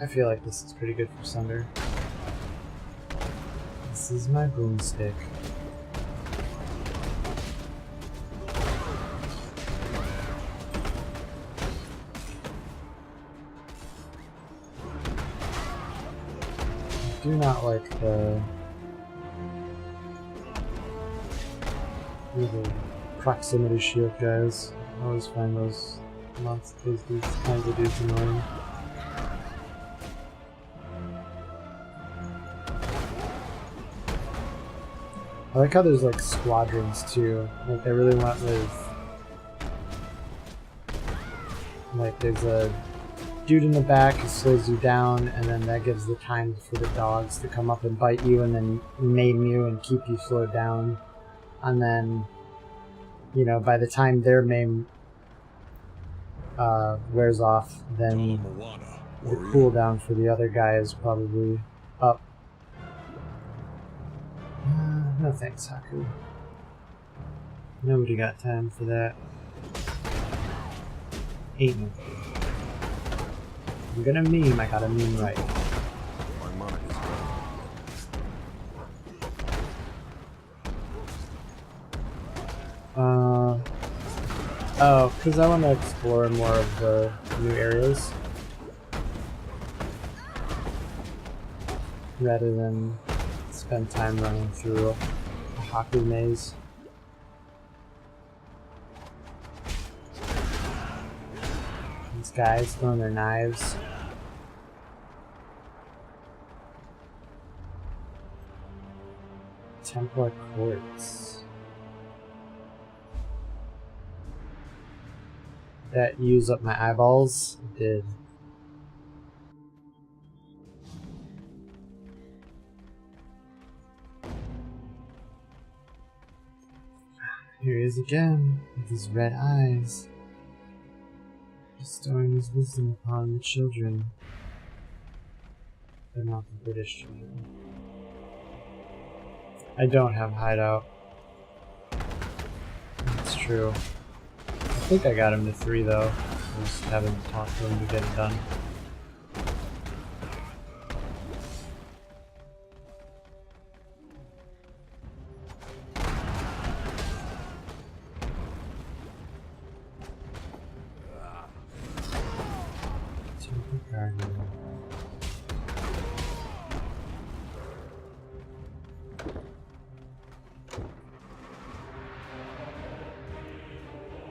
Speaker 1: I feel like this is pretty good for Sunder. This is my boomstick. I do not like the proximity shield guys. I always find those these kinds of dudes annoying. I like how there's like squadrons too. Like they really went with like there's a dude in the back who slows you down, and then that gives the time for the dogs to come up and bite you and then maim you and keep you slowed down. And then, you know, by the time their maim wears off, then the cooldown for the other guy is probably up. No thanks, Haku. Nobody got time for that. Ain't no. I'm gonna meme, I gotta meme right. Oh, because I want to explore more of the new areas. Rather than spend time running through a Haku maze. These guys throwing their knives. Templar Courts. That used up my eyeballs? It did. Here he is again, with his red eyes, bestowing his wisdom upon the children, but not the British children. I don't have hideout. That's true. I think I got him to 3 though. I just haven't talked to him to get it done.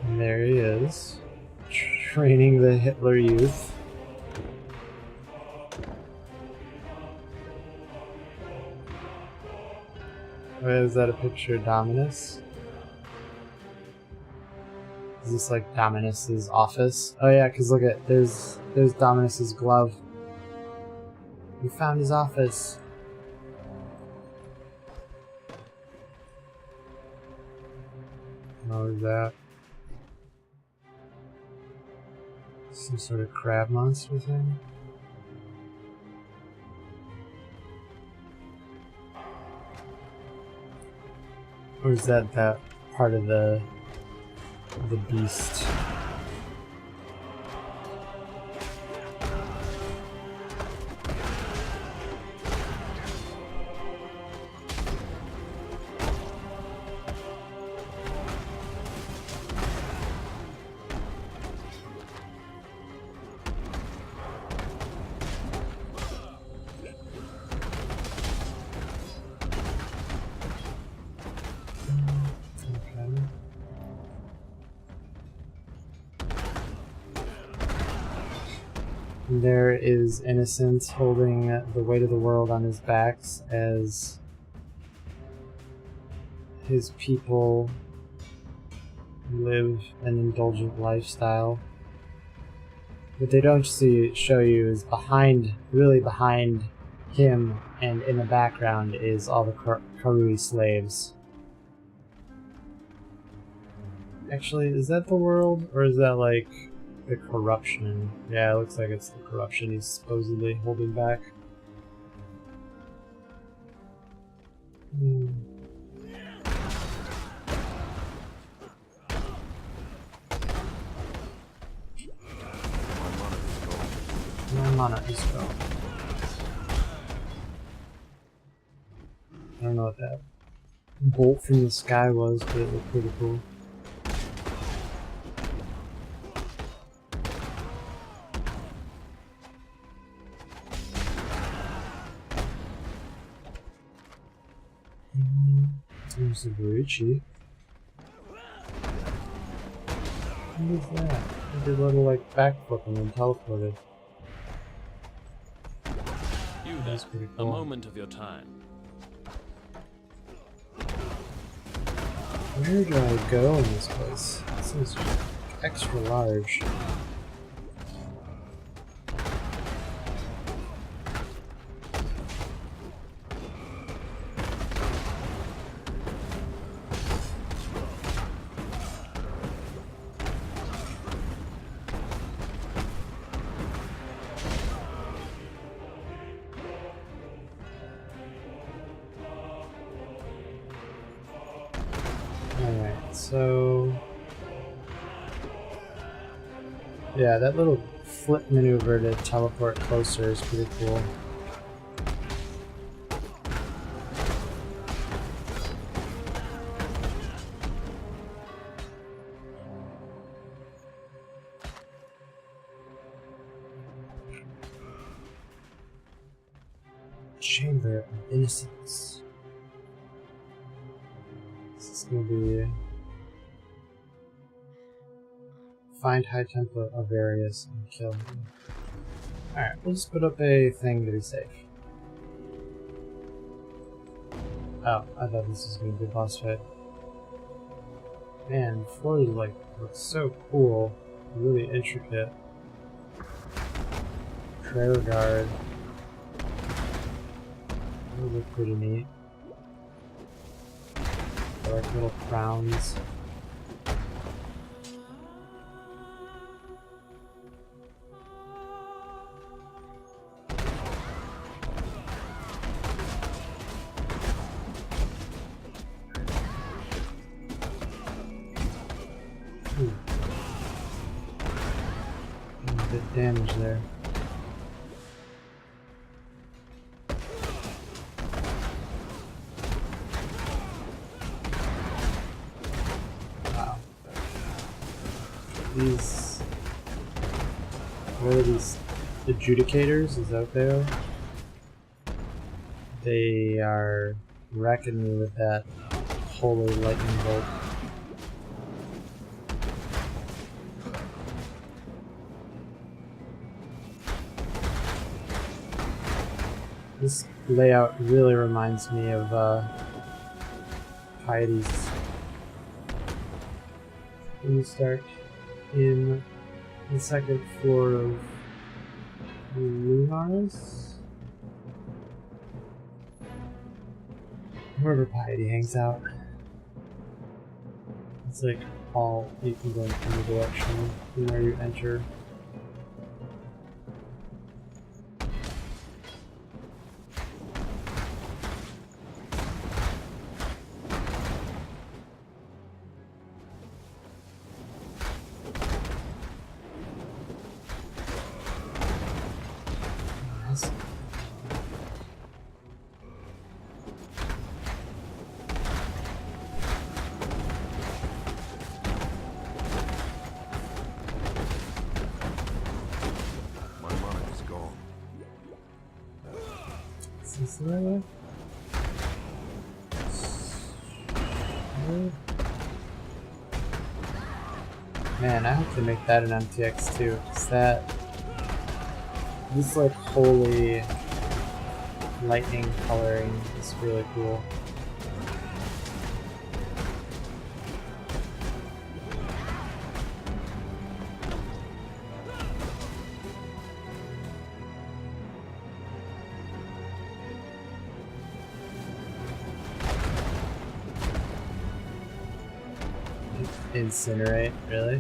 Speaker 1: And there he is, training the Hitler Youth. Wait, is that a picture of Dominus? Is this like Dominus's office? Oh yeah, because look at, there's Dominus's glove. We found his office. What was that? Some sort of crab monster thing? Or is that part of the beast? There is Innocence holding the weight of the world on his backs as his people live an indulgent lifestyle. What they don't show you is really behind him and in the background is all the Karui slaves. Actually, is that the world? Or is that like the corruption? Yeah, it looks like it's the corruption he's supposedly holding back. Mana is go. I don't know what that bolt from the sky was, but it looked pretty cool. There's the Barichi. What is that? He did a little like backflip and then teleported.
Speaker 14: You
Speaker 1: That's
Speaker 14: there,
Speaker 1: pretty
Speaker 14: a
Speaker 1: cool.
Speaker 14: moment of your time.
Speaker 1: Where do I go in this place? This is extra large. Alright, so... yeah, that little flip maneuver to teleport closer is pretty cool. Chamber of Innocence. This is gonna be... find high tempo of Various and kill him. Alright, we'll just put up a thing to be safe. Oh, I thought this was gonna be a boss fight. Man, the floor is like looks so cool, really intricate. Prayer guard. That would look pretty neat. Like little crowns. A bit damage there. Wow. These... what are these? Adjudicators? Is that what they are? They are wrecking me with that holy lightning bolt. This layout really reminds me of Piety's. When you start in the second floor of Lunaris? Wherever Piety hangs out. It's like all you can go in any direction from where you enter. Is there a way? Man, I hope to make that an MTX too, because this like holy lightning coloring is really cool. Incinerate, really?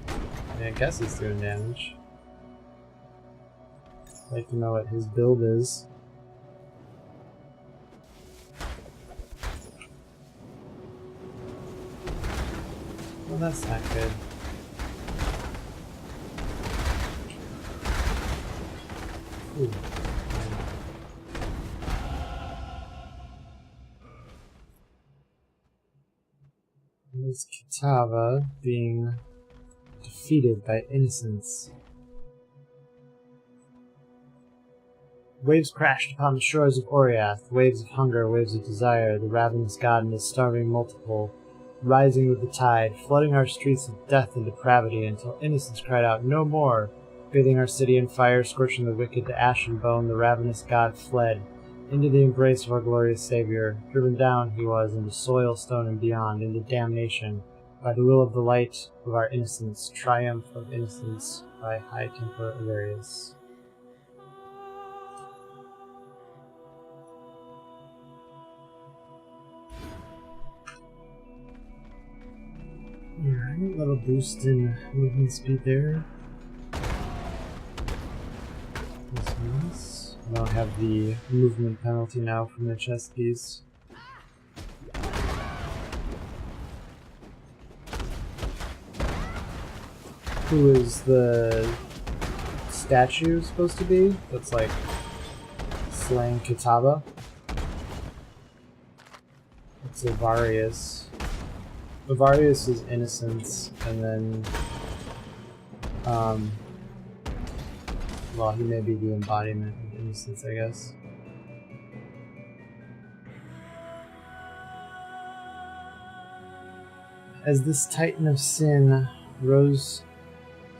Speaker 1: I mean, I guess he's doing damage. I'd like to know what his build is. Well, that's not good. Ooh. It was Kitava being defeated by innocence. Waves crashed upon the shores of Oriath, waves of hunger, waves of desire, the ravenous god and his starving multiple, rising with the tide, flooding our streets of death and depravity until innocence cried out, "No more!" Bathing our city in fire, scorching the wicked to ash and bone, the ravenous god fled into the embrace of our glorious Savior. Driven down he was into soil, stone, and beyond, into damnation, by the will of the light of our innocence, triumph of innocence by High Templar Ilarius. Alright, little boost in movement speed there. That's nice. I don't have the movement penalty now from the chest piece. Who is the statue supposed to be? That's like slaying Kitava. It's Avarius. Avarius is innocence, and then well, he may be the embodiment of innocence, I guess. As this titan of sin rose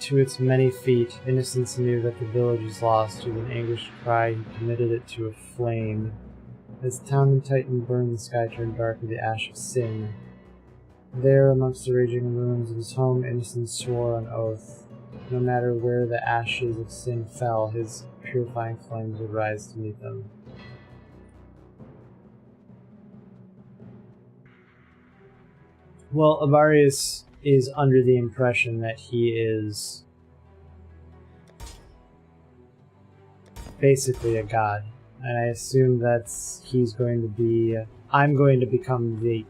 Speaker 1: to its many feet, innocence knew that the village was lost. With an anguished cry, he committed it to a flame. As town and titan burned, the sky turned dark with the ash of sin. There, amongst the raging ruins of his home, innocence swore on oath. No matter where the ashes of sin fell, his purifying flames would rise to meet them. Well, Avarius is under the impression that he is basically a god. And I assume that's he's going to be... I'm going to become the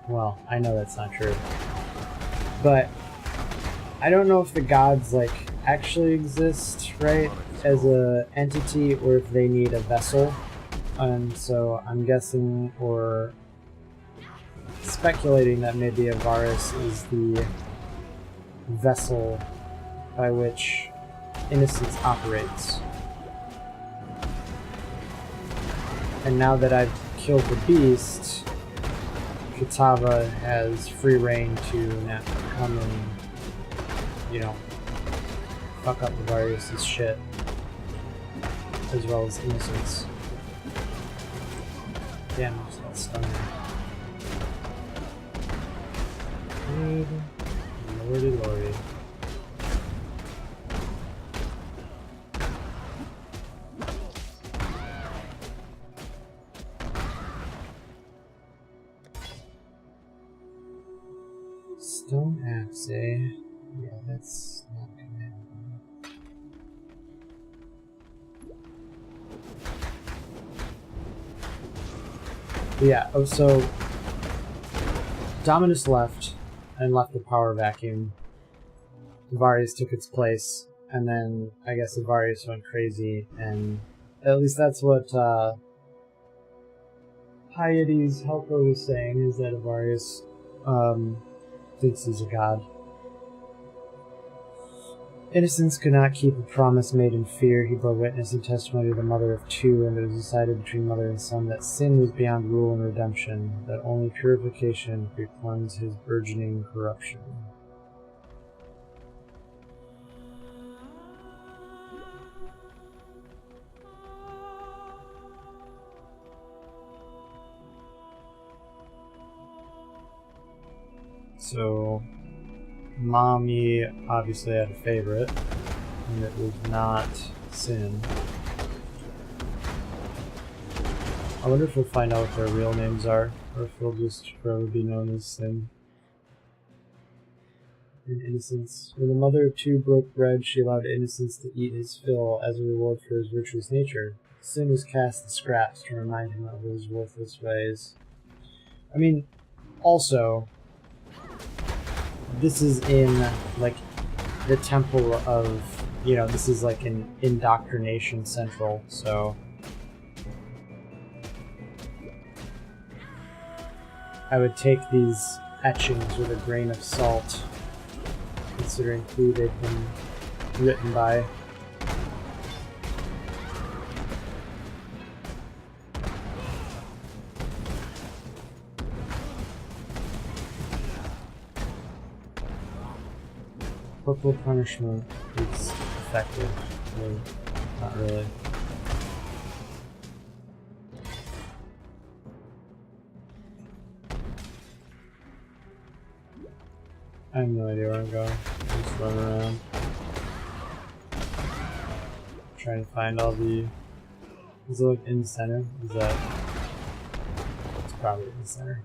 Speaker 1: well, I know that's not true. But I don't know if the gods, like, actually exist, right, as a entity, or if they need a vessel. And so I'm guessing, or speculating, that maybe Avarice is the vessel by which innocence operates. And now that I've killed the beast, Kitava has free reign to now come and, you know, fuck up Avarius' shit, as well as innocence. Damn, I'm just not stunned. Good lordy lordy. Stone axe, eh? Yeah, that's not gonna happen. Yeah, oh, so Dominus left and left the power vacuum. Avarius took its place, and then I guess Avarius went crazy, and at least that's what Piety's helper was saying, is that Avarius thinks he's a god. Innocence could not keep a promise made in fear. He bore witness and testimony to the mother of two, and it was decided between mother and son that sin was beyond rule and redemption, that only purification could cleanse his burgeoning corruption. So, Mommy obviously had a favorite, and it was not Sin. I wonder if we'll find out what their real names are, or if they'll just forever be known as Sin. In Innocence. When the mother of two broke bread, she allowed Innocence to eat his fill as a reward for his virtuous nature. Sin was cast in scraps to remind him of his worthless ways. I mean, also, this is in, like, the temple of, you know, this is like an indoctrination central, so I would take these etchings with a grain of salt, considering who they've been written by. Corporal punishment is effective, or not really. I have no idea where I'm going. I'm just running around. Trying to find all the... Is it like in the center? Is that... It's probably in the center.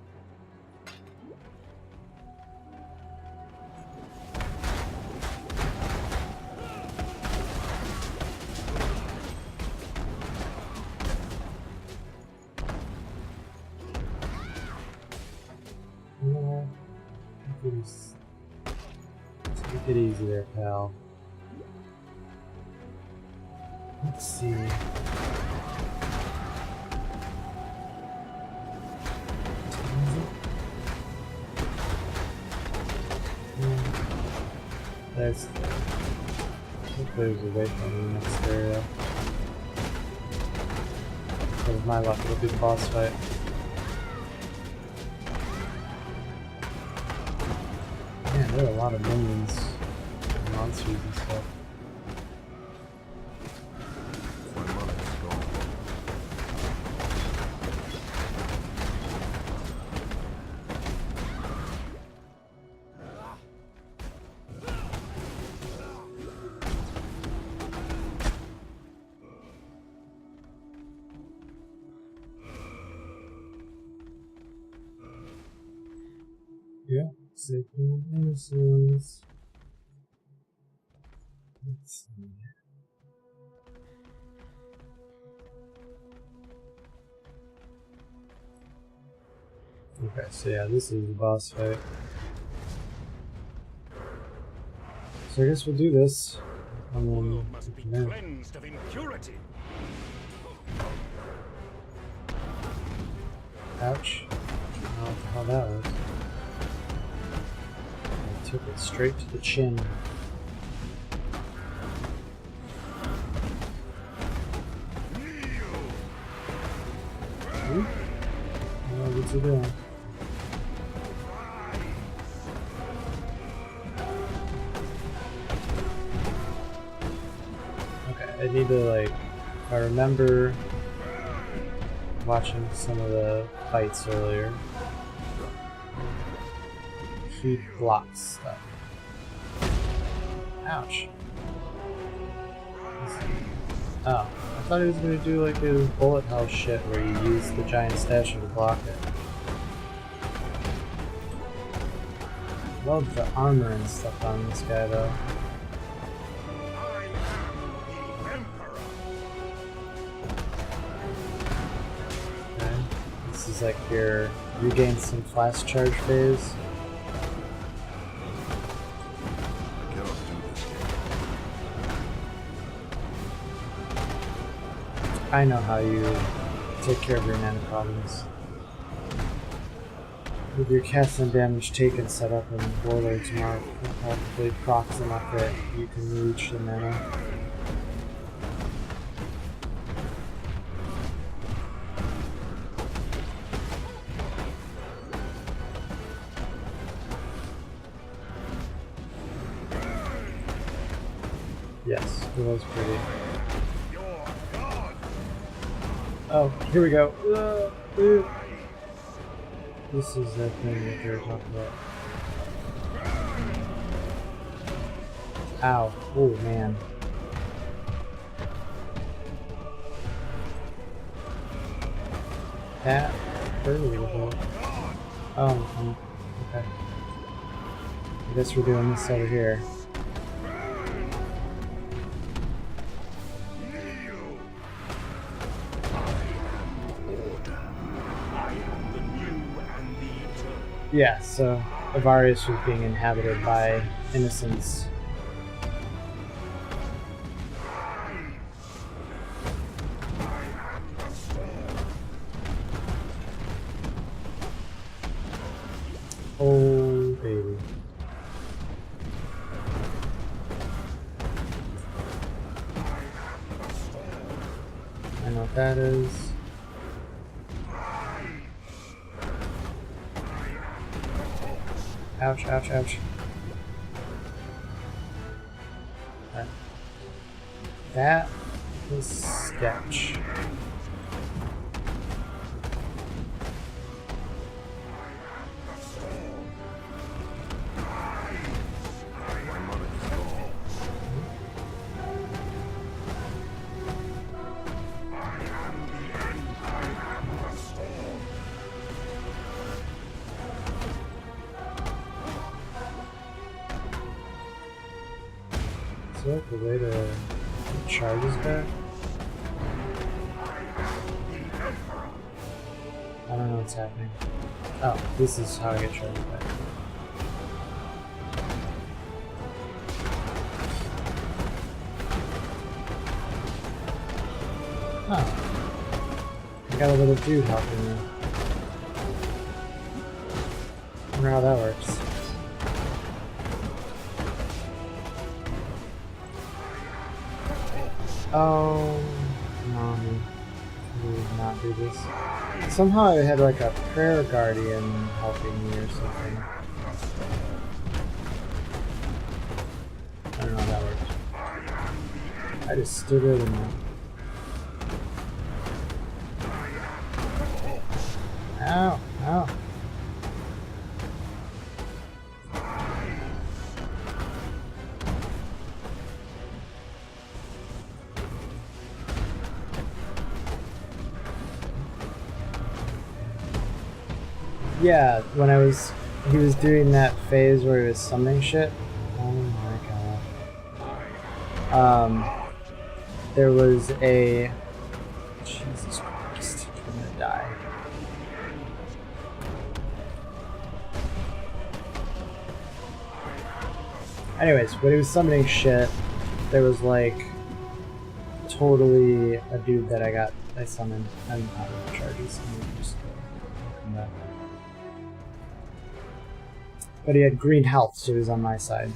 Speaker 1: Take it easy there, pal. Let's see. There's... Hopefully there's a way from the next area. With my luck, it'll be the boss fight. Man, there are a lot of minions and monsters and stuff. Yeah, sacred innocence. Let's see. Okay, so yeah, this is the boss fight. So I guess we'll do this. And then
Speaker 15: must be cleansed of impurity.
Speaker 1: Ouch. I don't know what the hell that was. I took it straight to the chin. Oh, what's he doing? Okay, I need to, like, if I remember watching some of the fights earlier, he blocks stuff. Ouch. Oh, I thought he was going to do like his bullet hell shit where you use the giant statue to block it. Love the armor and stuff on this guy though. Okay, this is like your regain some flash charge phase. I know how you take care of your mana problems. With your cast and damage taken set up in Warlord's Mark, probably procs enough that you can reach the mana. Yes, it was pretty. Oh, here we go. This is the thing that they were talking about. Ow. Oh, man. That hurt a little bit. Oh, okay. I guess we're doing this over here. Yeah, so Avarius was being inhabited by innocents Oh, baby. I know what that is. Ouch, ouch, ouch. That is sketch. Is there like a way to get charges back? I don't know what's happening. Oh, this is how I get charges back. Oh. I got a little dude helping me. I wonder how that works. Oh, mommy. I did not do this. Somehow I had like a prayer guardian helping me or something. I don't know how that worked. I just stood it and ow, ow. Yeah, when he was doing that phase where he was summoning shit. Oh my god. There was a... Jesus Christ, I'm gonna die. Anyways, when he was summoning shit, there was like totally a dude that I summoned and out of the charges. And just come back. But he had green health, so he was on my side.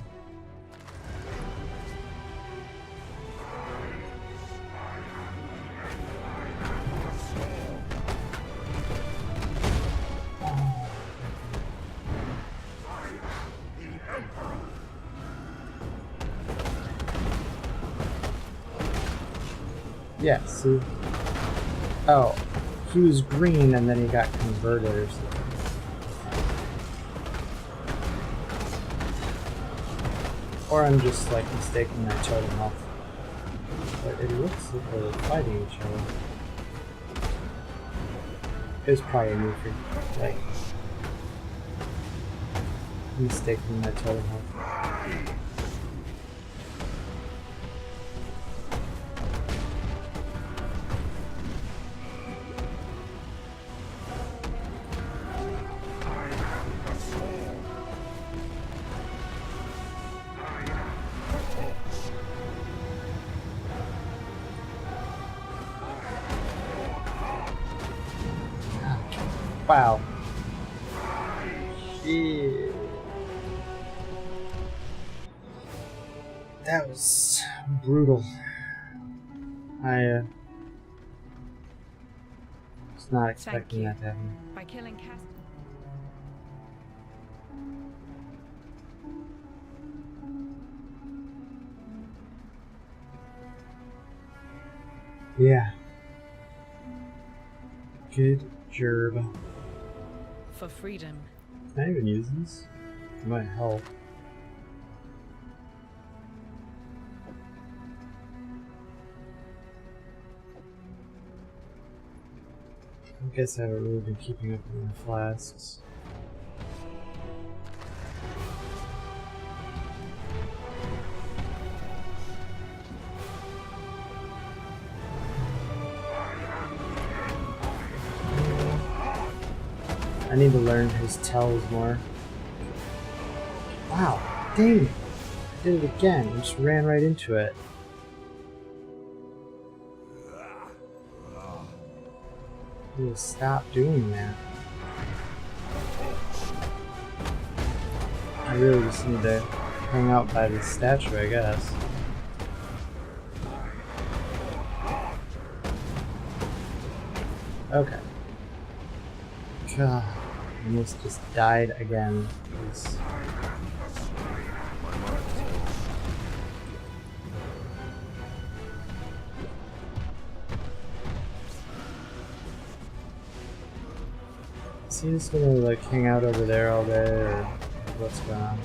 Speaker 1: Yeah, see? Oh, he was green and then he got converted or something. Or I'm just like mistaking my totem health. But it looks like they're fighting each other. It was probably a new freak. Like, mistaking my totem health. Wow. Shit. That was brutal. I was not expecting that to happen.
Speaker 12: By killing Cast.
Speaker 1: Yeah. Good job.
Speaker 12: For freedom.
Speaker 1: Can I even use these? It might help. I guess I haven't really been keeping up with my flasks. I need to learn his tells more. Wow, dang it. I did it again. I just ran right into it. I need to stop doing that. I really just need to hang out by this statue, I guess. Okay. God, I almost just died again. Jeez. Is he just gonna like hang out over there all day, or what's going on?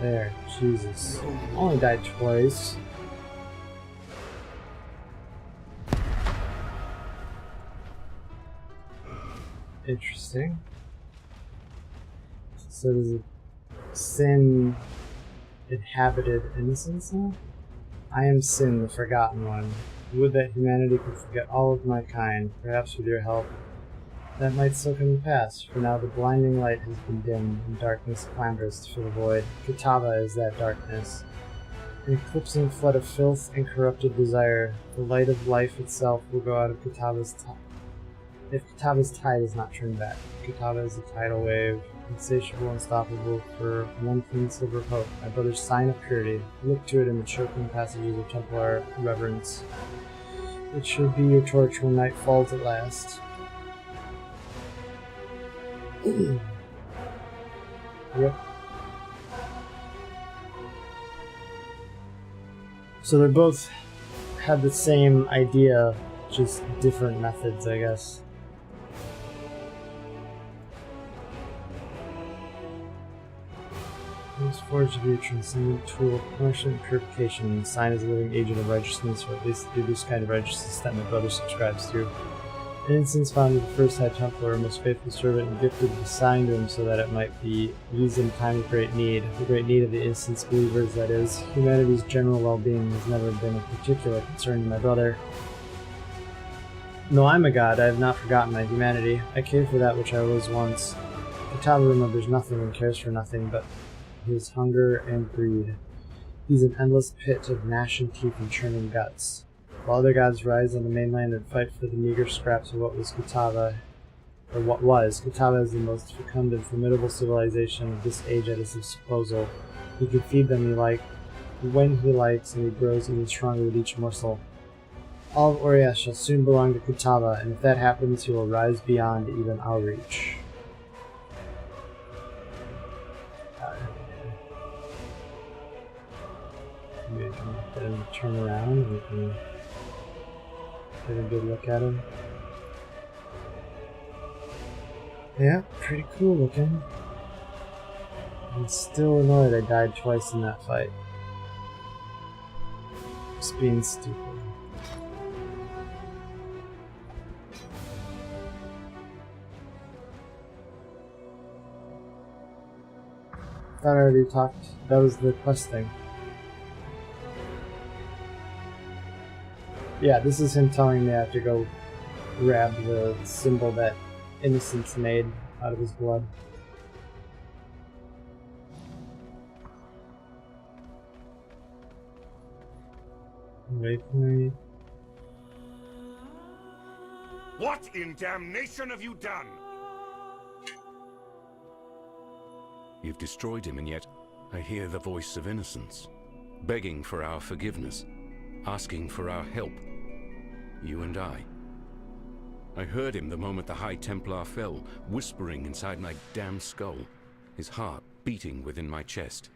Speaker 1: There, Jesus. Only died twice. Interesting. So does it sin inhabited innocence now? I am Sin, the Forgotten One. Would that humanity could forget all of my kind, perhaps with your help. That might still come to pass, for now the blinding light has been dimmed, and darkness clambers to fill the void. Kitava is that darkness. An eclipsing flood of filth and corrupted desire. The light of life itself will go out of Kitava's tide. If Kitava's tide is not turned back. Kitava is a tidal wave, insatiable, unstoppable, for one clean silver hope, my brother's sign of purity. Look to it in the choking passages of Templar reverence. It should be your torch when night falls at last. Yep. So they both have the same idea, just different methods, I guess. This forged to be a transcendent tool of punishment and purification. The sign is a living agent of righteousness, or at least the this kind of righteousness that my brother subscribes to. An instance found in the first High Templar, most faithful servant, and gifted the sign to him so that it might be used in time of great need. The great need of the instance believers, that is. Humanity's general well-being has never been a particular concern to my brother. Though I'm a god, I have not forgotten my humanity. I care for that which I was once. Kitava remembers nothing and cares for nothing but his hunger and greed. He's an endless pit of gnashing teeth and churning guts. While other gods rise on the mainland and fight for the meager scraps of what was Kitava, or what was, Kitava is the most fecund and formidable civilization of this age at his disposal. He can feed them when he likes, and he grows even stronger with each morsel. All of Orias shall soon belong to Kitava, and if that happens, he will rise beyond even our reach. Maybe I can get him to turn around and we can get a good look at him. Yeah, pretty cool looking. I'm still annoyed I died twice in that fight. Just being stupid. Thought I already talked. That was the quest thing. Yeah, this is him telling me I have to go grab the symbol that Innocence made out of his blood. Waypoint.
Speaker 15: What in damnation have you done?
Speaker 16: You've destroyed him, and yet I hear the voice of Innocence, begging for our forgiveness, asking for our help. You and I. I heard him the moment the High Templar fell, whispering inside my damned skull, his heart beating within my chest.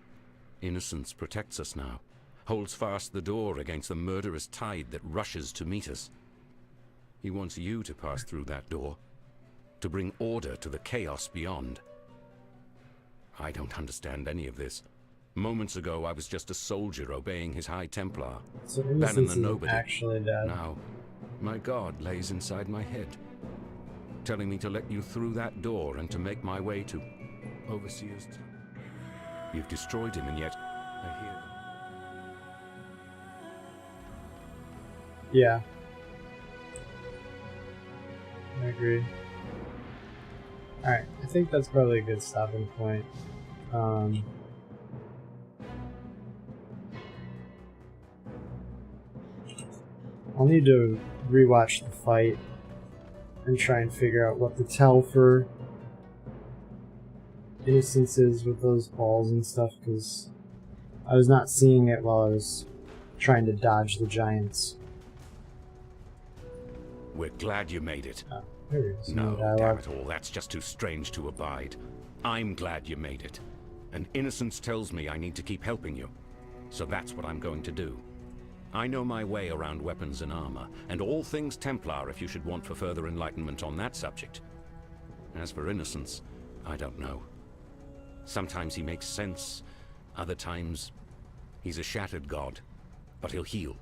Speaker 16: Innocence protects us now, holds fast the door against the murderous tide that rushes to meet us. He wants you to pass through that door, to bring order to the chaos beyond. I don't understand any of this, Moments ago, I was just a soldier obeying his High Templar.
Speaker 1: So
Speaker 16: Banning
Speaker 1: Innocence
Speaker 16: the
Speaker 1: isn't
Speaker 16: nobody.
Speaker 1: actually dead.
Speaker 16: Now, my God lays inside my head, telling me to let you through that door and to make my way to Overseer's. You've destroyed him, and yet I hear them.
Speaker 1: Yeah. I agree. Alright, I think that's probably a good stopping point. I'll need to rewatch the fight and try and figure out what to tell for Innocence is with those balls and stuff, because I was not seeing it while I was trying to dodge the giants.
Speaker 16: We're glad you made it.
Speaker 1: Oh, there it is.
Speaker 16: No,
Speaker 1: dialogue.
Speaker 16: damn it all, that's just too strange to abide. I'm glad you made it. And Innocence tells me I need to keep helping you. So that's what I'm going to do. I know my way around weapons and armor, and all things Templar if you should want for further enlightenment on that subject. As for Innocence, I don't know. Sometimes he makes sense, other times he's a shattered god, but he'll heal.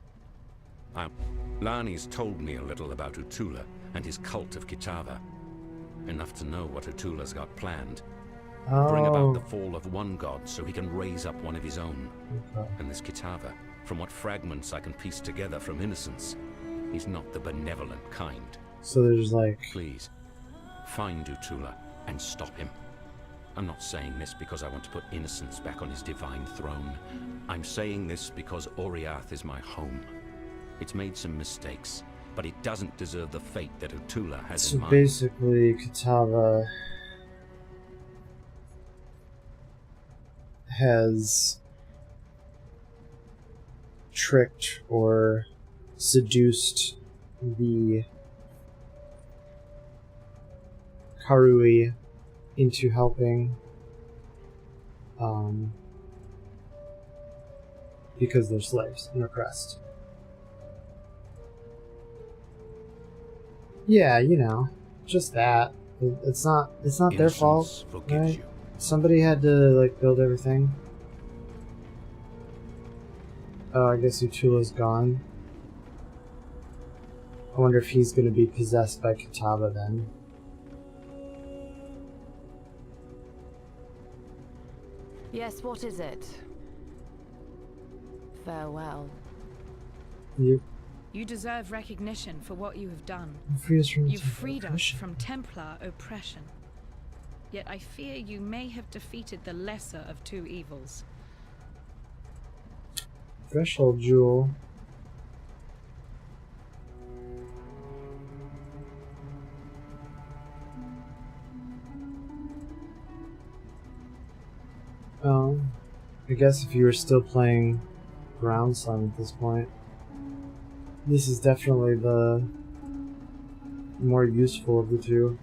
Speaker 16: Lani's told me a little about Utula and his cult of Kitava. Enough to know what Utula's got planned. Bring about the fall of one god so he can raise up one of his own.
Speaker 1: Okay.
Speaker 16: And this Kitava, from what fragments I can piece together from Innocence, he's not the benevolent kind.
Speaker 1: So there's like...
Speaker 16: Please, find Utula and stop him. I'm not saying this because I want to put Innocence back on his divine throne. I'm saying this because Oriath is my home. It's made some mistakes, but it doesn't deserve the fate that Utula has in mind.
Speaker 1: So basically, Kitava has tricked or seduced the Karui into helping because they're slaves and oppressed. Yeah, you know, just that. It's not their fault, right? Somebody had to like build everything. Oh, I guess Utula's gone. I wonder if he's gonna be possessed by Kitava then.
Speaker 13: Yes, what is it? Farewell.
Speaker 12: You deserve recognition for what you have done.
Speaker 1: You've
Speaker 12: freed us from Templar oppression. Yet I fear you may have defeated the lesser of two evils.
Speaker 1: Threshold jewel. I guess if you were still playing Ground Slime at this point, this is definitely the more useful of the two.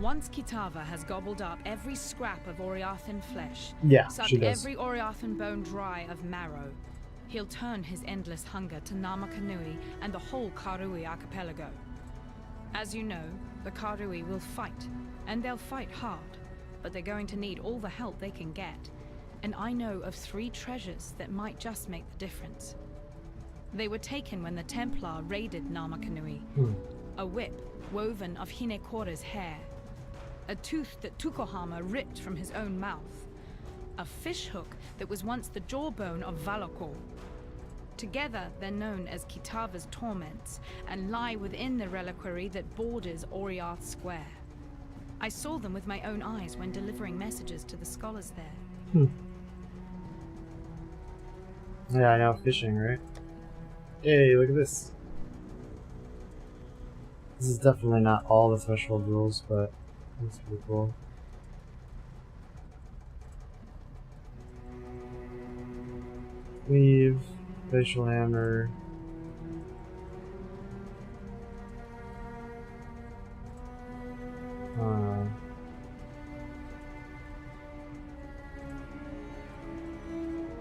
Speaker 12: Once Kitava has gobbled up every scrap of Oriathan flesh,
Speaker 1: Yeah,
Speaker 12: sucked
Speaker 1: she does.
Speaker 12: every Oriathan bone dry of marrow, he'll turn his endless hunger to Namakanui and the whole Karui archipelago. As you know, the Karui will fight, and they'll fight hard, but they're going to need all the help they can get. And I know of 3 treasures that might just make the difference. They were taken when the Templar raided Namakanui. A whip woven of Hinekora's hair. A tooth that Tukohama ripped from his own mouth. A fishhook that was once the jawbone of Valakor. Together, they're known as Kitava's torments, and lie within the reliquary that borders Oriath Square. I saw them with my own eyes when delivering messages to the scholars there.
Speaker 1: Yeah, I know, fishing, right? Hey, look at this. This is definitely not all the threshold rules, but it's pretty cool. Weave, facial hammer.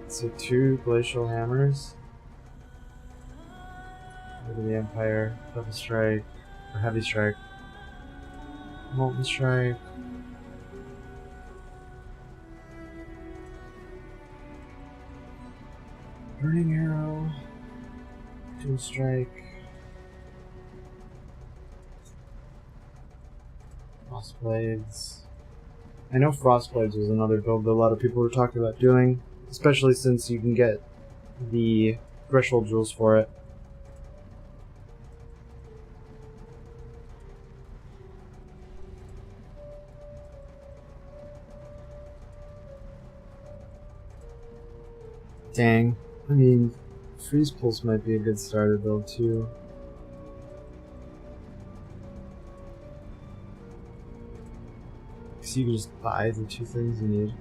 Speaker 1: So 2 glacial hammers. Look at the Empire, Double Strike, or Heavy Strike. Molten Strike. Burning Arrow. Doom Strike. Frostblades. I know Frostblades was another build that a lot of people were talking about doing, especially since you can get the threshold jewels for it. Dang. I mean, Freeze Pulse might be a good starter build too. So you can just buy the two things you need.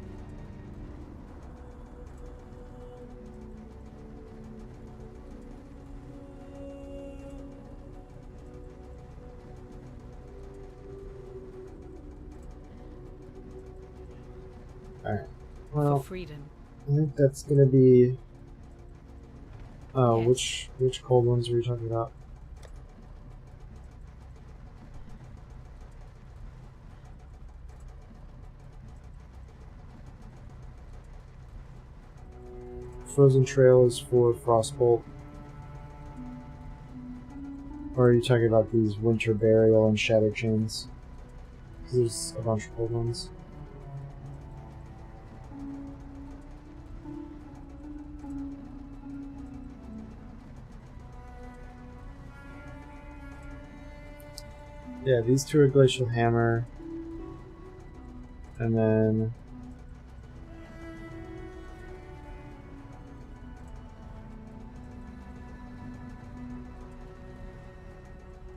Speaker 1: Alright. Well,
Speaker 12: For freedom.
Speaker 1: I think that's gonna be... Oh,
Speaker 12: Yes.
Speaker 1: which cold ones were you talking about? Frozen Trail is for Frostbolt. Or are you talking about these Winter Burial and Shadow Chains? 'Cause there's a bunch of cold ones. Yeah, these two are Glacial Hammer. And then...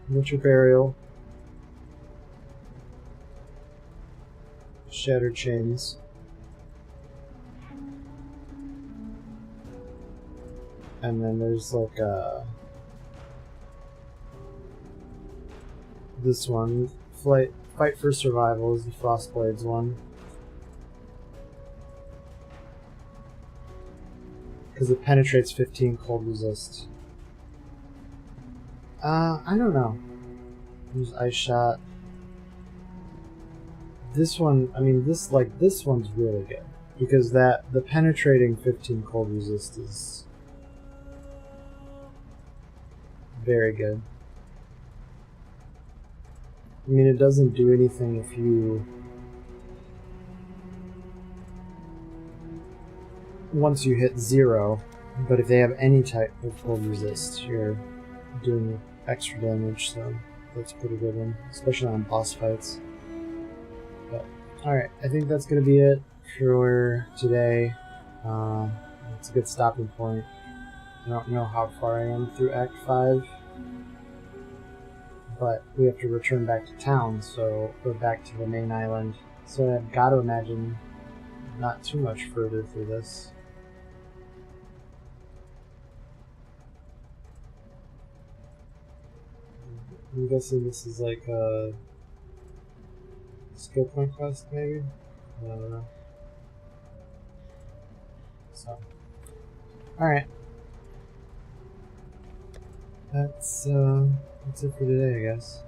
Speaker 1: Winter Burial. Shattered Chains. And then there's like this one. Fight for Survival is the Frostblades one. Because it penetrates 15 cold resist. I don't know. Use Ice Shot. This one, I mean, this one's really good. Because the penetrating 15 cold resist is very good. I mean, it doesn't do anything if you... Once you hit 0, but if they have any type of cold resist, you're doing extra damage, so that's a pretty good one, especially on boss fights. But, alright, I think that's going to be it for today. It's a good stopping point. I don't know how far I am through Act 5. But we have to return back to town, so we're back to the main island. So I've got to imagine not too much further through this. I'm guessing this is like a skill point quest, maybe? I don't know. So, alright. That's it for today, I guess.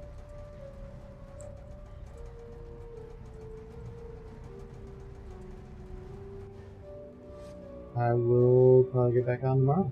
Speaker 1: I will probably get back on tomorrow.